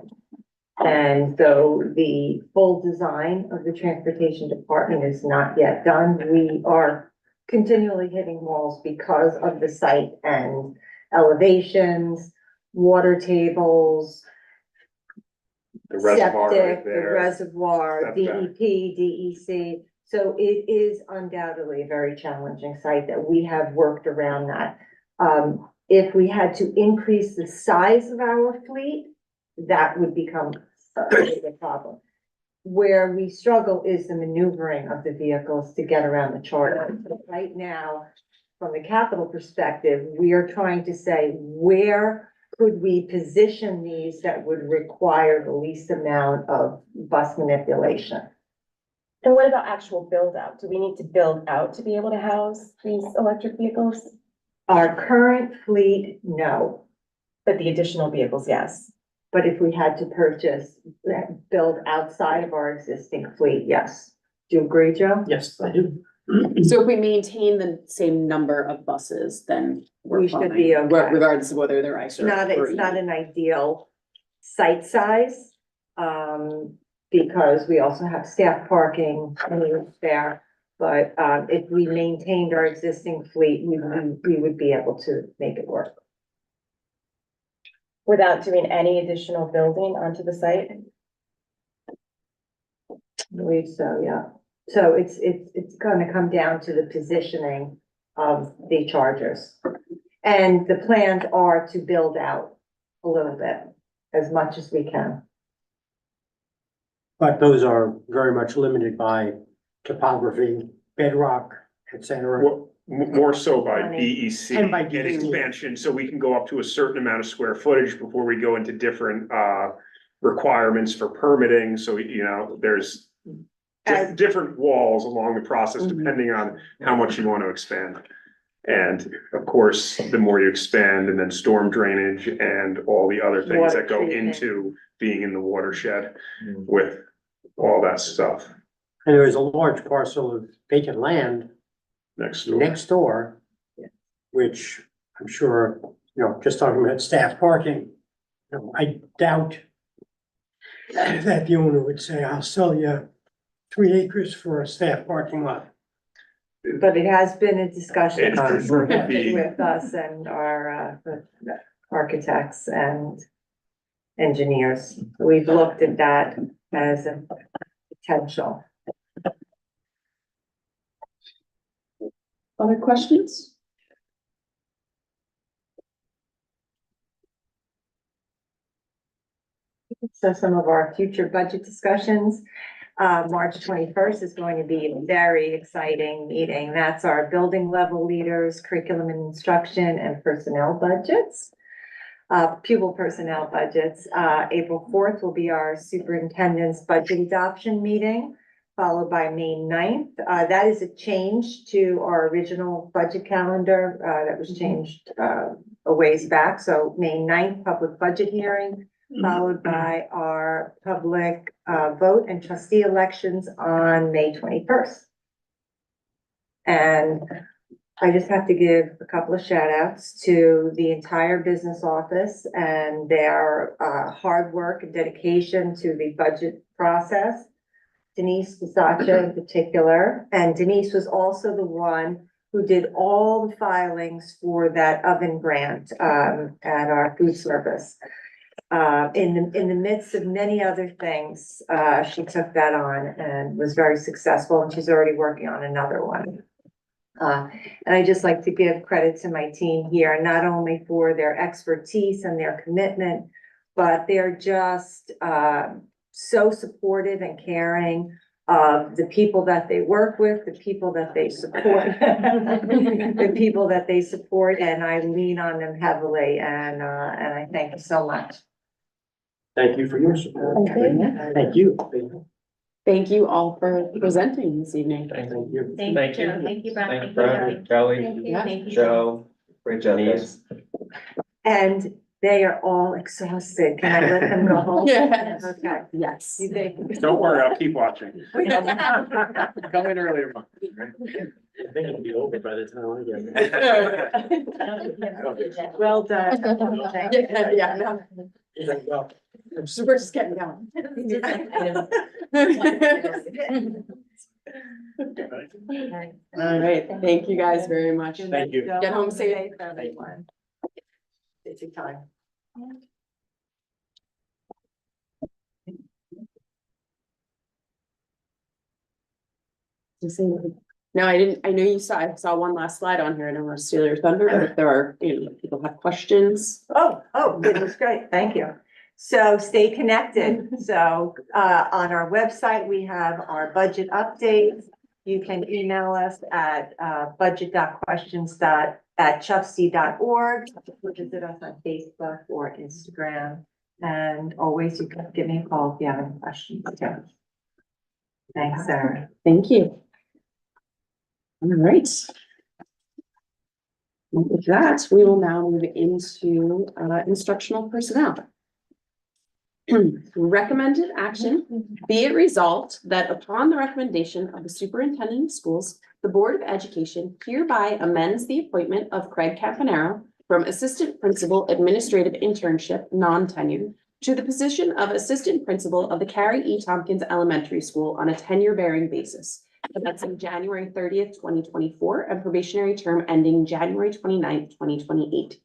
And so the full design of the transportation department is not yet done. We are continually hitting walls because of the site and elevations, water tables, The reservoir right septic, the there. reservoir, Setback. DEP, DEC. So it is undoubtedly a very challenging site that we have worked around that. If we had to increase the size of our fleet, that would become a big problem. Where we struggle is the maneuvering of the vehicles to get around the charter. Right now, from the capital perspective, we are trying to say, where could we position these that would require the least amount of bus manipulation? And what about actual build out? Do we need to build out to be able to house these electric vehicles? Our current fleet, no, but the additional vehicles, yes. But if we had to purchase, build outside of our existing fleet, yes. Do you agree, Joe? Yes, I do. So if we maintain the same number of buses, then we're We should fine, be okay. regardless of whether they're ICE or. It's not an ideal site size, because we also have staff parking there. But, if we maintained our existing fleet, we would be able to make it work. Without doing any additional building onto the site? I believe so, yeah. So it's gonna come down to the positioning of the chargers. And the plans are to build out a little bit, as much as we can. But those are very much limited by topography, bedrock, et cetera. More so by Money. DEC And by and DEC. expansion, so we can go up to a certain amount of square footage before we go into different requirements for permitting, so you know, there's different walls along the process depending on how much you want to expand. And of course, the more you expand, and then storm drainage and all the other things Water that go treatment. into being in the watershed with all that stuff And there is a large parcel of vacant land next door. next door, which I'm sure, you know, just talking about staff parking, you know, I doubt that the owner would say, I'll sell you 3 acres for a staff parking lot. But it has been a discussion It would be- with us and our architects and engineers. We've looked at that as a potential. Other questions? So some of our future budget discussions. March 21st is going to be a very exciting meeting. That's our building level leaders, curriculum and instruction, and personnel budgets. Pupil personnel budgets. April 4th will be our superintendent's budget adoption meeting, followed by May 9th. That is a change to our original budget calendar that was changed a ways back. So May 9th, public budget hearing, followed by our public vote and trustee elections on May 21st. And I just have to give a couple of shout outs to the entire business office and their hard work and dedication to the budget process. Denise Bisaccia in particular, and Denise was also the one who did all the filings for that oven grant at our food service. In the midst of many other things, she took that on and was very successful, and she's already working on another one. And I just like to give credit to my team here, not only for their expertise and their commitment, but they're just so supportive and caring of the people that they work with, the people that they support, the people that they support, and I lean on them heavily, and I thank you so much. Thank you for your support. Thank you. Thank you all for presenting this evening. Thank you. Thank you. Thank you, Brad. Thank you, Brad, Kelly, Thank you. Joe, great job, guys. And they are all exhausted. Can I let them go home? Yes. Okay. Yes. You think? Don't worry, I'll keep watching. Come in earlier. I think it'll be over by the time I get. Well done. Yeah, no. We're just getting going. All right, thank you guys very much. Thank you. Get home safe. Everyone. Busy time. No, I didn't, I know I saw one last slide on here, and I want to steal your thunder, but if there are, people have questions. Oh, that was great. Thank you. So stay connected. So, on our website, we have our budget updates. You can email us at, budget.questions@chufsd.org. Visit us on Facebook or Instagram. And always you can give me a call if you have any questions. Okay. Thanks, Sarah. Thank you. All right. With that, we will now move into instructional personnel. Recommended action, be it resolved that upon the recommendation of the superintendent of schools, the Board of Education hereby amends the appointment of Craig Campanaro from Assistant Principal Administrative Internship, non-tenured, to the position of Assistant Principal of the Carrie E. Tompkins Elementary School on a tenure-bearing basis. Commencing January 30th, 2024, and probationary term ending January 29th, 2028.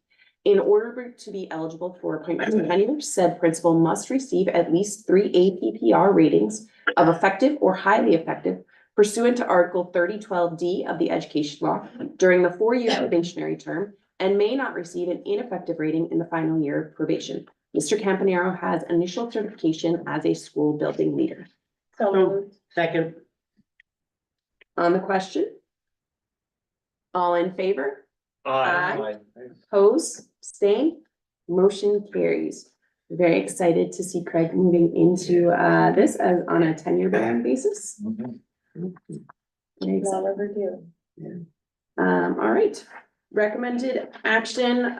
In order to be eligible for appointment to tenure, said principal must receive at least 3 APPR ratings of effective or highly effective pursuant to Article 3012D of the Education Law during the 4-year probationary term, and may not receive an ineffective rating in the final year of probation. Mr. Campanaro has initial certification as a school building leader. So, second. On the question? All in favor? Aye. Oppose, abstain, motion carries. Very excited to see Craig moving into this as on a tenure-bearing basis. Very excited. All right. Recommended action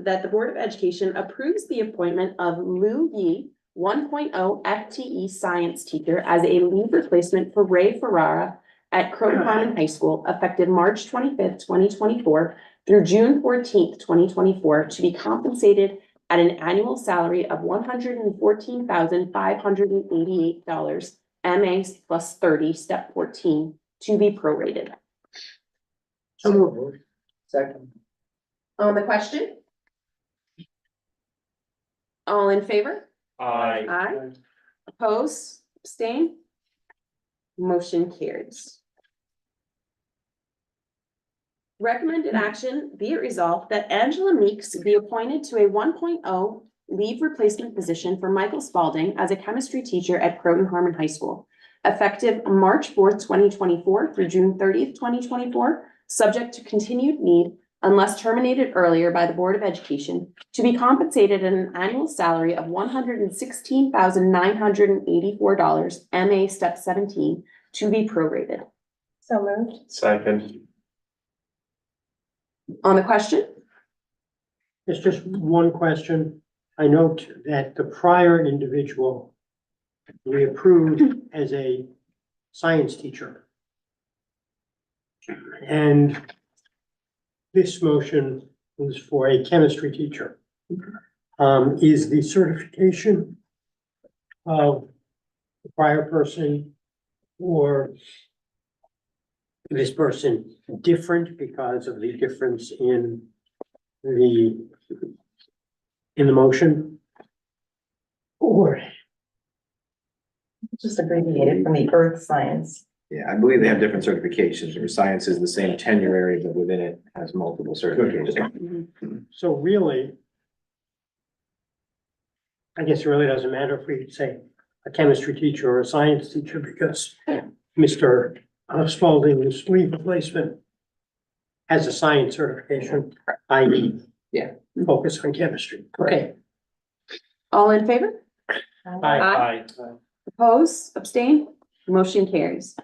that the Board of Education approves the appointment of Lou Yi, 1.0 FTE science teacher, as a leave replacement for Ray Ferrara at Croton Harmon High School, effective March 25th, 2024 through June 14th, 2024, to be compensated at an annual salary of $114,588, MA plus 30, step 14, to be prorated. So moved. Second. On the question? All in favor? Aye. Aye. Oppose, abstain? Motion carries. Recommended action, be it resolved that Angela Meeks be appointed to a 1.0 leave replacement position for Michael Spalding as a chemistry teacher at Croton Harmon High School, effective March 4th, 2024 through June 30th, 2024, subject to continued need unless terminated earlier by the Board of Education, to be compensated at an annual salary of $116,984, MA step 17, to be prorated. So moved. Second. On the question? It's just one question. I note that the prior individual we approved as a science teacher. And this motion was for a chemistry teacher. Is the certification of the prior person or this person different because of the difference in the motion? Or Just abbreviated from the earth science. Yeah, I believe they have different certifications, where science is the same tenure area, but within it has multiple certifications. so really, I guess it really doesn't matter if we say a chemistry teacher or a science teacher, because Mr. Spalding's leave replacement has a science certification, i.e. Yeah. Focus on chemistry. Okay. All in favor? Aye. Oppose, abstain, motion carries.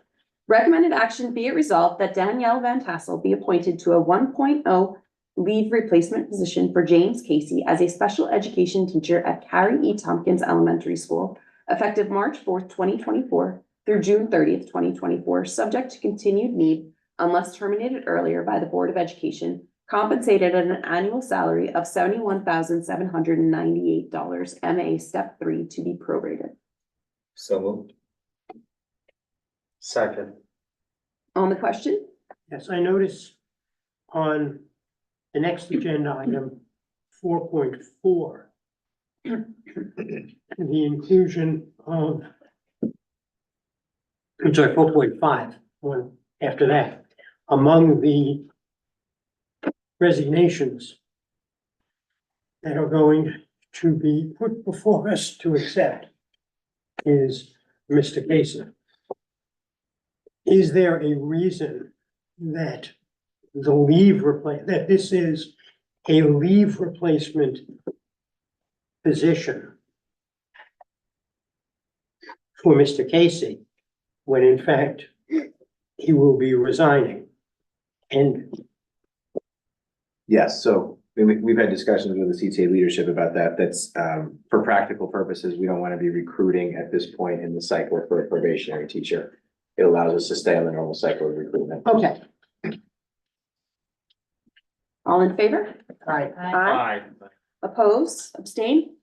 Recommended action, be it resolved that Danielle Van Tassel be appointed to a 1.0 leave replacement position for James Casey as a special education teacher at Carrie E. Tompkins Elementary School, effective March 4th, 2024 through June 30th, 2024, subject to continued need unless terminated earlier by the Board of Education, compensated at an annual salary of $71,798, MA step 3, to be prorated. So moved. Second. On the question? Yes, I notice on the next agenda item, 4.4, the inclusion of, I'm sorry, 4.5, one after that, among the resignations that are going to be put before us to accept is Mr. Casey. Is there a reason that that this is a leave replacement position for Mr. Casey, when in fact he will be resigning? And Yes, so we've had discussions with the CTA leadership about that. That's, for practical purposes, we don't want to be recruiting at this point in the cycle for a probationary teacher. It allows us to stay on the normal cycle of recruitment. Okay. All in favor? Aye. Aye. Oppose, abstain?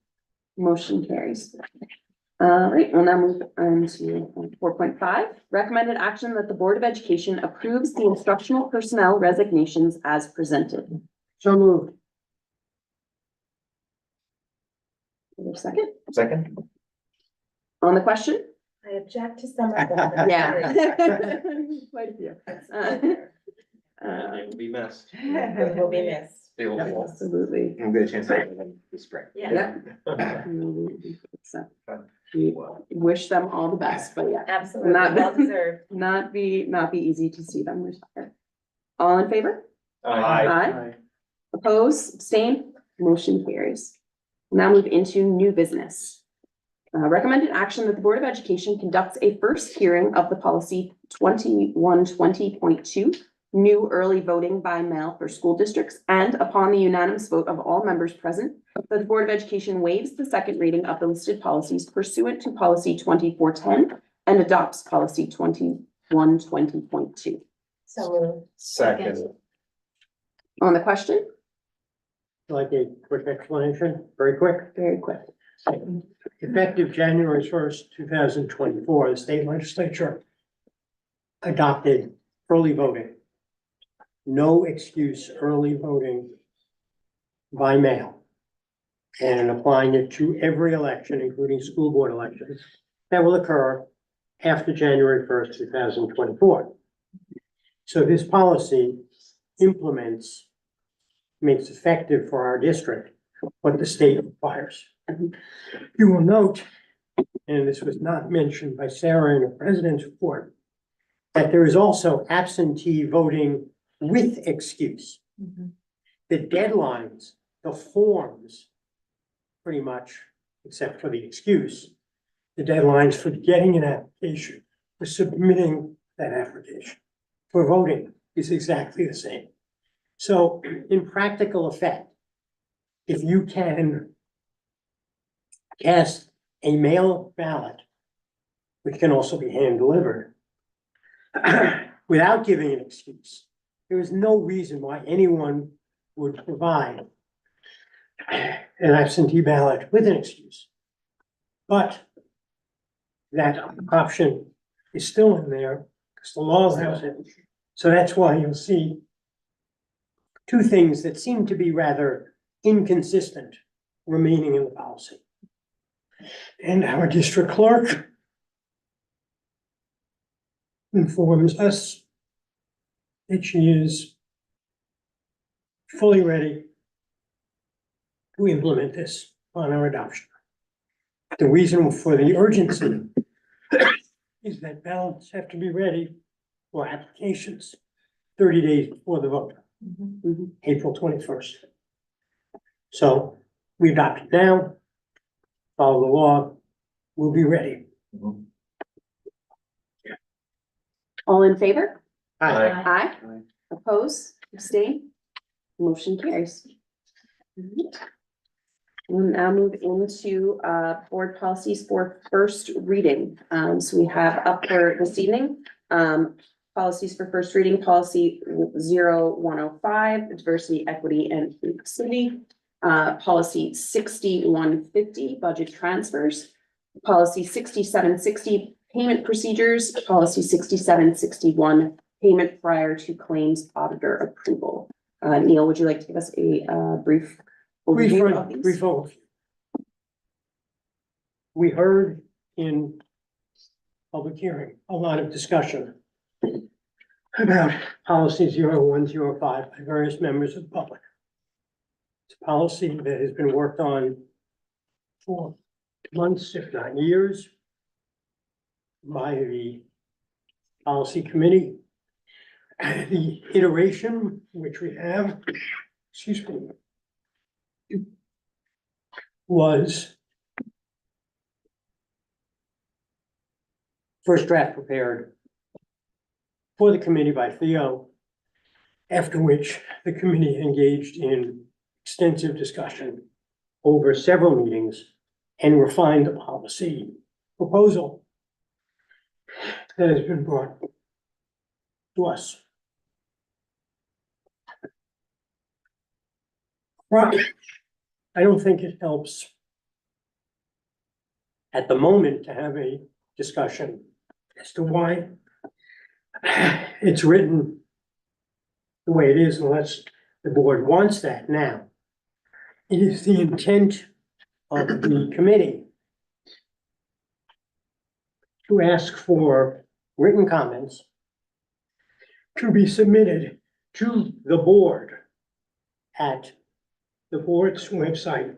Motion carries. All right, we'll now move on to 4.5. Recommended action that the Board of Education approves the instructional personnel resignations as presented. So moved. Is there a second? Second? On the question? I object to some of them. Yeah. Quite a few. They will be missed. It will be missed. They will be missed. Absolutely. I'm gonna chance to have them this spring. Yeah. So, we wish them all the best, but yeah. Absolutely, Not- well deserved. Not be easy to see them retire. All in favor? Aye. Oppose, abstain, motion carries. Now move into new business. Recommended action that the Board of Education conducts a first hearing of the policy 2120.2, new early voting by mail for school districts, and upon the unanimous vote of all members present, that the Board of Education waives the second reading of the listed policies pursuant to policy 2410 and adopts policy 2120.2. So moved. Second. On the question? Like a quick explanation, very quick. Very quick. Effective January 1st, 2024, the state legislature adopted early voting. No excuse early voting by mail. And applying it to every election, including school board elections, that will occur after January 1st, 2024. So this policy implements, makes effective for our district what the state requires. You will note, and this was not mentioned by Sarah in the president's report, that there is also absentee voting with excuse. The deadlines, the forms, pretty much, except for the excuse, the deadlines for getting an application, for submitting that application, for voting is exactly the same. So in practical effect, if you can cast a mail ballot, which can also be hand delivered, without giving an excuse, there is no reason why anyone would provide an absentee ballot with an excuse. But that option is still in there because the law allows it. So that's why you'll see two things that seem to be rather inconsistent remaining in the policy. And our district clerk informs us that she is fully ready to implement this on our adoption. The reason for the urgency is that ballots have to be ready for applications 30 days before the vote, April 21st. So we adopt it now, follow the law, we'll be ready. All in favor? Aye. Aye. Oppose, abstain, motion carries. We'll now move into board policies for first reading. So we have up for this evening, policies for first reading, policy 0105, diversity, equity, and inclusivity. Policy 6150, budget transfers. Policy 6760, payment procedures. Policy 6761, payment prior to claims auditor approval. Neil, would you like to give us a brief overview of these? Brief overview. We heard in public hearing a lot of discussion about policy 0105 by various members of the public. It's a policy that has been worked on for months, if not years, by the policy committee. The iteration which we have, excuse me, was first draft prepared for the committee by Theo After which the committee engaged in extensive discussion over several meetings and refined the policy proposal that has been brought to us. Right. I don't think it helps at the moment to have a discussion as to why it's written the way it is, unless the board wants that now. It is the intent of the committee to ask for written comments to be submitted to the board at the board's website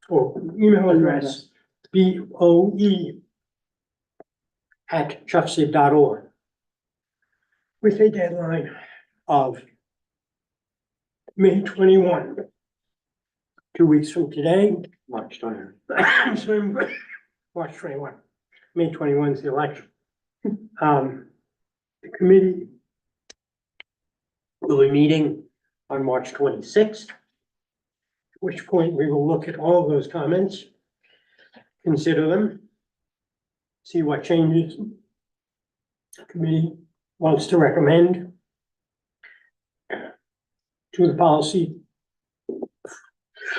or email address, BOE@CHUFSD.org, with a deadline of May 21, 2 weeks from today. March 20. March 21. May 21 is the election. The committee will be meeting on March 26th, at which point we will look at all of those comments, consider them, see what changes the committee wants to recommend to the policy.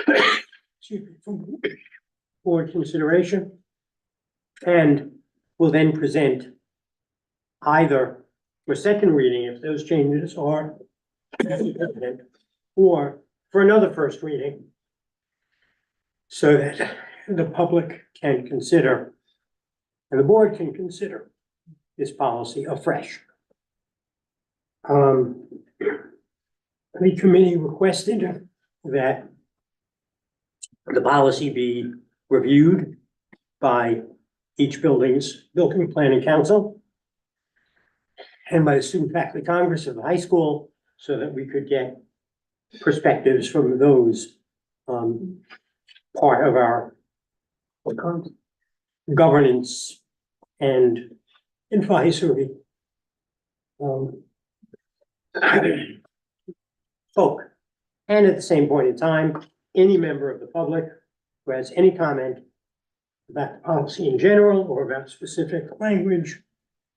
Excuse me, for board consideration, and will then present either for second reading if those changes are evident, or for another first reading, so that the public can consider and the board can consider this policy afresh. The committee requested that the policy be reviewed by each building planning council and by the student faculty congress of the high school, so that we could get perspectives from those part of our governance and advisory folk. And at the same point in time, any member of the public who has any comment about the policy in general or about specific language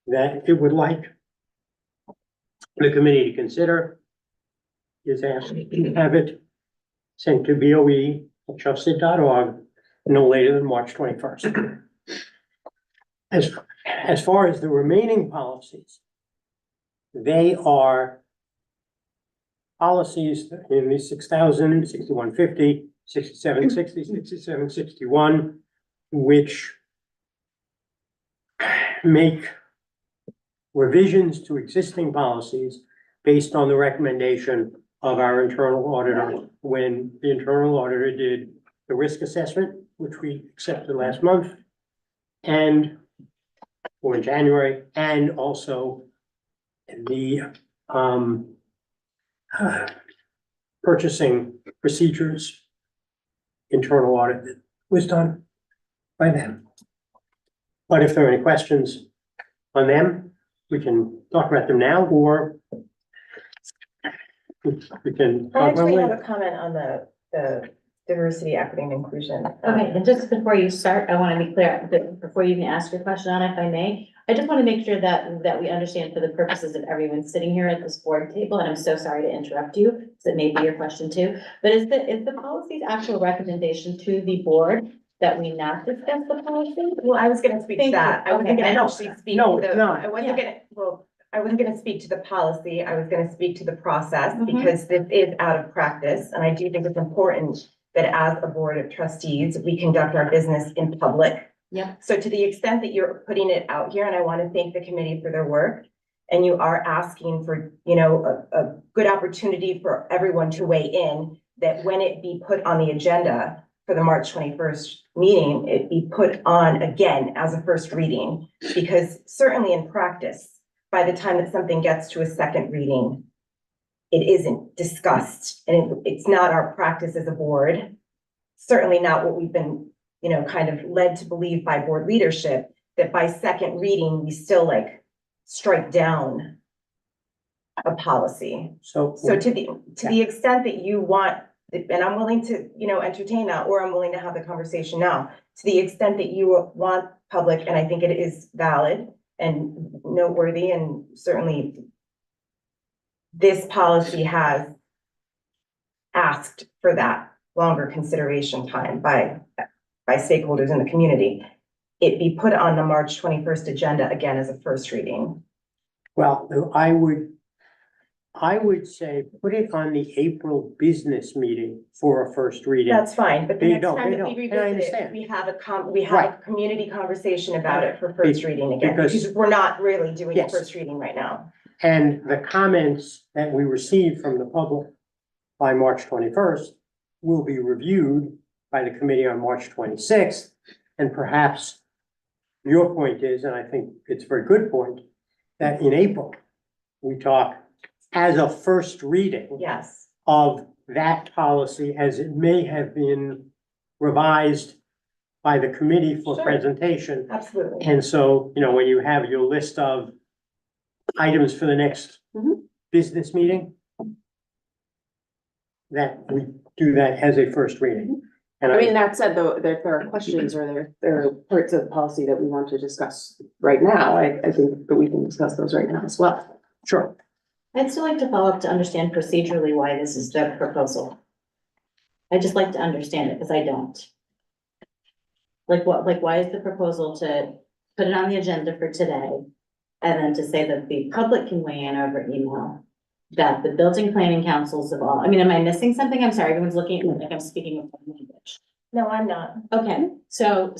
that it would like the committee to consider is asked to have it sent to BOE@CHUFSD.org no later than March 21st. As far as the remaining policies, they are policies in the 6,000, 6150, 6760, 6761, which make revisions to existing policies based on the recommendation of our internal auditor when the internal auditor did the risk assessment, which we accepted last month, or in January, and also the purchasing procedures internal audit that was done by them. But if there are any questions on them, we can talk about them now, or we can I talk about actually have later. a comment on the diversity, equity, and inclusion. Okay, and just before you start, I want to be clear, that before you even ask your question on it, if I may, I just want to make sure that we understand for the purposes of everyone sitting here at this board table, and I'm so sorry to interrupt you, because it may be your question too, but is the policy's actual recommendation to the board that we not discuss the policy? Well, I was gonna speak to Thank that. you. I wasn't Okay. gonna actually speak No, to it's the, not. I wasn't gonna, well, I wasn't gonna speak to the policy. I was gonna speak to the process Mhm. because this is out of practice. And I do think it's important that as a board of trustees, we conduct our business in public. Yeah. So to the extent that you're putting it out here, and I want to thank the committee for their work, and you are asking for, a good opportunity for everyone to weigh in, that when it be put on the agenda for the March 21st meeting, it be put on again as a first reading, because certainly in practice, by the time that something gets to a second reading, it isn't discussed, and it's not our practice as a board. Certainly not what we've been, kind of led to believe by board leadership, that by second reading, we still strike down a policy. So. So to the extent that you want, and I'm willing to, entertain that, or I'm willing to have the conversation now. To the extent that you want public, and I think it is valid and noteworthy, and certainly this policy has asked for that longer consideration time by stakeholders in the community. It be put on the March 21st agenda again as a first reading. Well, I would say put it on the April business meeting for a first reading. That's fine, but the They next don't, time they that we don't, and I revisit it, understand. we have a community conversation about it for first reading again, Because- because we're not really doing Yes. first reading right now. And the comments that we received from the public by March 21st will be reviewed by the committee on March 26th. And perhaps your point is, and I think it's a very good point, that in April, we talk as a first reading Yes, of that policy as it may have been revised by the committee for Sure. presentation. absolutely. And so, when you have your list of items for the next business meeting, that we do that as a first reading. And I mean, that said, though, if there are questions or there are parts of the policy that we want to discuss right now, I think that we can discuss those right now as well. Sure. I'd still like to follow up to understand procedurally why this is the proposal. I'd just like to understand it, because I don't. Why is the proposal to put it on the agenda for today? And then to say that the public can weigh in over email, that the building planning councils of all, am I missing something? I'm sorry, everyone's looking at me like I'm speaking a foreign language. No, I'm not. Okay, so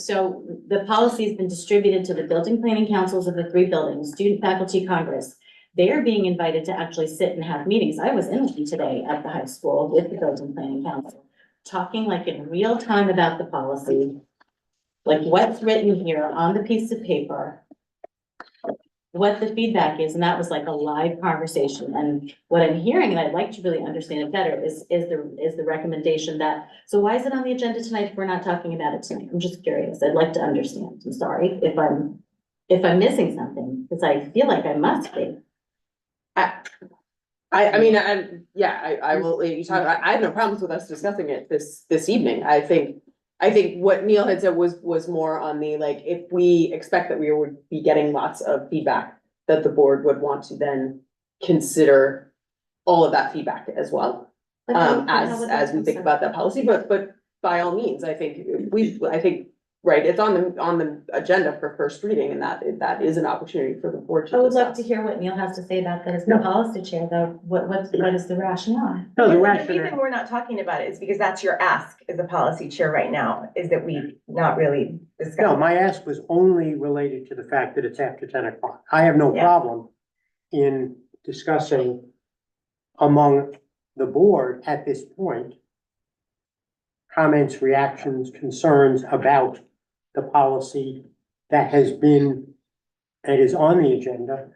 the policy's been distributed to the building planning councils of the 3 buildings, student faculty congress. They are being invited to actually sit and have meetings. I was in one today at the high school with the building planning council, talking like in real time about the policy, like what's written here on the piece of paper, what the feedback is, and that was like a live conversation. And what I'm hearing, and I'd like to really understand it better, is the recommendation that, so why is it on the agenda tonight if we're not talking about it tonight? I'm just curious. I'd like to understand. I'm sorry if I'm missing something, because I feel like I must be. I will, I have no problems with us discussing it this evening. I think what Neil had said was more on the, like, if we expect that we would be getting lots of feedback, that the board would want to then consider all of that feedback as well. As we think about that policy, but by all means, I think right, it's on the agenda for first reading, and that is an opportunity for the board to I would love discuss. to hear what Neil has to say about that as the policy chair, though. What is the rationale? No, the The rationale, reason we're not talking about it is because that's your ask as a policy chair right now, is that we not really discuss. no, my ask was only related to the fact that it's after 10 o'clock. I have no Yeah. problem in discussing among the board at this point comments, reactions, concerns about the policy that is on the agenda,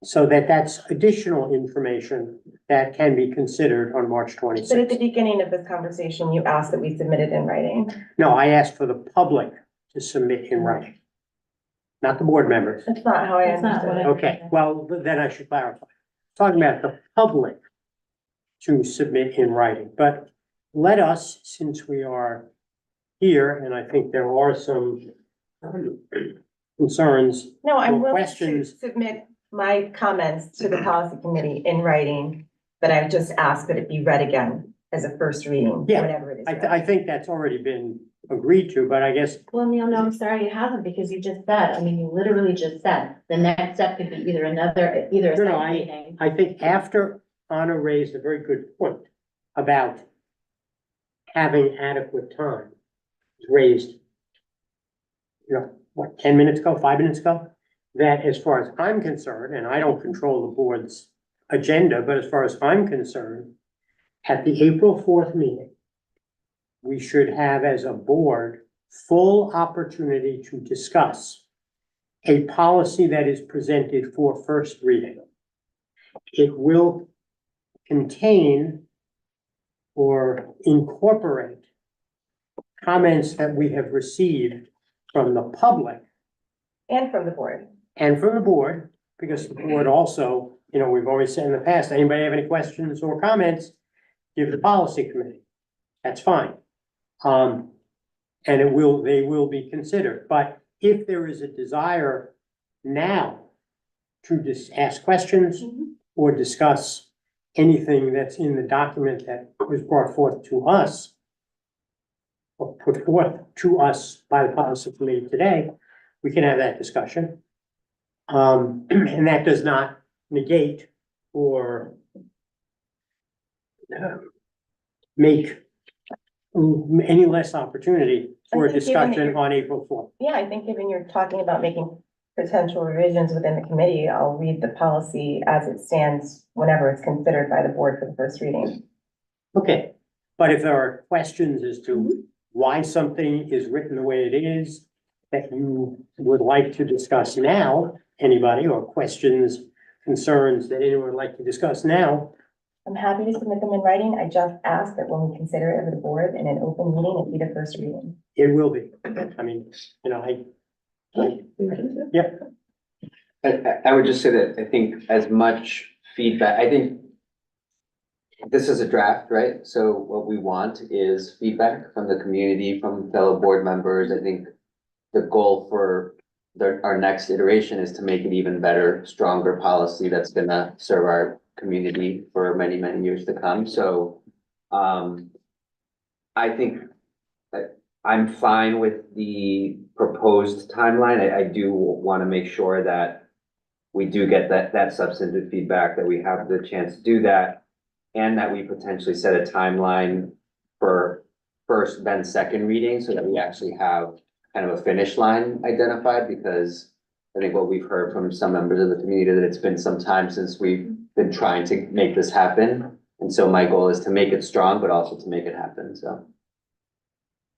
so that's additional information that can be considered on March But at the 26th. beginning of this conversation, you asked that we submit it in writing. No, I asked for the public to submit in writing, not the board members. That's not how I That's not understood what it. Okay, well, then I should clarify. Talking about the public to submit in writing, but let us, since we are here, and I think there are some concerns. No, I'm or willing to questions. submit my comments to the policy committee in writing, but I would just ask that it be read again as a first reading, Yeah, whenever it is. I think that's already been agreed to, but I guess, Well, Neil, no, I'm sorry, it hasn't, because you just said, you literally just said, the next step could be either a No, second meeting. I think after Anna raised a very good point about having adequate time, raised, 10 minutes ago, 5 minutes ago, that as far as I'm concerned, and I don't control the board's agenda, but as far as I'm concerned, at the April 4th meeting, we should have as a board full opportunity to discuss a policy that is presented for first reading. It will contain or incorporate comments that we have received from the public And from the board. and from the board, because the board also you know, we've always said in the past, anybody have any questions or comments? Give the policy committee. That's fine. And they will be considered, but if there is a desire now to just ask questions or discuss anything that's in the document that was brought forth to us or put forth to us by the policy committee today, we can have that discussion. And that does not negate or make any less opportunity for a I think given that discussion you're- on April 4th. Yeah, I think given you're talking about making potential revisions within the committee, I'll read the policy as it stands whenever it's considered by the board for the first reading. Okay, but if there are questions as to why something is written the way it is that you would like to discuss now, anybody, or questions, concerns that anyone would like to discuss now, I'm happy to submit them in writing. I just ask that when we consider it as a board in an open meeting, it be the first reading. it will be. I mean, you know, yeah. I would just say that I think as much feedback, I think this is a draft, right? So what we want is feedback from the community, from fellow board members. I think the goal for our next iteration is to make it even better, stronger policy that's gonna serve our community for many, many years to come. So I think I'm fine with the proposed timeline. I do want to make sure that we do get that substantive feedback, that we have the chance to do that, and that we potentially set a timeline for first, then second reading, so that we actually have kind of a finish line identified, because I think what we've heard from some members of the community that it's been some time since we've been trying to make this happen. And so my goal is to make it strong, but also to make it happen, so.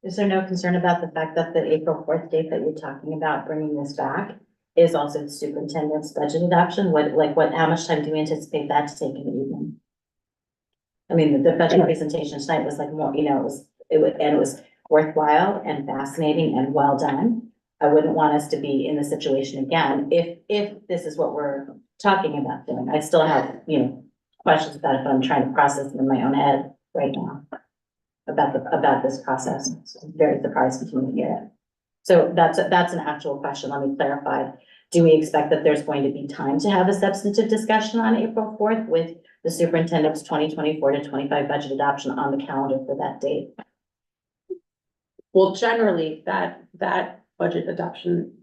Is there no concern about the fact that the April 4th date that you're talking about bringing this back is also the superintendent's budget adoption? How much time do we anticipate that to take in the evening? I mean, the budget presentation tonight was like more, you know, it was worthwhile and fascinating and well done. I wouldn't want us to be in the situation again, if this is what we're talking about doing. I still have, you know, questions about it, but I'm trying to process them in my own head right now about this process. I'm very surprised to hear it. So that's an actual question. Let me clarify. Do we expect that there's going to be time to have a substantive discussion on April 4th with the superintendent's 2024 to 25 budget adoption on the calendar for that date? Well, generally, that budget adoption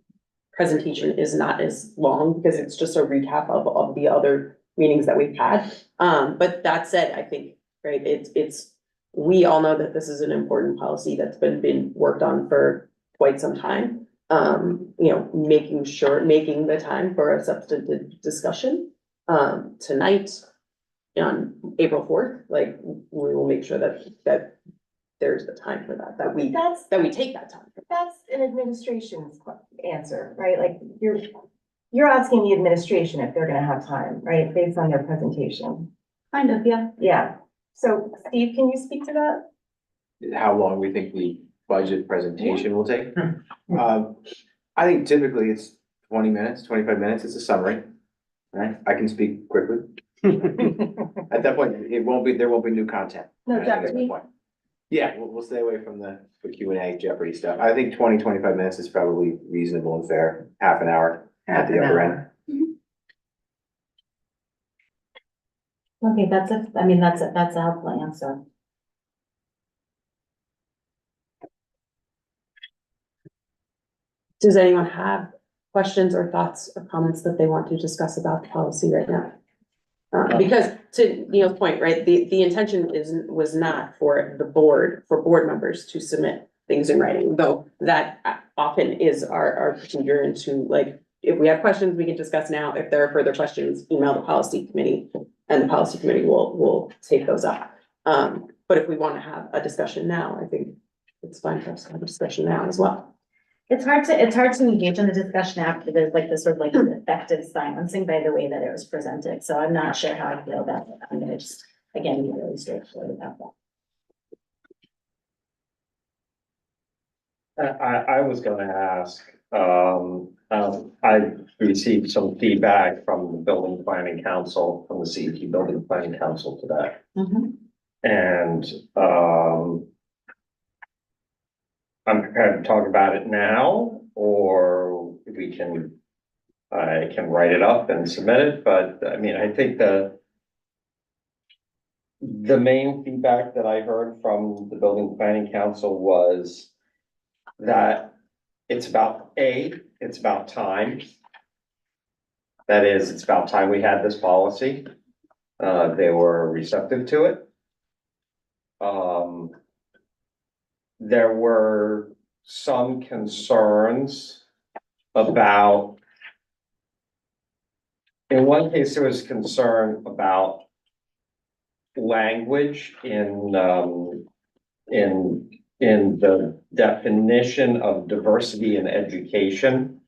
presentation is not as long because it's just a recap of the other meetings that we've had. But that said, I think, right, we all know that this is an important policy that's been worked on for quite some time. You know, making the time for a substantive discussion, tonight on April 4th, like, we will make sure that there's the time for that we take that time. That's an administration's answer, right? Like, you're asking the administration if they're gonna have time, right, based on their presentation. Kind of, yeah. Yeah. So Steve, can you speak to that? How long we think the budget presentation will take? I think typically it's 20 minutes, 25 minutes. It's a summary, right? I can speak quickly. At that point, there won't be new content. No, I think that's the point. Yeah, we'll stay away from the Q&A Jeopardy stuff. I think 20, 25 minutes is probably reasonable and fair, half an hour at the upper end. Okay, that's a helpful answer. Does anyone have questions or thoughts or comments that they want to discuss about the policy right now? Because to Neil's point, right, the intention was not for board members to submit things in writing, though that often is our procedure, and to, like, if we have questions, we can discuss now. If there are further questions, email the policy committee and the policy committee will take those up. But if we want to have a discussion now, I think it's fine for us to have a discussion now as well. It's hard to engage in the discussion after there's like this sort of like effective silencing by the way that it was presented. So I'm not sure how I feel about it. I'm gonna just, again, be really straightforward about that. I was gonna ask, I received some feedback from the building planning council, from the CET building planning council today. And, I'm prepared to talk about it now, or we can, I can write it up and submit it, but I mean, I think the main feedback that I heard from the building planning council was that it's about time. That is, it's about time we had this policy. They were receptive to it. There were some concerns about, in one case, there was concern about language in the definition of diversity in education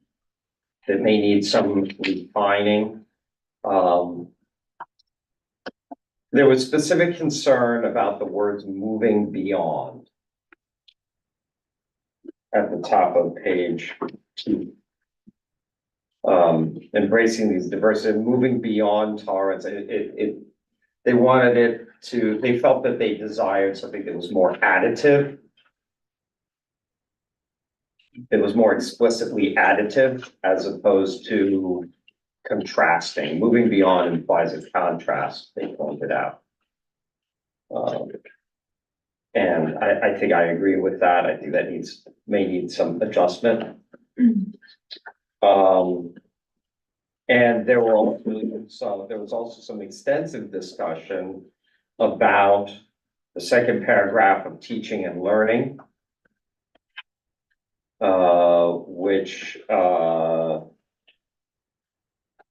that may need some refining. There was specific concern about the words moving beyond at the top of page 2. Embracing these diversity, moving beyond tolerance. They wanted it to, they felt that they desired something that was more additive. It was more explicitly additive as opposed to contrasting. Moving beyond implies a contrast, they pointed out. And I think I agree with that. I think that may need some adjustment. And there was also some extensive discussion about the second paragraph of teaching and learning, which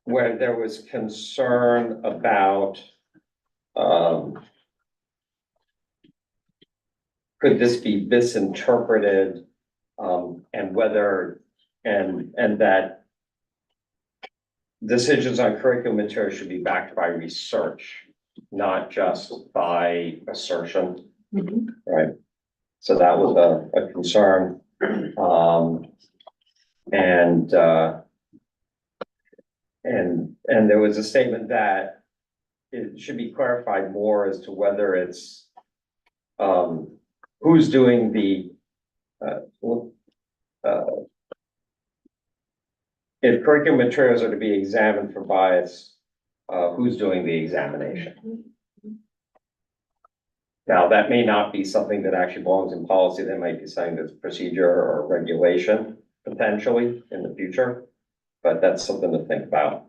where there was concern about could this be misinterpreted, and whether and that decisions on curriculum material should be backed by research, not just by assertion. Right. So that was a concern. And there was a statement that it should be clarified more as to whether it's who's doing the if curriculum materials are to be examined for bias, who's doing the examination? Now, that may not be something that actually belongs in policy. That might be something that's procedure or regulation potentially in the future, but that's something to think about.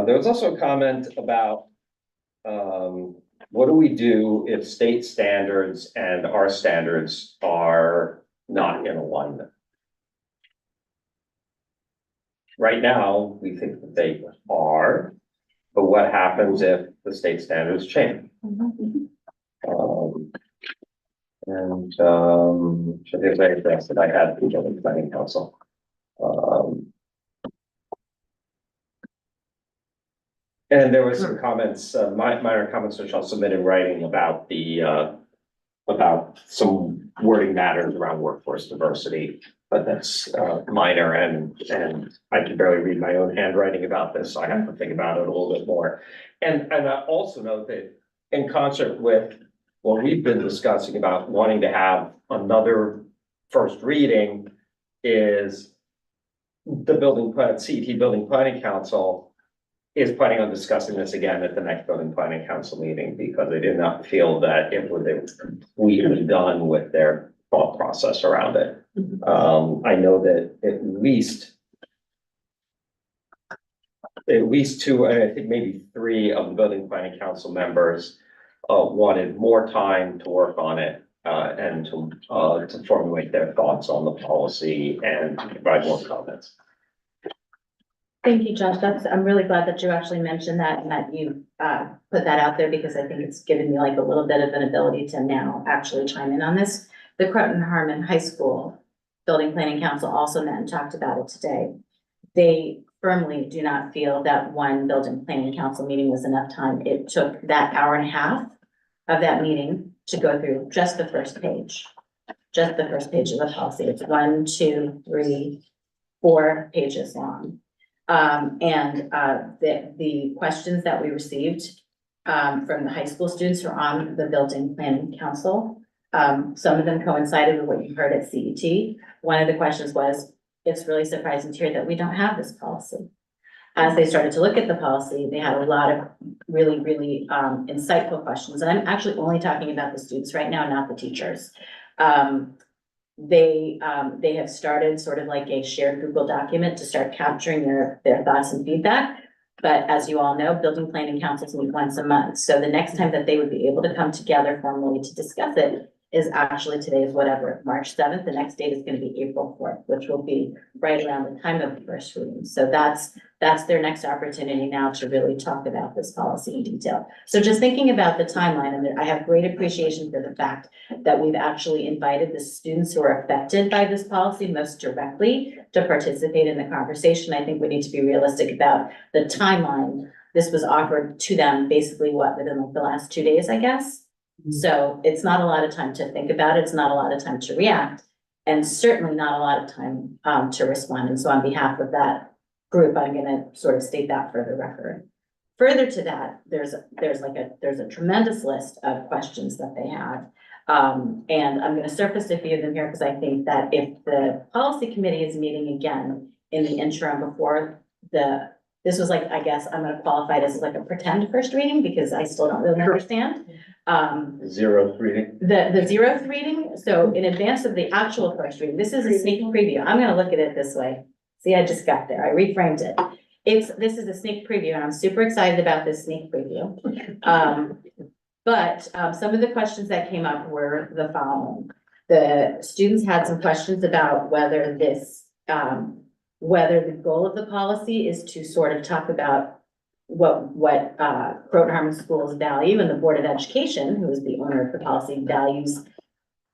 There was also a comment about what do we do if state standards and our standards are not in alignment? Right now, we think that they are, but what happens if the state standards change? So there's a address that I had from the planning council. And there were some comments, minor comments, which I'll submit in writing about about some wording matters around workforce diversity, but that's minor, and I can barely read my own handwriting about this, so I have to think about it a little bit more. And I also note that in concert with what we've been discussing about wanting to have another first reading is the CET Building Planning Council is planning on discussing this again at the next building planning council meeting, because they did not feel that they were completely done with their thought process around it. I know that at least two, and I think maybe 3 of the building planning council members wanted more time to work on it and to formulate their thoughts on the policy and to provide more comments. Thank you, Josh. I'm really glad that you actually mentioned that and that you put that out there, because I think it's given me like a little bit of an ability to now actually chime in on this. The Croton Harmon High School Building Planning Council also met and talked about it today. They firmly do not feel that one building planning council meeting was enough time. It took that hour and a half of that meeting to go through just the first page just the first page of the policy. It's 1, 2, 3, 4 pages long. The questions that we received from the high school students who are on the building planning council, some of them coincided with what you heard at CET. One of the questions was, it's really surprising to hear that we don't have this policy. As they started to look at the policy, they had a lot of really, really insightful questions. And I'm actually only talking about the students right now, not the teachers. They have started sort of like a shared Google document to start capturing their thoughts and feedback. But as you all know, building planning councils meet once a month. So the next time that they would be able to come together formally to discuss it is actually today's whatever, March 7th. The next date is going to be April 4th, which will be right around the time of the first reading. So that's their next opportunity now to really talk about this policy in detail. So just thinking about the timeline, and I have great appreciation for the fact that we've actually invited the students who are affected by this policy most directly to participate in the conversation. I think we need to be realistic about the timeline. This was offered to them basically within like the last 2 days, I guess. So it's not a lot of time to think about it. It's not a lot of time to react, and certainly not a lot of time to respond. And so on behalf of that group, I'm going to sort of state that for the record. Further to that, there's a tremendous list of questions that they have. And I'm going to surface a few of them here because I think that if the policy committee is meeting again in the interim before this was like, I guess I'm going to qualify it as like a pretend first reading because I still don't really understand. Zeroth reading. The 0th reading, so in advance of the actual first reading, this is a sneak preview. I'm gonna look at it this way. See, I just got there. I reframed it. This is a sneak preview and I'm super excited about this sneak preview. But some of the questions that came up were the following. The students had some questions about whether whether the goal of the policy is to sort of talk about what Croton Harmon Schools value and the Board of Education, who is the owner of the policy, values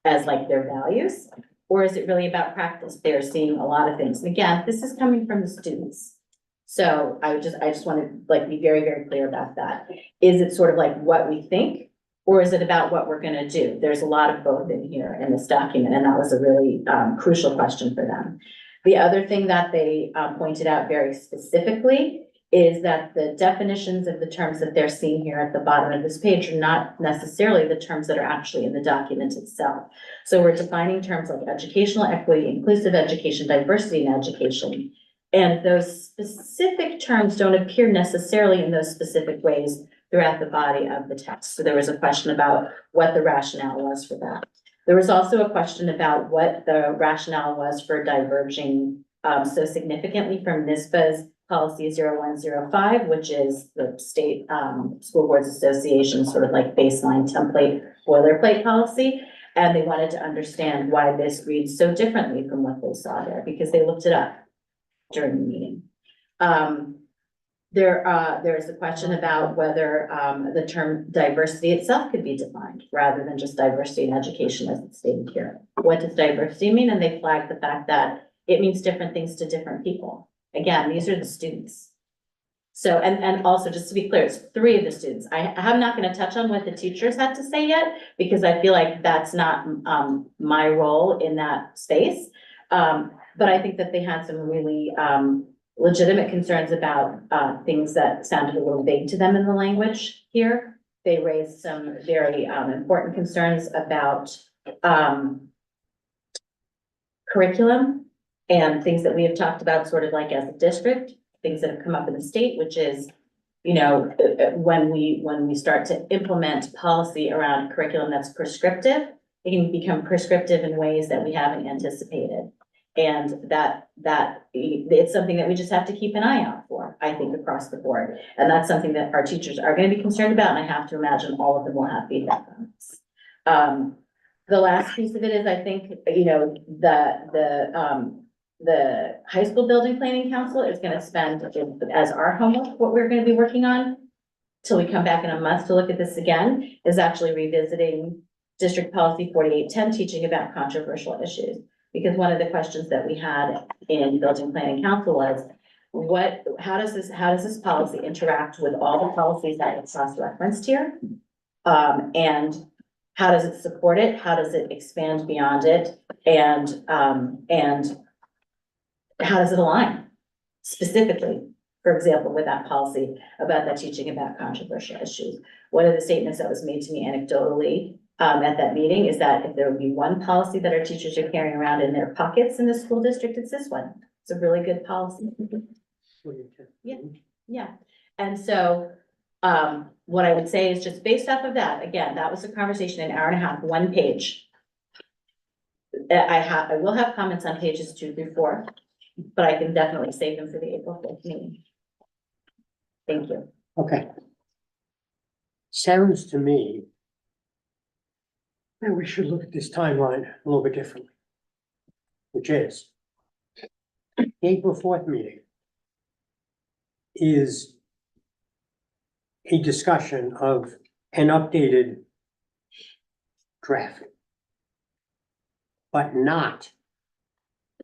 as like their values, or is it really about practice? They're seeing a lot of things. And again, this is coming from the students. So I just want to like be very, very clear about that. Is it sort of like what we think, or is it about what we're going to do? There's a lot of both in here in this document, and that was a really crucial question for them. The other thing that they pointed out very specifically is that the definitions of the terms that they're seeing here at the bottom of this page are not necessarily the terms that are actually in the document itself. So we're defining terms like educational equity, inclusive education, diversity in education. And those specific terms don't appear necessarily in those specific ways throughout the body of the text. So there was a question about what the rationale was for that. There was also a question about what the rationale was for diverging so significantly from NISBA's policy 0105, which is the state school boards association sort of like baseline template boilerplate policy. And they wanted to understand why this reads so differently from what they saw there, because they looked it up during the meeting. There's a question about whether the term diversity itself could be defined rather than just diversity in education as it's stated here. What does diversity mean? And they flagged the fact that it means different things to different people. Again, these are the students. So, and also just to be clear, it's 3 of the students. I'm not going to touch on what the teachers had to say yet, because I feel like that's not my role in that space. But I think that they had some really legitimate concerns about things that sounded a little vague to them in the language here. They raised some very important concerns about curriculum and things that we have talked about sort of like as a district, things that have come up in the state, which is, you know, when we start to implement policy around curriculum that's prescriptive, it can become prescriptive in ways that we haven't anticipated. And that it's something that we just have to keep an eye out for, I think, across the board. And that's something that our teachers are going to be concerned about. And I have to imagine all of them will have feedback on this. The last piece of it is, I think, you know, the high school building planning council is going to spend as our homework, what we're going to be working on till we come back in a month to look at this again, is actually revisiting district policy 4810, teaching about controversial issues. Because one of the questions that we had in building planning council was, how does this policy interact with all the policies that it's cross-referenced here? And How does it support it? How does it expand beyond it? And how does it align specifically, for example, with that policy about that teaching about controversial issues? One of the statements that was made to me anecdotally at that meeting is that if there would be one policy that our teachers are carrying around in their pockets in the school district, it's this one. It's a really good policy. Yeah, and so, what I would say is just based off of that, again, that was a conversation, an hour and a half, 1 page. I will have comments on pages 2 through 4, but I can definitely save them for the April 5th meeting. Thank you. Okay. Sounds to me that we should look at this timeline a little bit differently, which is the April 4th meeting is a discussion of an updated draft, but not,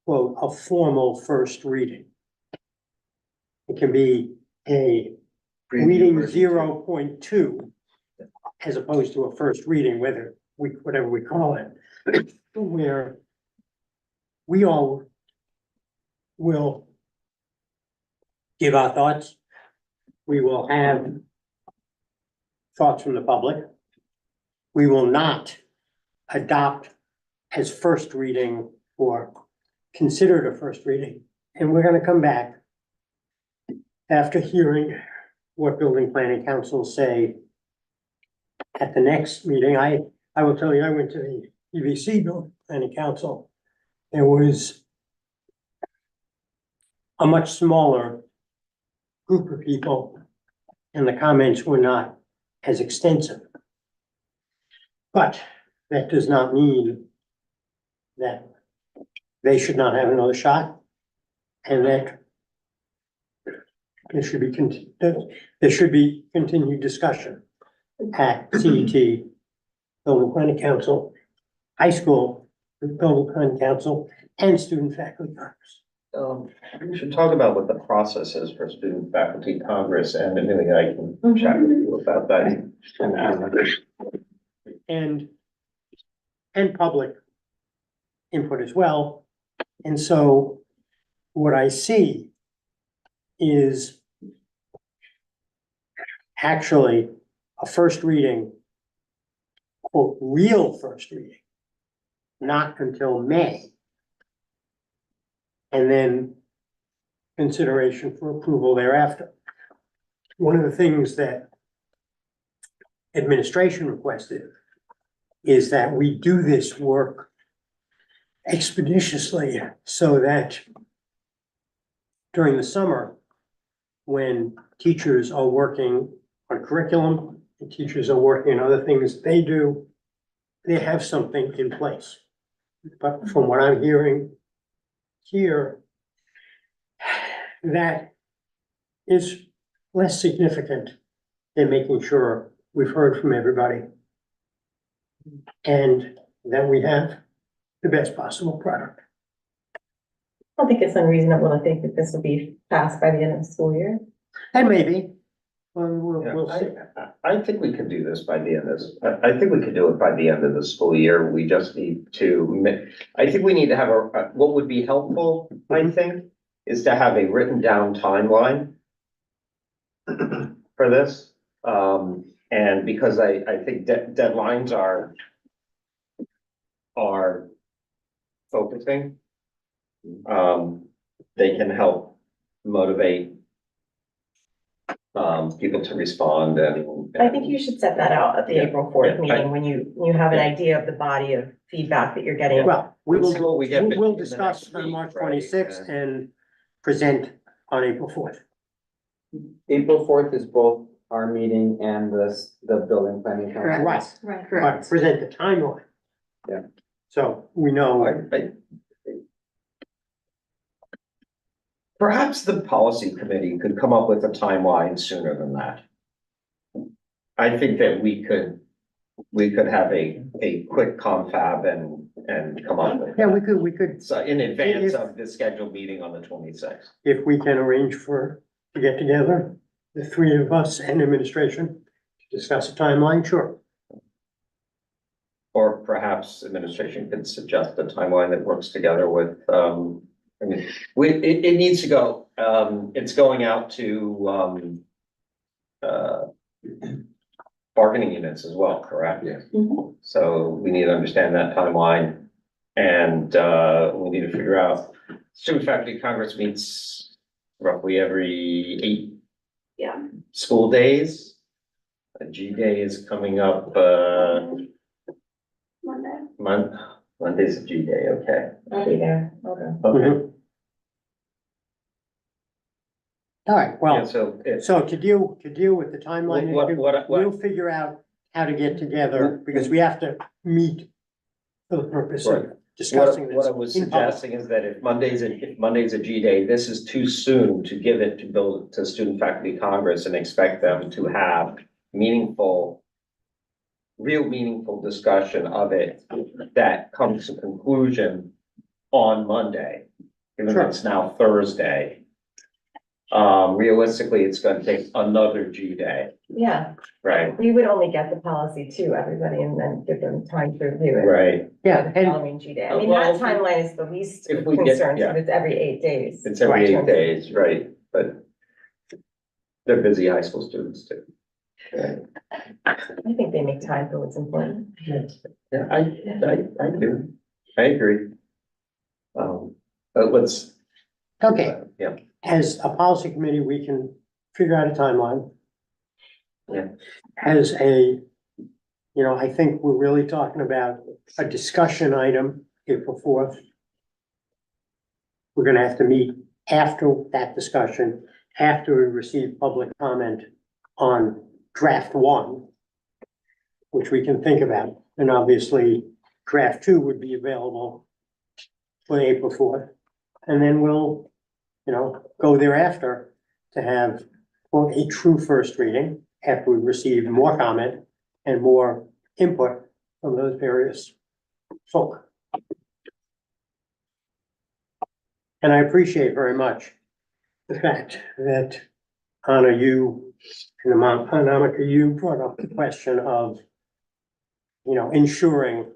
quote, a formal first reading. It can be a reading 0.2 as opposed to a first reading, whatever we call it, where we all will give our thoughts. We will have thoughts from the public. We will not adopt as first reading or considered a first reading. And we're gonna come back after hearing what building planning council say at the next meeting. I will tell you, I went to the EVC building planning council. There was a much smaller group of people and the comments were not as extensive. But that does not mean that they should not have another shot and that there should be continued discussion at CET, Building Planning Council, high school, Building Planning Council, and student faculty congress. We should talk about what the process is for student faculty congress, and maybe I can chat with you about that. And public input as well. And so what I see is actually a first reading, quote, real first reading, not until May. And then consideration for approval thereafter. One of the things that administration requested is that we do this work expeditiously so that during the summer, when teachers are working on curriculum, and teachers are working on other things they do, they have something in place. But from what I'm hearing here, that is less significant than making sure we've heard from everybody and that we have the best possible product. I don't think it's unreasonable to think that this will be passed by the end of the school year. And maybe, we'll see. I think we could do this by the end of this. I think we could do it by the end of the school year. We just need to, I think we need to have what would be helpful, I think, is to have a written down timeline for this. And because I think deadlines are focusing. They can help motivate people to respond and. I think you should set that out at the April 4th meeting when you have an idea of the body of feedback that you're getting. Well, we'll discuss discuss on March 26th and present on April 4th. April 4th is both our meeting and the building planning council. Right, but present the timeline. Yeah. So we know. Perhaps the policy committee could come up with a timeline sooner than that. I think that we could have a quick confab and come up with. Yeah, we could. So in advance of the scheduled meeting on the 26th. If we can arrange to get together, the three of us and administration, to discuss a timeline, sure. or perhaps administration could suggest a timeline that works together with, I mean, it needs to go, it's going out to, bargaining units as well, correct? Yes. So we need to understand that timeline, and, we need to figure out, Student Faculty Congress meets roughly every 8 school days. A G Day is coming up, Monday's a G Day, okay. I'll be there, okay. Okay, All right, yeah, well, so it's, so to deal with the timeline issue, we'll figure out how to get together, because we have to meet for the purpose of discussing this. what I was in public. suggesting is that if Monday's a G Day, this is too soon to give it to build to Student Faculty Congress and expect them to have real meaningful discussion of it that comes to conclusion on Monday, given that it's now Thursday. Realistically, it's gonna take another G Day, Yeah, right? we would only get the policy to everybody and then give them time to review it. Right, Yeah, The and following G day. I mean, that timeline is the least if we get- concern, yeah. because it's every 8 days. it's every Right. 8 days, right, but they're busy high school students too. Right. I think they make time for what's important. Yeah, I do, I agree. But let's. Okay. Yeah. As a policy committee, we can figure out a timeline. Yeah. As I think we're really talking about a discussion item, April 4th. We're gonna have to meet after that discussion, after we receive public comment on draft 1, which we can think about, and obviously draft 2 would be available for April 4th, and then we'll go thereafter to have a true first reading after we receive more comment and more input from those various folk. And I appreciate very much the fact that Anna, you and Anamika, you brought up the question of, ensuring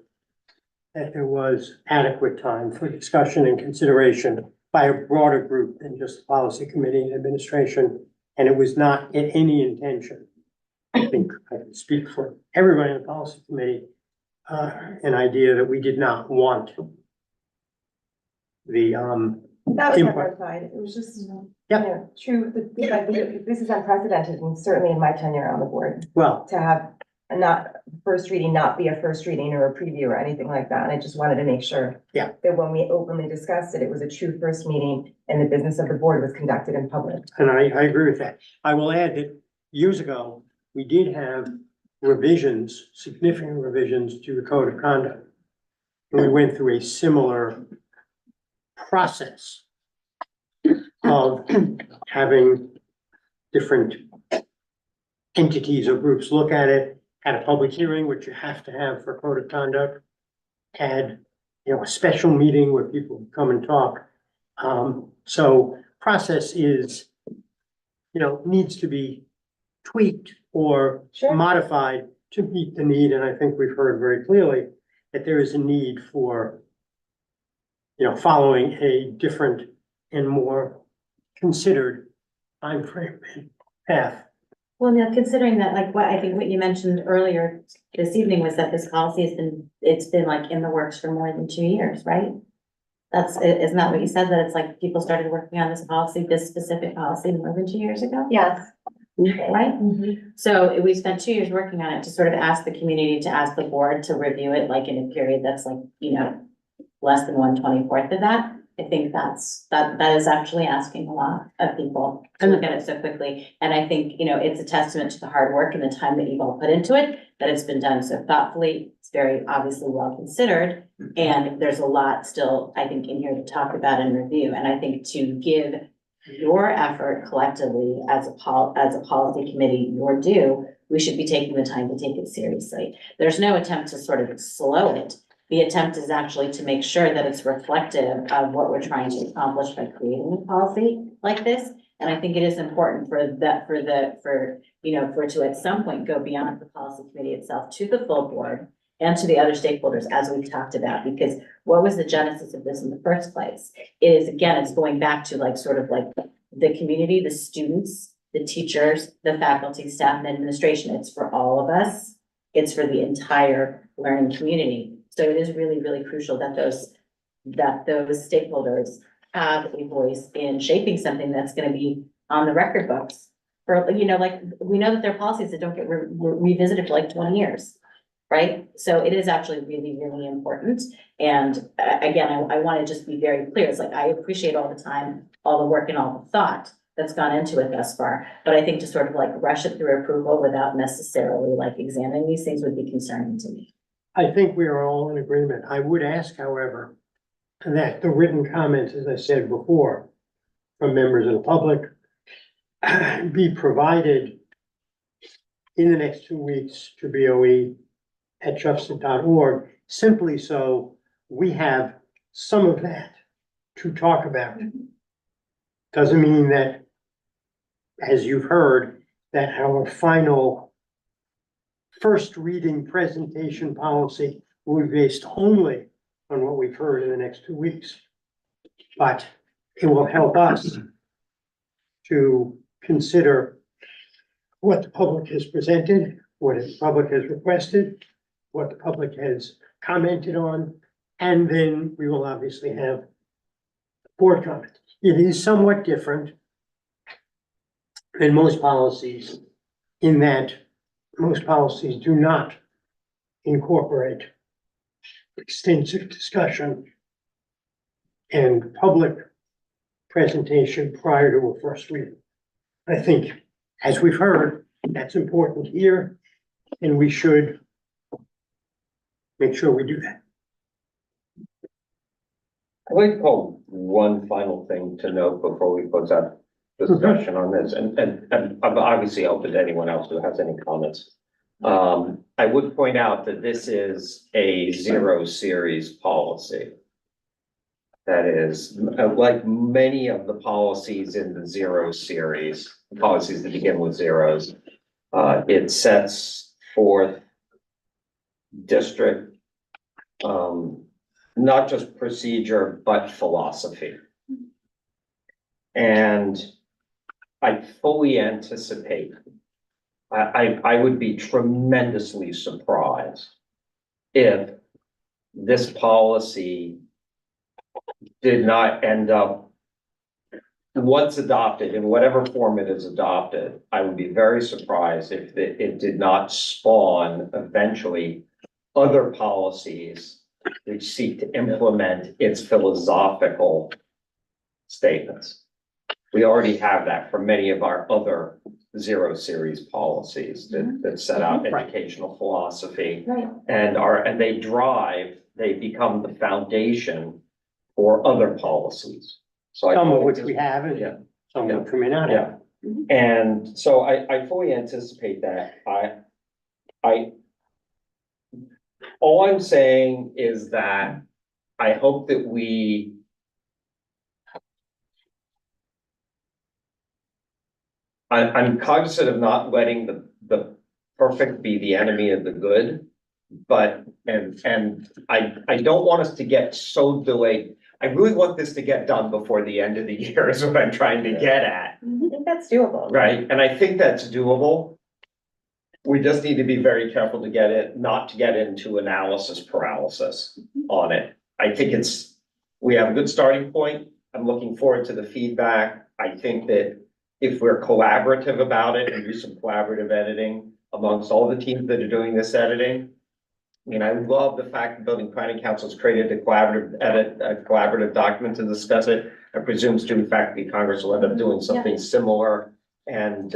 that there was adequate time for discussion and consideration by a broader group than just the policy committee and administration. And it was not in any intention, I think I can speak for everybody in the policy committee, an idea that we did not want the, That was input. never implied, it was just, Yep. true, this is unprecedented, and certainly in my tenure on the board, Well, to have not first reading, not be a first reading or a preview or anything like that, and I just wanted to make sure. Yeah. That when we openly discussed it, it was a true first meeting, and the business of the board was conducted in public. and I agree with that. I will add that years ago, we did have revisions, significant revisions to the code of conduct. And we went through a similar process of having different entities or groups look at it, had a public hearing, which you have to have for code of conduct, had, a special meeting where people would come and talk. So process is, needs to be tweaked or Sure. modified to meet the need, and I think we've heard very clearly that there is a need for, following a different and more considered timeframe and path. Well, now considering that, like, what you mentioned earlier this evening was that this policy it's been like in the works for more than 2 years, right? Isn't that what you said, that it's like people started working on this specific policy more than 2 years ago? Yes. Right? So we spent 2 years working on it to sort of ask the community, to ask the board to review it, like in a period that's like, less than 1/24 of that. I think that is actually asking a lot of people to look at it so quickly. And I think, it's a testament to the hard work and the time that you've all put into it, that it's been done so thoughtfully. It's very obviously well considered. And there's a lot still, I think, in here to talk about and review. And I think to give your effort collectively as a policy committee your due, we should be taking the time to take it seriously. There's no attempt to sort of slow it. The attempt is actually to make sure that it's reflective of what we're trying to accomplish by creating a policy like this. And I think it is important for it to at some point go beyond the policy committee itself to the full board and to the other stakeholders, as we've talked about, because what was the genesis of this in the first place? It is, again, it's going back to like, sort of like the community, the students, the teachers, the faculty, staff, and administration. It's for all of us. It's for the entire learning community. So it is really, really crucial that those stakeholders have a voice in shaping something that's gonna be on the record books. For, you know, like, we know that there are policies that don't get revisited for like 20 years, right? So it is actually really, really important. And again, I wanna just be very clear. It's like, I appreciate all the time, all the work and all the thought that's gone into it thus far. But I think to sort of like rush it through approval without necessarily like examining these things would be concerning to me. I think we are all in agreement. I would ask, however, that the written comments, as I said before, from members of the public be provided in the next 2 weeks to BOE at CHUFSD.org, simply so we have some of that to talk about. Doesn't mean that, as you've heard, that our final first reading presentation policy will be based only on what we've heard in the next 2 weeks. But it will help us to consider what the public has presented, what the public has requested, what the public has commented on, and then we will obviously have board comment. It is somewhat different than most policies in that most policies do not incorporate extensive discussion and public presentation prior to a first reading. I think, as we've heard, that's important here, and we should make sure we do that. I'd like to call one final thing to note before we close out discussion on this, and I'm obviously open to anyone else who has any comments. I would point out that this is a 0 series policy. That is, like many of the policies in the 0 series, policies that begin with zeros, it sets forth district, not just procedure, but philosophy. And I fully anticipate, I would be tremendously surprised if this policy did not end up, once adopted, in whatever form it is adopted, I would be very surprised if it did not spawn eventually other policies which seek to implement its philosophical statements. We already have that for many of our other 0 series policies that set out educational philosophy. Right. And they become the foundation for other policies. So Some of which we have, and Yeah. some which we may not have. And so I fully anticipate that. All I'm saying is that I hope that I'm cognizant of not letting the perfect be the enemy of the good, but, and I don't want us to get so delayed. I really want this to get done before the end of the year is what I'm trying to get at. I think that's doable. Right, and I think that's doable. We just need to be very careful to get it, not to get into analysis paralysis on it. I think we have a good starting point. I'm looking forward to the feedback. I think that if we're collaborative about it and do some collaborative editing amongst all the teams that are doing this editing. I mean, I love the fact that Building Planning Council has created a collaborative document to discuss it. I presume Student Faculty Congress will end up doing something similar. And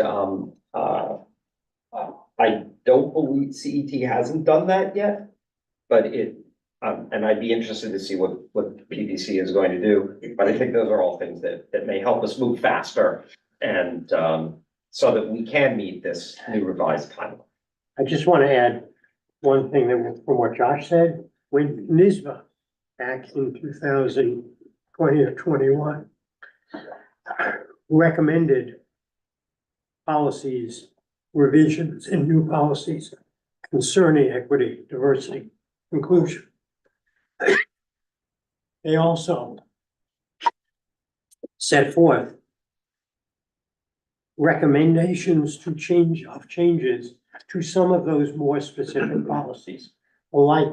I don't believe CET hasn't done that yet, but and I'd be interested to see what PPC is going to do. But I think those are all things that may help us move faster and so that we can meet this new revised timeline. I just want to add one thing from what Josh said. When NISBA back in 2020 or 21 recommended policies, revisions and new policies concerning equity, diversity, inclusion. They also set forth recommendations to changes to some of those more specific policies, like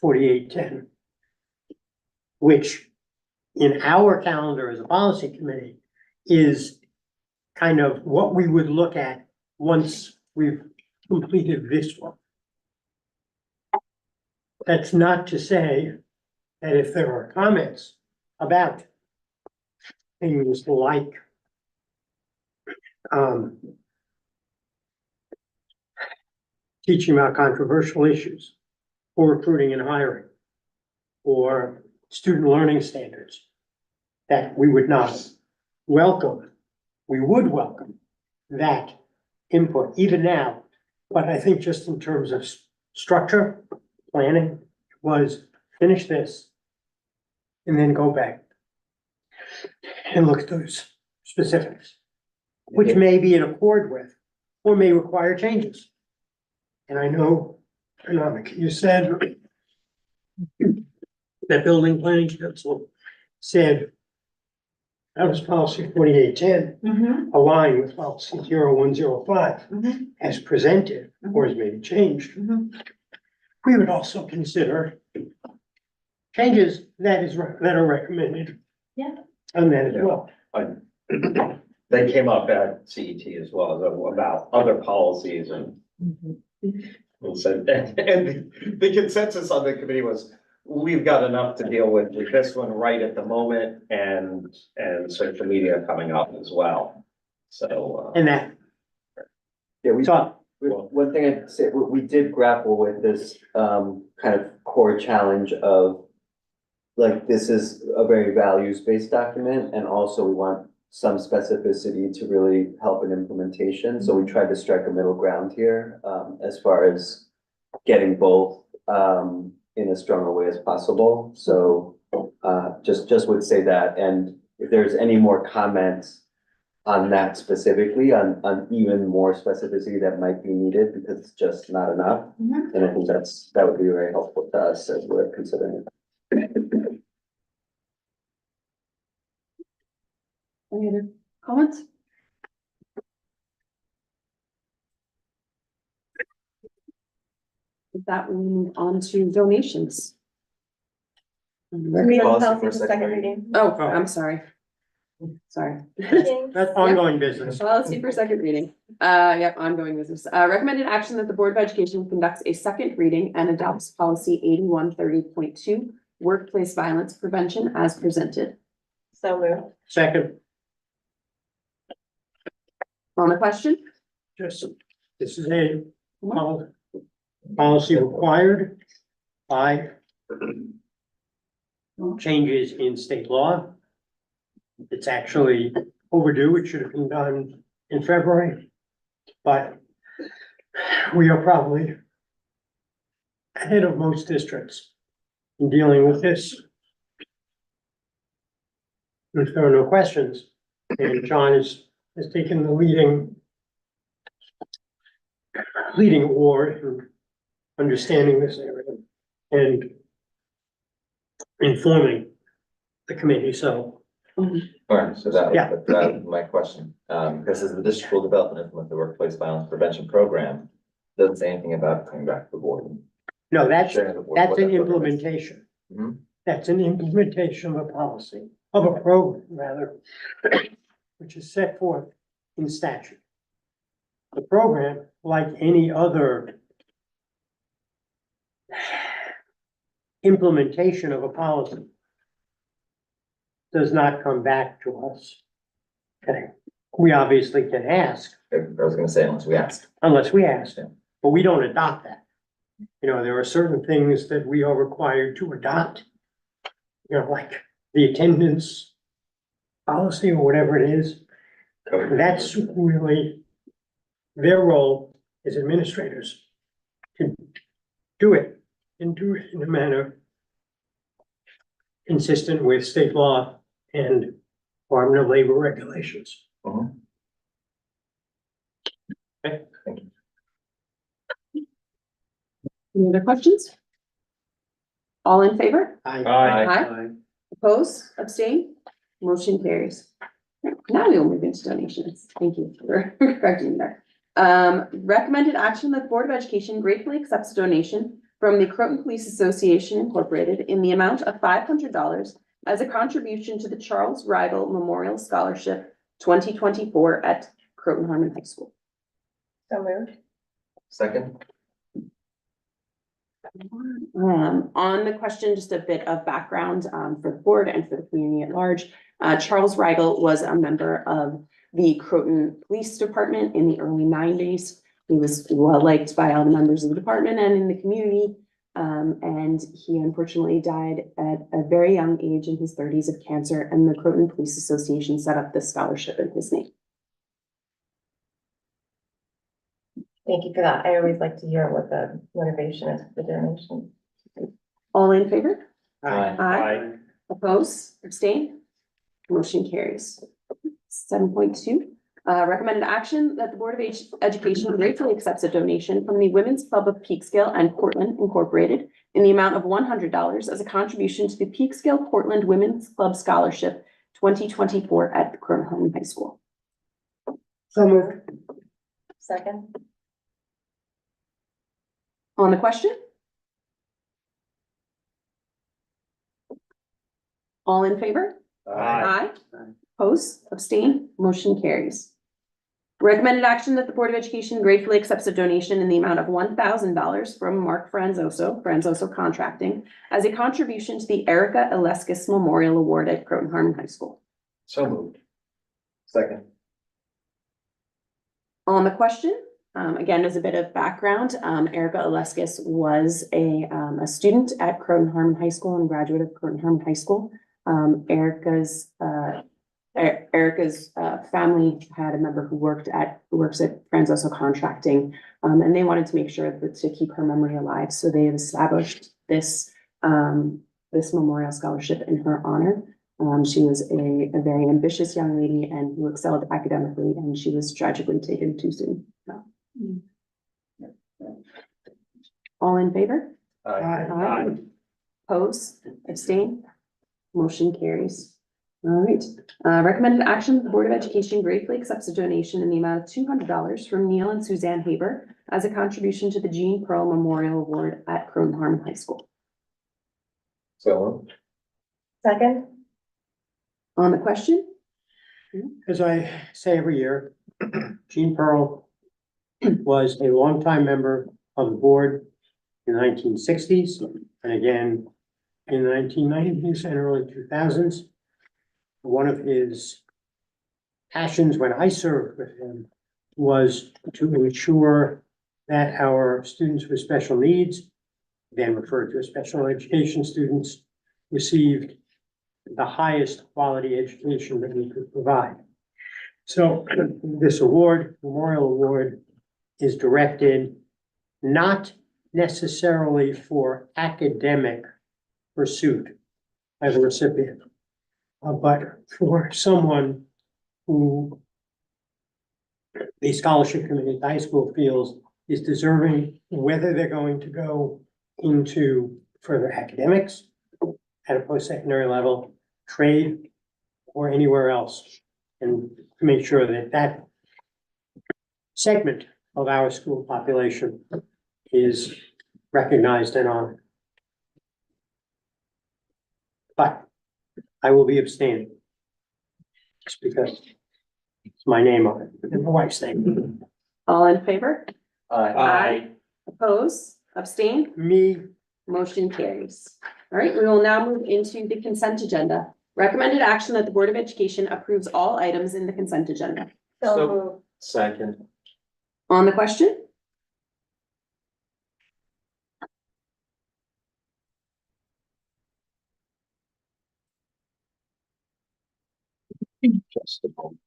4810, which in our calendar as a policy committee is kind of what we would look at once we've completed this one. That's not to say that if there are comments about things like teaching about controversial issues, or recruiting and hiring, or student learning standards, that we would not welcome. We would welcome that input even now, but I think just in terms of structure, planning, was finish this and then go back and look at those specifics, which may be in accord with or may require changes. And I know, Economic, you said that building planning council said that was policy 4810 aligned with policy 0105 as presented or as maybe changed. We would also consider changes that are recommended. Yeah. On that as well. They came up at CET as well, about other policies and. And the consensus on the committee was, we've got enough to deal with this one right at the moment and social media coming up as well. So. And that. Yeah, we So, one thing I'd say, we did grapple with this kind of core challenge of, like, this is a very values-based document, and also we want some specificity to really help in implementation. So we tried to strike a middle ground here, as far as getting both in as strong a way as possible. So just would say that, and if there's any more comments on that specifically, on even more specificity that might be needed, because it's just not enough. And I think that would be very helpful to us as we're considering it. Any other comments? With that, we move on to donations. Second reading. Oh, I'm sorry. Sorry. that's ongoing business. Policy for second reading. Yep, ongoing business. Recommended action that the Board of Education conducts a second reading and adopts policy 8130.2, workplace violence prevention as presented. So moved. Second, On the question? just, this is a policy required by changes in state law. It's actually overdue. It should have been done in February, but we are probably ahead of most districts in dealing with this. If there are no questions, and John has taken the leading award in understanding this area and informing the committee, so. All right, so that Yeah. was my question. This is the district will develop and implement the workplace violence prevention program. Doesn't say anything about coming back to the board. No, that's Sharing the board an what that program is. implementation. Mhm. That's an implementation of a policy, of a program rather, which is set forth in statute. The program, like any other implementation of a policy, does not come back to us. Okay, we obviously can ask, I was gonna say unless we ask. but we don't adopt that. You know, there are certain things that we are required to adopt. You know, like the attendance policy or whatever it is. That's really their role as administrators to do it and do it in a manner consistent with state law and Department of Labor regulations. Okay. Thank you. Any other questions? All in favor? Aye. Oppose, abstain, motion carries. Now we will move into donations. Thank you for correcting there. Recommended action that the Board of Education gratefully accepts a donation from the Croton Police Association Incorporated in the amount of $500 as a contribution to the Charles Rigel Memorial Scholarship 2024 at Croton Harmon High School. So moved. Second? On the question, just a bit of background for the board and for the community at large. Charles Rigel was a member of the Croton Police Department in the early 90s. He was well liked by all the members of the department and in the community. And he unfortunately died at a very young age in his 30s of cancer, and the Croton Police Association set up this scholarship in his name. Thank you for that. I always like to hear what the motivation is for the donation. All in favor? Aye. Oppose, abstain, motion carries. 7.2, recommended action that the Board of Education gratefully accepts a donation from the Women's Club of Peekskill and Portland Incorporated in the amount of $100 as a contribution to the Peekskill Portland Women's Club Scholarship 2024 at the Croton Harmon High School. So moved. Second. On the question? All in favor? Aye. Oppose, abstain, motion carries. Recommended action that the Board of Education gratefully accepts a donation in the amount of $1,000 from Mark Franzoso Contracting, as a contribution to the Erica Ileskis Memorial Award at Croton Harmon High School. So moved. Second? On the question, again, as a bit of background, Erica Ileskis was a student at Croton Harmon High School and graduate of Croton Harmon High School. Erica's family had a member who works at Franzoso Contracting, and they wanted to make sure that to keep her memory alive. So they established this memorial scholarship in her honor. She was a very ambitious young lady and who excelled academically, and she was tragically taken too soon. All in favor? Aye. Oppose, abstain, motion carries. All right, recommended action, the Board of Education gratefully accepts a donation in the amount of $200 from Neil and Suzanne Haber as a contribution to the Jean Pearl Memorial Award at Croton Harmon High School. So moved. Second. On the question? As I say every year, Jean Pearl was a longtime member of the board in the 1960s and again in the 1990s and early 2000s. One of his passions when I served with him was to ensure that our students with special needs, then referred to as special education students, received the highest quality education that we could provide. So this award, Memorial Award, is directed not necessarily for academic pursuit by the recipient, but for someone who the scholarship committee at the high school feels is deserving, whether they're going to go into further academics at a post-secondary level, trade, or anywhere else. And to make sure that that segment of our school population is recognized and honored. But I will be abstaining. Just because it's my name on it, and my wife's name. All in favor? Aye. Oppose, abstain, Me, motion carries. All right, we will now move into the consent agenda. Recommended action that the Board of Education approves all items in the consent agenda. So, second. On the question? Just a moment.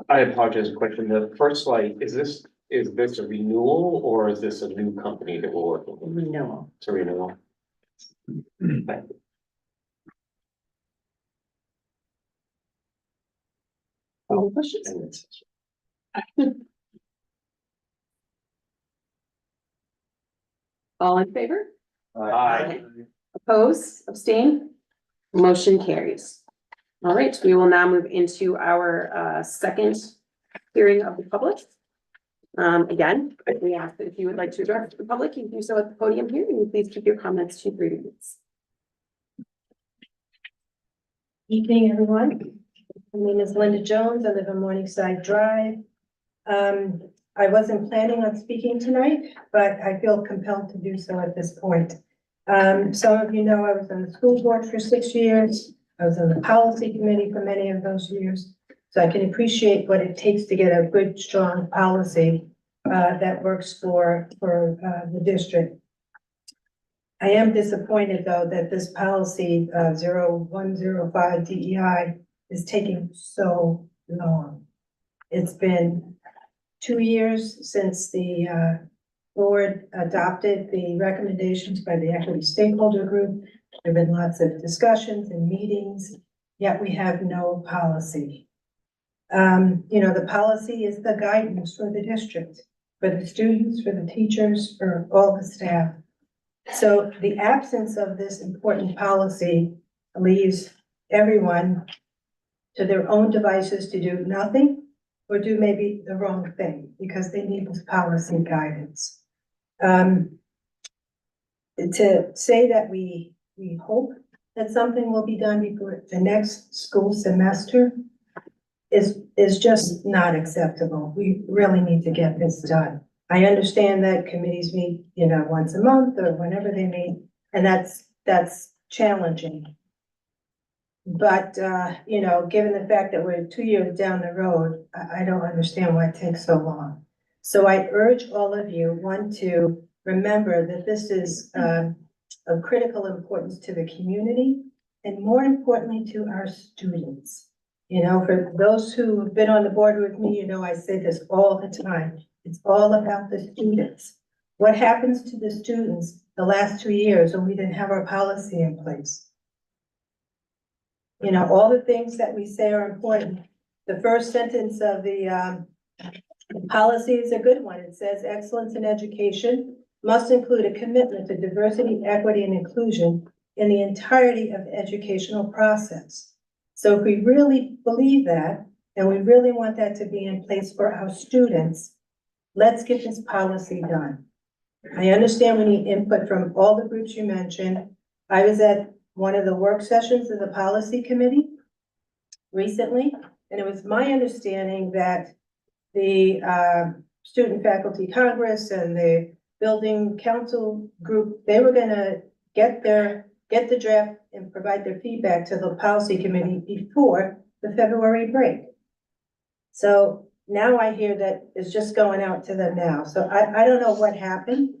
I apologize, a question. The First Light, is this a renewal or is this a new company that we're working with? Renewal. It's a renewal. Thank you. Any questions? All in favor? Aye. Oppose, abstain? Motion carries. All right, we will now move into our second hearing of the public. Again, we ask that if you would like to address the public, you can do so at the podium here, and please keep your comments to 3 minutes. Evening, everyone. My name is Linda Jones. I live on Morningside Drive. I wasn't planning on speaking tonight, but I feel compelled to do so at this point. Some of you know I was on the school board for 6 years. I was on the policy committee for many of those years. So I can appreciate what it takes to get a good, strong policy that works for the district. I am disappointed, though, that this policy 0105 DEI is taking so long. It's been 2 years since the board adopted the recommendations by the equity stakeholder group. There have been lots of discussions and meetings, yet we have no policy. You know, the policy is the guidance for the district, for the students, for the teachers, for all the staff. So the absence of this important policy leaves everyone to their own devices to do nothing or do maybe the wrong thing because they need this policy guidance. To say that we hope that something will be done before the next school semester is just not acceptable. We really need to get this done. I understand that committees meet, you know, once a month or whenever they meet, and that's challenging. But, you know, given the fact that we're 2 years down the road, I don't understand why it takes so long. So I urge all of you, one, to remember that this is of critical importance to the community and more importantly to our students. You know, for those who have been on the board with me, you know, I say this all the time. It's all about the students. What happens to the students the last 2 years when we didn't have our policy in place? You know, all the things that we say are important. The first sentence of the policy is a good one. It says excellence in education must include a commitment to diversity, equity, and inclusion in the entirety of the educational process. So if we really believe that, and we really want that to be in place for our students, let's get this policy done. I understand we need input from all the groups you mentioned. I was at one of the work sessions of the policy committee recently, and it was my understanding that the Student Faculty Congress and the Building Council group, they were gonna get the draft and provide their feedback to the policy committee before the February break. So now I hear that it's just going out to them now. So I don't know what happened,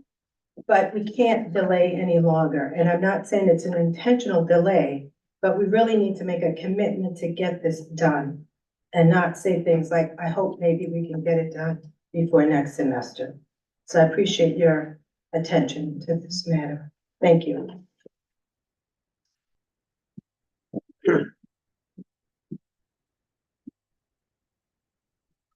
but we can't delay any longer. And I'm not saying it's an intentional delay, but we really need to make a commitment to get this done and not say things like, I hope maybe we can get it done before next semester. So I appreciate your attention to this matter. Thank you.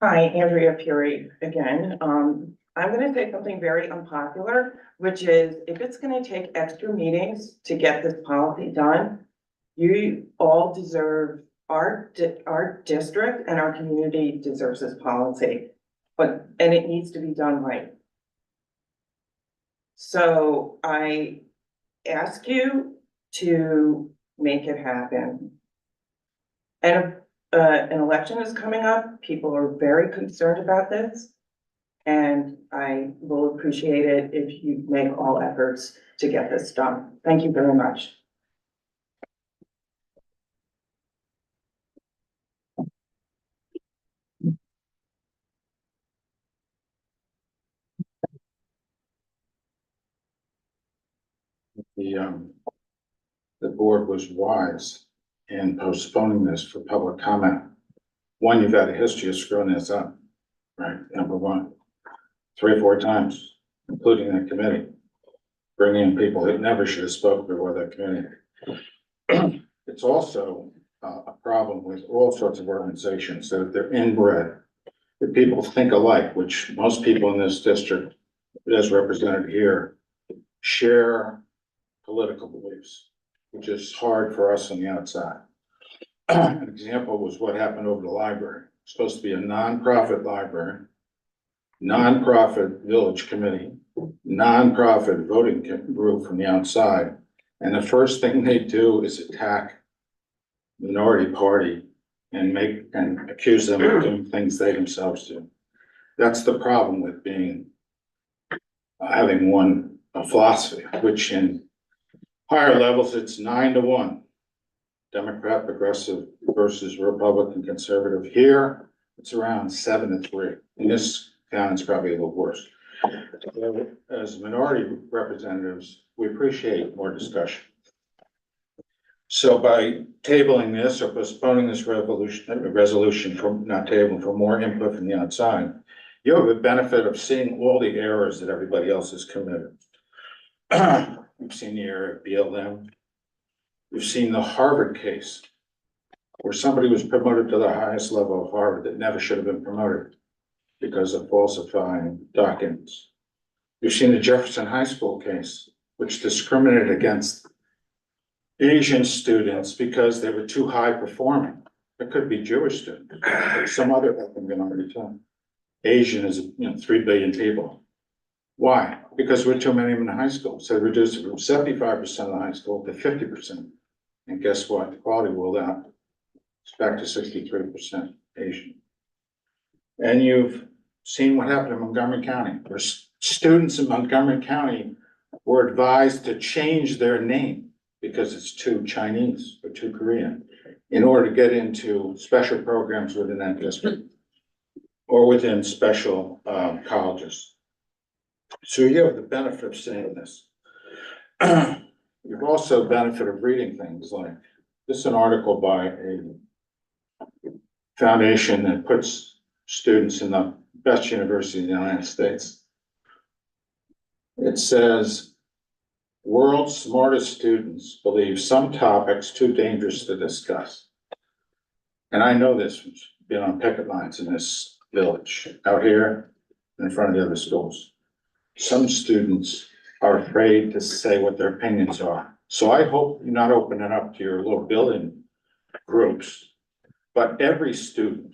Hi, Andrea Fury again. I'm gonna say something very unpopular, which is if it's gonna take extra meetings to get this policy done, you all deserve, our district and our community deserves this policy, and it needs to be done right. So I ask you to make it happen. And an election is coming up. People are very concerned about this. And I will appreciate it if you make all efforts to get this done. Thank you very much. The board was wise in postponing this for public comment. One, you've got a history of screwing this up, right? Number one, 3 or 4 times, including the committee, bringing in people that never should have spoken before that committee. It's also a problem with all sorts of organizations, that they're inbred. That people think alike, which most people in this district, as represented here, share political beliefs, which is hard for us on the outside. An example was what happened over the library. It's supposed to be a nonprofit library, nonprofit village committee, nonprofit voting group from the outside. And the first thing they do is attack minority party and accuse them of doing things they themselves do. That's the problem with having one philosophy, which in higher levels, it's 9-1. Democrat, progressive versus Republican, conservative. Here, it's around 7-3. In this town, it's probably a little worse. As minority representatives, we appreciate more discussion. So by tabling this or postponing this resolution from not tabling for more input from the outside, you have the benefit of seeing all the errors that everybody else has committed. We've seen the error of BLM. We've seen the Harvard case where somebody was promoted to the highest level of Harvard that never should have been promoted because of falsifying documents. We've seen the Jefferson High School case, which discriminated against Asian students because they were too high performing. It could be Jewish students, but some other ethnic minority too. Asian is, 3 billion people. Why? Because we're too many of them in high school. So they reduced it from 75% of the high school to 50%. And guess what? The quality ruled out. It's back to 63% Asian. And you've seen what happened in Montgomery County, where students in Montgomery County were advised to change their name because it's too Chinese or too Korean in order to get into special programs within that district or within special colleges. So you have the benefit of seeing this. You've also benefit of reading things like this is an article by a foundation that puts students in the best university in the United States. It says, world's smartest students believe some topics too dangerous to discuss. And I know this from being on picket lines in this village out here in front of the other schools. Some students are afraid to say what their opinions are. So I hope you're not opening it up to your little building groups, but every student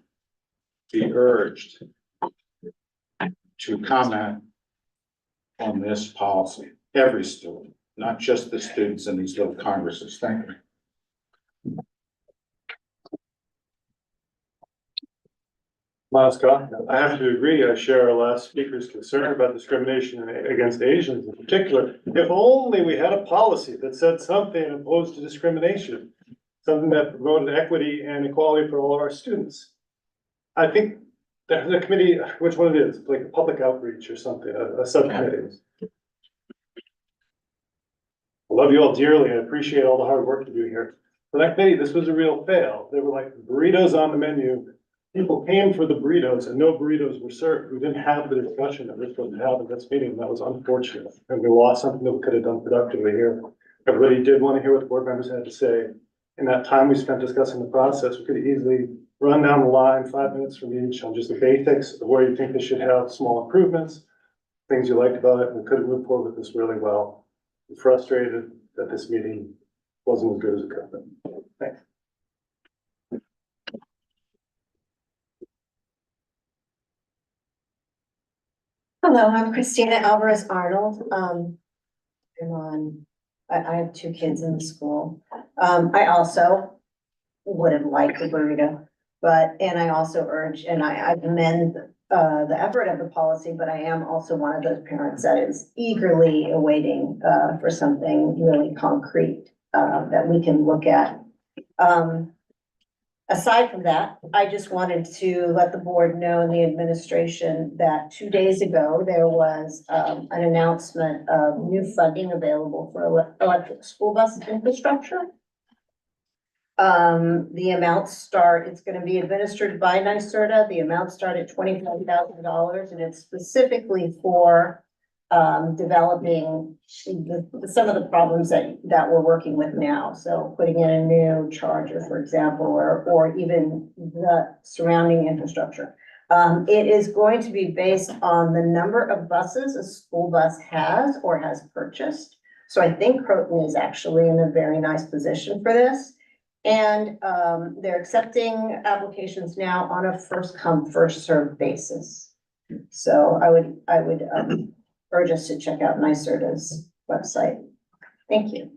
be urged to comment on this policy. Every student, not just the students in these little congresses. Thank you. Miles Scott, I have to agree. I share our last speaker's concern about discrimination against Asians in particular. If only we had a policy that said something opposed to discrimination, something that promoted equity and equality for all of our students. I think there's a committee, which one it is, like a public outreach or something, a subcommittee. I love you all dearly. I appreciate all the hard work you do here. For that committee, this was a real fail. There were like burritos on the menu. People came for the burritos and no burritos were served. We didn't have the discussion that we're supposed to have at this meeting. That was unfortunate. And we lost something that we could have done productively here. Everybody did want to hear what the board members had to say. In that time we spent discussing the process, we could easily run down the line 5 minutes from each on just the basics of where you think they should have small improvements, things you liked about it. We could have moved forward with this really well. I'm frustrated that this meeting wasn't as good as it could have been. Thanks. Hello, I'm Christina Alvarez Arnold. I have 2 kids in the school. I also would have liked a burrito, and I also urge, and I commend the effort of the policy, but I am also one of those parents that is eagerly awaiting for something really concrete that we can look at. Aside from that, I just wanted to let the board know and the administration that 2 days ago, there was an announcement of new funding available for electric school bus infrastructure. The amounts it's going to be administered by NYSERDA. The amounts start at $25,000 and it's specifically for developing some of the problems that we're working with now. So putting in a new charger, for example, or even the surrounding infrastructure. It is going to be based on the number of buses a school bus has or has purchased. So I think Croton is actually in a very nice position for this. And they're accepting applications now on a first come, first served basis. So I would urge us to check out NYSERDA's website. Thank you.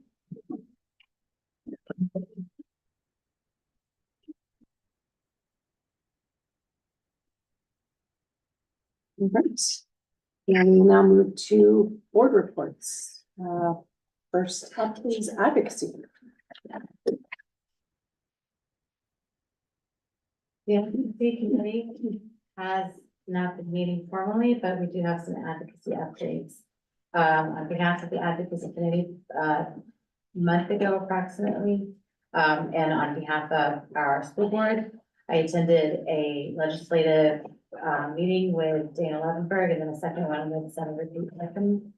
Right. And we now move to board reports. First up is advocacy. The advocacy committee has not been meeting formally, but we do have some advocacy updates. On behalf of the advocacy committee, a month ago approximately, and on behalf of our school board, I attended a legislative meeting with Dana Levenberg and then a second one with Senator Pete Griffin.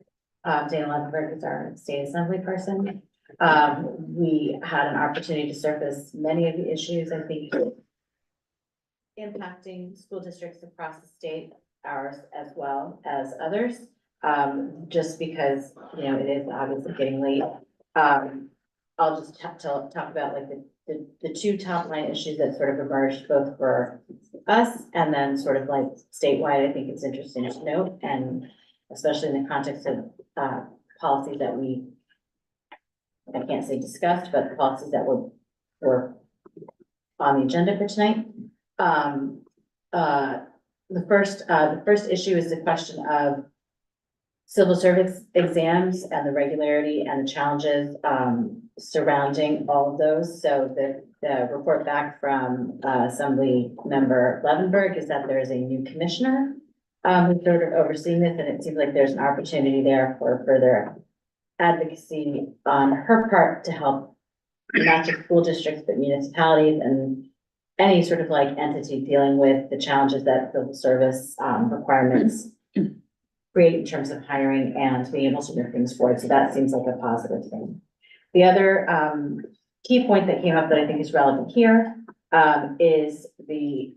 Dana Levenberg is our state assembly person. We had an opportunity to surface many of the issues, I think, impacting school districts across the state, ours as well as others. Just because, you know, it is obviously getting late. I'll just talk about like the two top line issues that sort of emerged both for us and then sort of like statewide. I think it's interesting to note, and especially in the context of policies that I can't say discussed, but the policies that were on the agenda for tonight. The first issue is the question of civil service exams and the regularity and the challenges surrounding all of those. So the report back from Assembly Member Levenberg is that there is a new commissioner who's sort of overseeing this, and it seems like there's an opportunity there for further advocacy on her part to help not just school districts, but municipalities and any sort of like entity dealing with the challenges that civil service requirements create in terms of hiring and being able to move things forward. So that seems like a positive thing. The other key point that came up that I think is relevant here is the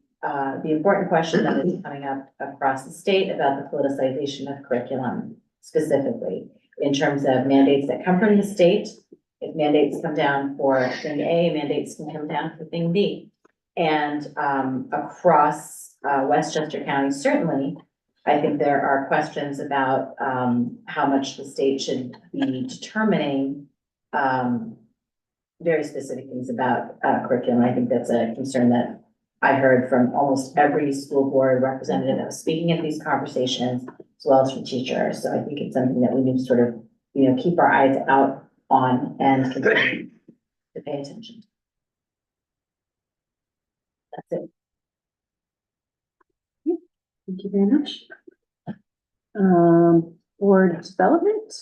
important question that is coming up across the state about the politicization of curriculum, specifically in terms of mandates that come from the state. If mandates come down for thing A, mandates can come down for thing B. And across Westchester County, certainly, I think there are questions about how much the state should be determining very specific things about curriculum. I think that's a concern that I heard from almost every school board representative that was speaking at these conversations, as well as from teachers. So I think it's something that we need to sort of, you know, keep our eyes out on and continue to pay attention. That's it. Thank you very much. Board development.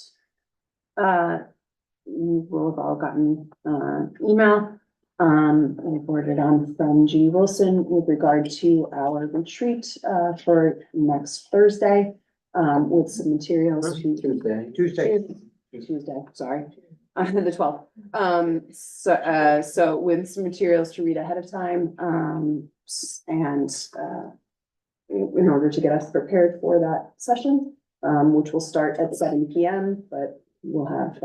We will have all gotten email forwarded on from G. Wilson with regard to our retreat for next Thursday with some materials to Tuesday, sorry, the 12th. So with some materials to read ahead of time and in order to get us prepared for that session, which will start at 7 p.m., but we'll have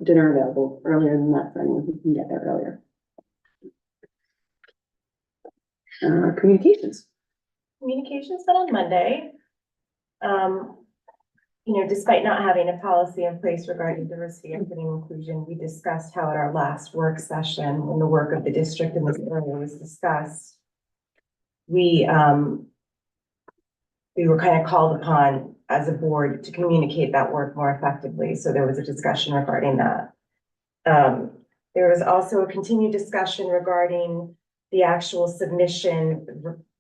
dinner available earlier than that for anyone who can get there earlier. Communications. Communications met on Monday. You know, despite not having a policy in place regarding diversity, equity, and inclusion, we discussed how at our last work session, when the work of the district in this area was discussed, we were kind of called upon as a board to communicate that work more effectively. So there was a discussion regarding that. There was also a continued discussion regarding the actual submission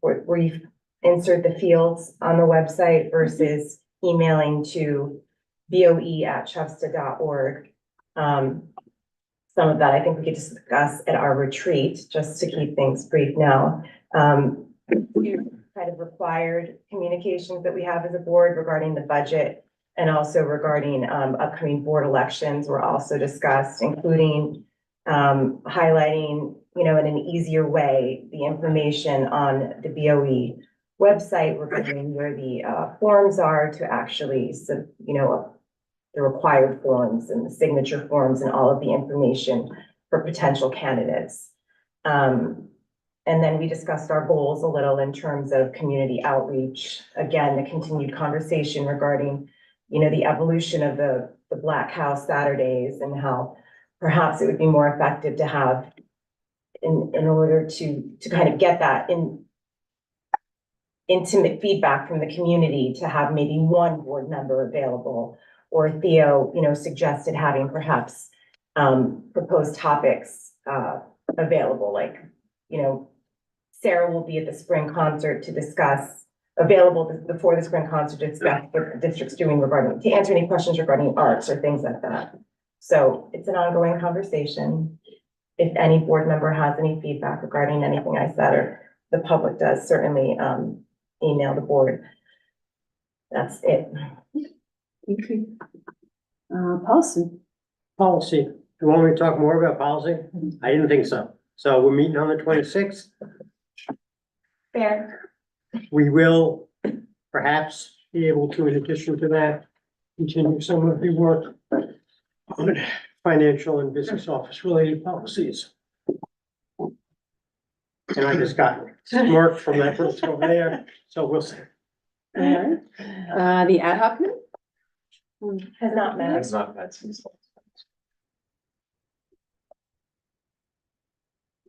where you insert the fields on the website versus emailing to boe@chufsd.org. Some of that I think we could discuss at our retreat, just to keep things brief now. Kind of required communications that we have as a board regarding the budget and also regarding, upcoming board elections were also discussed, including, highlighting, you know, in an easier way, the information on the BOE website regarding where the, forms are to actually, you know, the required forms and the signature forms and all of the information for potential candidates. And then we discussed our goals a little in terms of community outreach. Again, the continued conversation regarding, you know, the evolution of the Black House Saturdays and how perhaps it would be more effective to have in order to kind of get that intimate feedback from the community, to have maybe one board member available, or Theo, you know, suggested having perhaps proposed topics available, like, you know, Sarah will be at the spring concert to discuss, available before the spring concert to discuss what the district's doing regarding, to answer any questions regarding arts or things like that. So it's an ongoing conversation. If any board member has any feedback regarding anything I said, or the public does, certainly email the board. That's it. Thank you. Policy. Policy. You want me to talk more about policy? I didn't think so. So we're meeting on the 26th. Fair. We will perhaps be able to, in addition to that, continue some of the work on financial and business office related policies. And I just got smirked from that person over there, so we'll see. All right. The ad hoc committee? Has not met. That's not bad.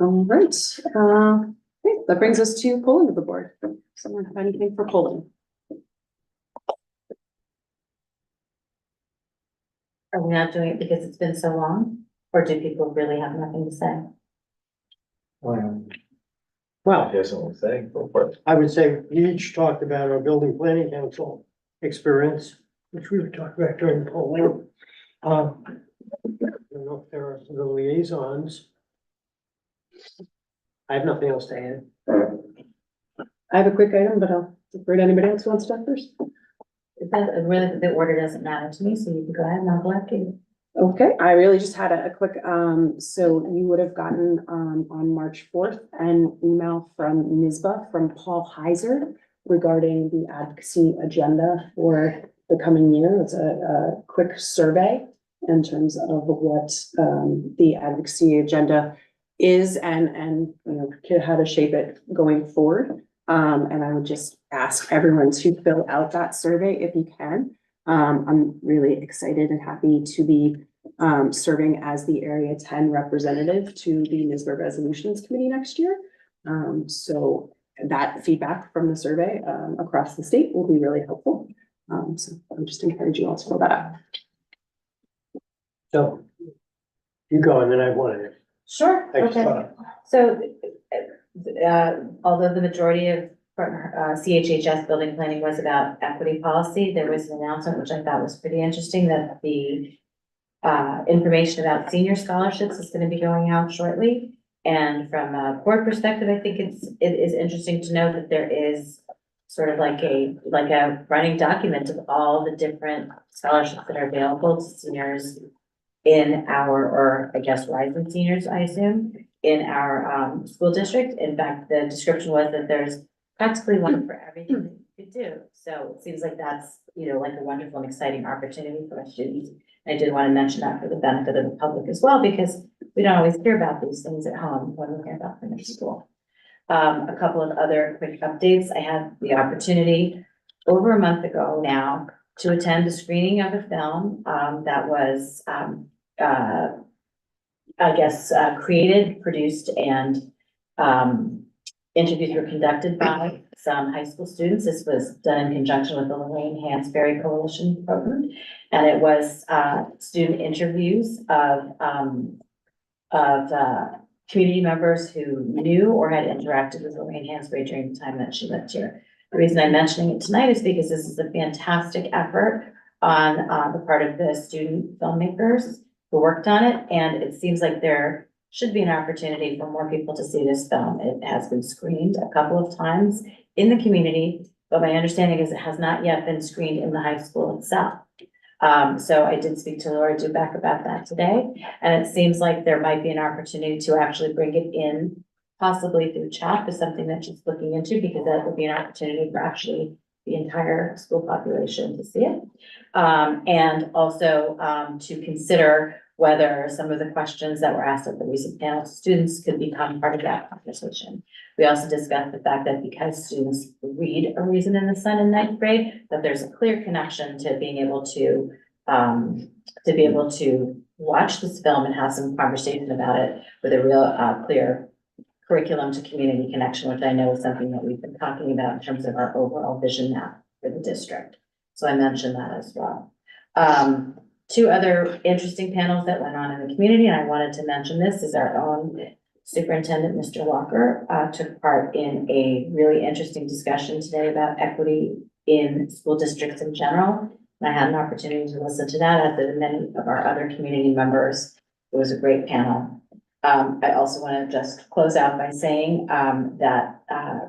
All right, okay, that brings us to polling of the board. Someone have anything for polling? Are we not doing it because it's been so long, or do people really have nothing to say? Well, Here's what I'm saying, go for it. I would say we each talked about our building planning council experience, which we were talking about during the polling. I don't know if there are some of the liaisons. I have nothing else to add. I have a quick item, but I'll defer to anybody else who wants to talk first. Is that really, the order doesn't matter to me, so you can go ahead and I'll black you. Okay, I really just had a quick, so you would have gotten, on March 4th, an email from NISBA, from Paul Heiser, regarding the advocacy agenda for the coming year. It's a quick survey in terms of what, the advocacy agenda is and, you know, how to shape it going forward. And I would just ask everyone to fill out that survey if you can. I'm really excited and happy to be serving as the Area 10 representative to the NISBA Resolutions Committee next year. So that feedback from the survey across the state will be really helpful. So I'm just encouraging you all to fill that out. So you go and then I wanted. Sure, I just okay. thought- So, although the majority of CHHS building planning was about equity policy, there was an announcement, which I thought was pretty interesting, that the information about senior scholarships is going to be going out shortly. And from a board perspective, I think it is interesting to know that there is sort of like a running document of all the different scholarships that are available to seniors in our, or I guess rising seniors, I assume, in our school district. In fact, the description was that there's practically one for everything that you could do. So it seems like that's, you know, like a wonderful and exciting opportunity for our students. I did want to mention that for the benefit of the public as well, because we don't always hear about these things at home when we hear about them in school. A couple of other quick updates. I had the opportunity over a month ago now to attend a screening of a film that was, I guess, created, produced, and interviews were conducted by some high school students. This was done in conjunction with the Lorraine Hansberry Coalition program. And it was student interviews of community members who knew or had interacted with Lorraine Hansberry during the time that she lived here. The reason I'm mentioning it tonight is because this is a fantastic effort on the part of the student filmmakers who worked on it. And it seems like there should be an opportunity for more people to see this film. It has been screened a couple of times in the community, but my understanding is it has not yet been screened in the high school itself. So I did speak to Laura Duback about that today, and it seems like there might be an opportunity to actually bring it in, possibly through chat, is something that she's looking into, because that would be an opportunity for actually the entire school population to see it. And also, to consider whether some of the questions that were asked at the recent panel to students could become part of that conversation. We also discussed the fact that because students read A Reason in the Sun in ninth grade, that there's a clear connection to being able to watch this film and have some conversation about it with a real, clear curriculum to community connection, which I know is something that we've been talking about in terms of our overall vision map for the district. So I mentioned that as well. Two other interesting panels that went on in the community, and I wanted to mention this, is our own Superintendent, Mr. Walker, took part in a really interesting discussion today about equity in school districts in general. And I had an opportunity to listen to that, as did many of our other community members. It was a great panel. I also want to just close out by saying that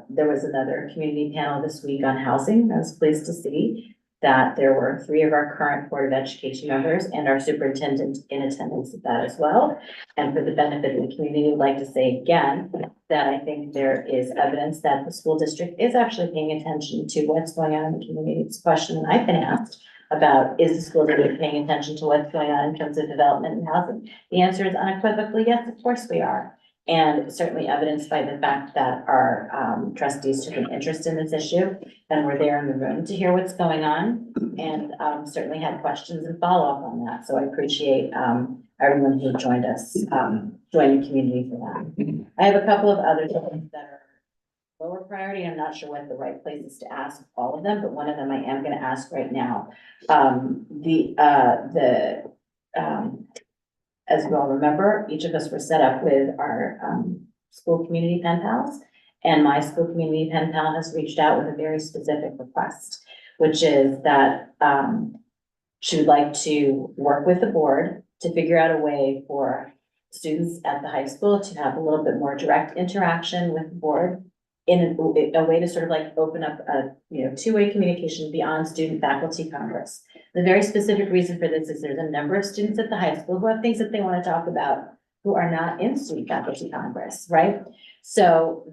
there was another community panel this week on housing. I was pleased to see that there were 3 of our current Board of Education members and our superintendent in attendance at that as well. And for the benefit of the community, I'd like to say again that I think there is evidence that the school district is actually paying attention to what's going on in the community. It's a question that I've been asked about, is the school district paying attention to what's going on in terms of development and housing? The answer is unequivocally yes, of course we are. And certainly evidenced by the fact that our trustees took an interest in this issue and were there in the room to hear what's going on, and certainly had questions and follow-up on that. So I appreciate everyone who joined us, joined the community for that. I have a couple of other things that are lower priority. I'm not sure what the right place is to ask all of them, but one of them I am going to ask right now. As you all remember, each of us were set up with our school community pen pals, and my school community pen pal has reached out with a very specific request, which is that she would like to work with the board to figure out a way for students at the high school to have a little bit more direct interaction with the board in a way to sort of like open up a, two-way communication beyond student-faculty congress. The very specific reason for this is there's a number of students at the high school who have things that they want to talk about who are not in student-faculty congress, right? So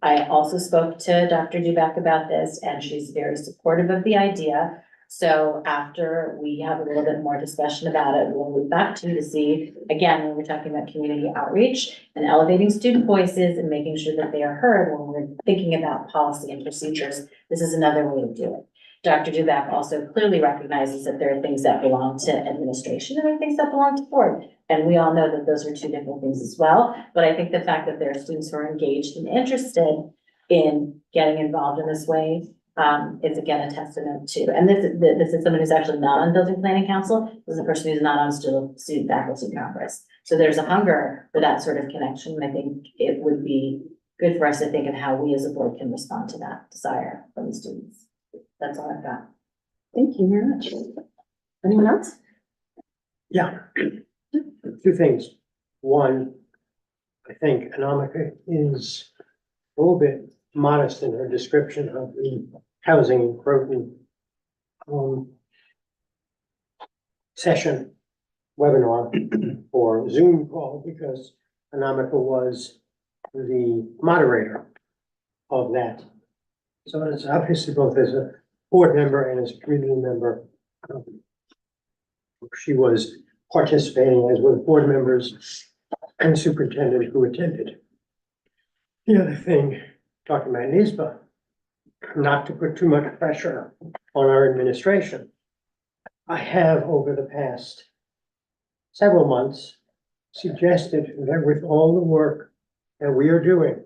I also spoke to Dr. Duback about this, and she's very supportive of the idea. So after we have a little bit more discussion about it, we'll move back to see, again, when we're talking about community outreach and elevating student voices and making sure that they are heard when we're thinking about policy and procedures. This is another way to do it. Dr. Duback also clearly recognizes that there are things that belong to administration and there are things that belong to board. And we all know that those are two different things as well. But I think the fact that there are students who are engaged and interested in getting involved in this way is again a testament to, and this is someone who's actually not on building planning council. This is a person who's not on student faculty congress. So there's a hunger for that sort of connection. And I think it would be good for us to think of how we as a board can respond to that desire from the students. That's all I've got. Thank you very much. Anyone else? Yeah, 2 things. One, I think Anamika is a little bit modest in her description of the housing in Croton session webinar or Zoom call, because Anamika was the moderator of that. So it's obviously both as a board member and as a community member. She was participating as with board members and superintendent who attended. The other thing, talking about NISBA, not to put too much pressure on our administration. I have over the past several months suggested that with all the work that we are doing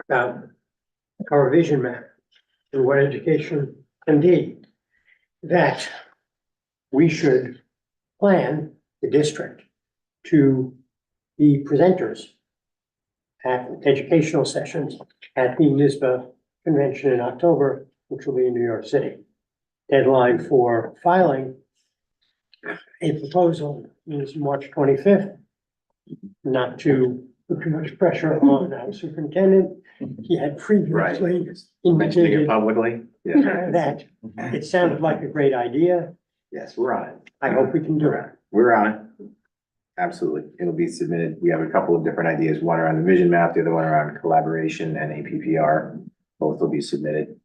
about our vision map and what education can be, that we should plan the district to be presenters at educational sessions at the NISBA convention in October, which will be in New York City. Deadline for filing a proposal is March 25th. Not to put too much pressure on our superintendent. He had previously Mentioning it indicated, publicly. that it sounded like a great idea. Yes, we're on it. I hope we can do it. We're on it. Absolutely. It'll be submitted. We have a couple of different ideas, one around the vision map, the other one around collaboration and APPR. Both will be submitted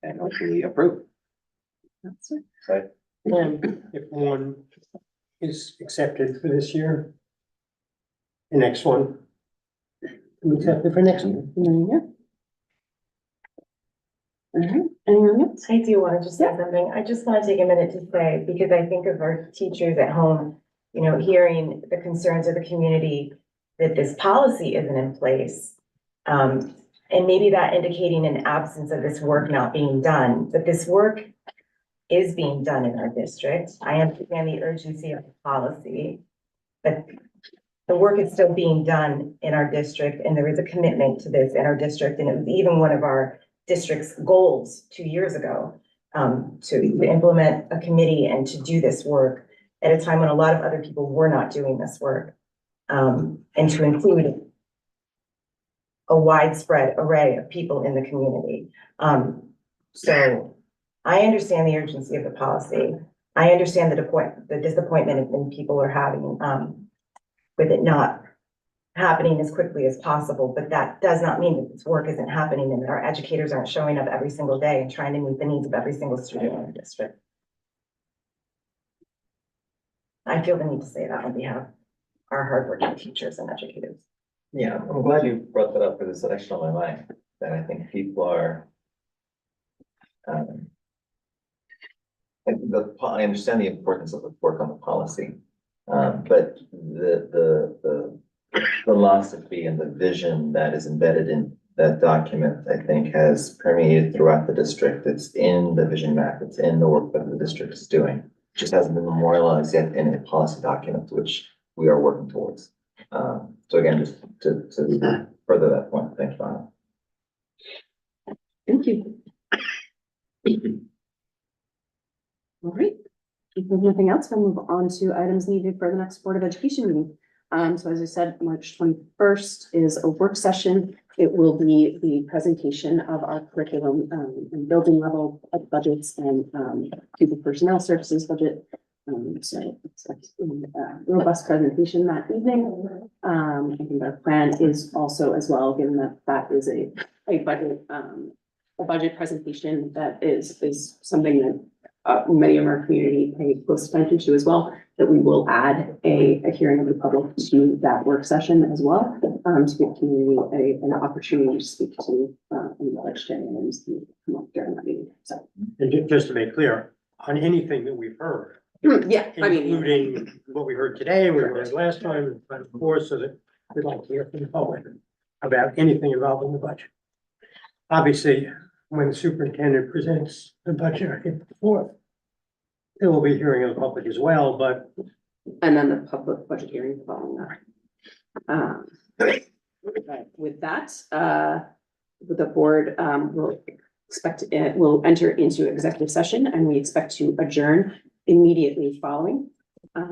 and hopefully approved. And if one is accepted for this year, the next one, we accept it for next year. All right, anyone else? I do want to just say something. I just want to take a minute to say, because I think of our teachers at home, you know, hearing the concerns of the community that this policy isn't in place. And maybe that indicating an absence of this work not being done, but this work is being done in our district. I understand the urgency of the policy, but the work is still being done in our district, and there is a commitment to this in our district, and it was even one of our district's goals 2 years ago, to implement a committee and to do this work at a time when a lot of other people were not doing this work, and to include a widespread array of people in the community. So I understand the urgency of the policy. I understand the disappointment that people are having, with it not happening as quickly as possible, but that does not mean that this work isn't happening and that our educators aren't showing up every single day and trying to meet the needs of every single student in the district. I feel the need to say that on behalf of our hardworking teachers and educators. Yeah, I'm glad you brought that up, because it's actually on my mind, that I think people are. I understand the importance of the work on the policy, but the philosophy and the vision that is embedded in that document, I think, has permeated throughout the district. It's in the vision map, it's in the work that the district is doing. It just hasn't been memorialized yet in a policy document, which we are working towards. So again, just to further that point, thank you, Anna. Thank you. All right, if there's nothing else, we'll move on to items needed for the next Board of Education meeting. So as I said, March 21st is a work session. It will be the presentation of our curriculum and building level of budgets and pupil personnel services budget. So expect a robust presentation that evening. I think our plan is also as well, given that that is a budget presentation that is something that many of our community pay close attention to as well, that we will add a hearing of the public to that work session as well, to give community an opportunity to speak to any vegetarians who come up during that meeting. So, And just to make clear, on anything that we've heard, yeah, I mean, including what we heard today, we heard last time, but before, so that we'd like to hear from the public about anything involving the budget. Obviously, when the superintendent presents the budget, I think the 4th, there will be a hearing of the public as well, but. and then the public budget hearing following that. With that, the board will will enter into executive session, and we expect to adjourn immediately following. I'd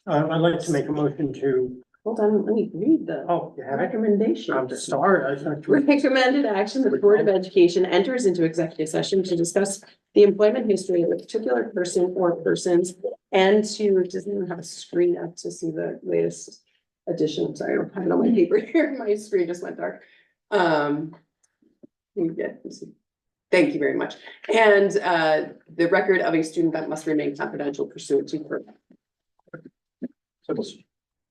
like to make a motion to. Hold on, let me read the recommendation. I'm sorry. Recommended action, the Board of Education enters into executive session to discuss the employment history of a particular person or persons, and to, doesn't even have a screen up to see the latest edition. I'm sorry, I don't have it on my paper here. My screen just went dark. Thank you very much. And the record of a student that must remain confidential pursuant to.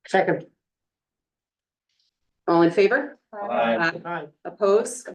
Second. All in favor? Aye. Opposed?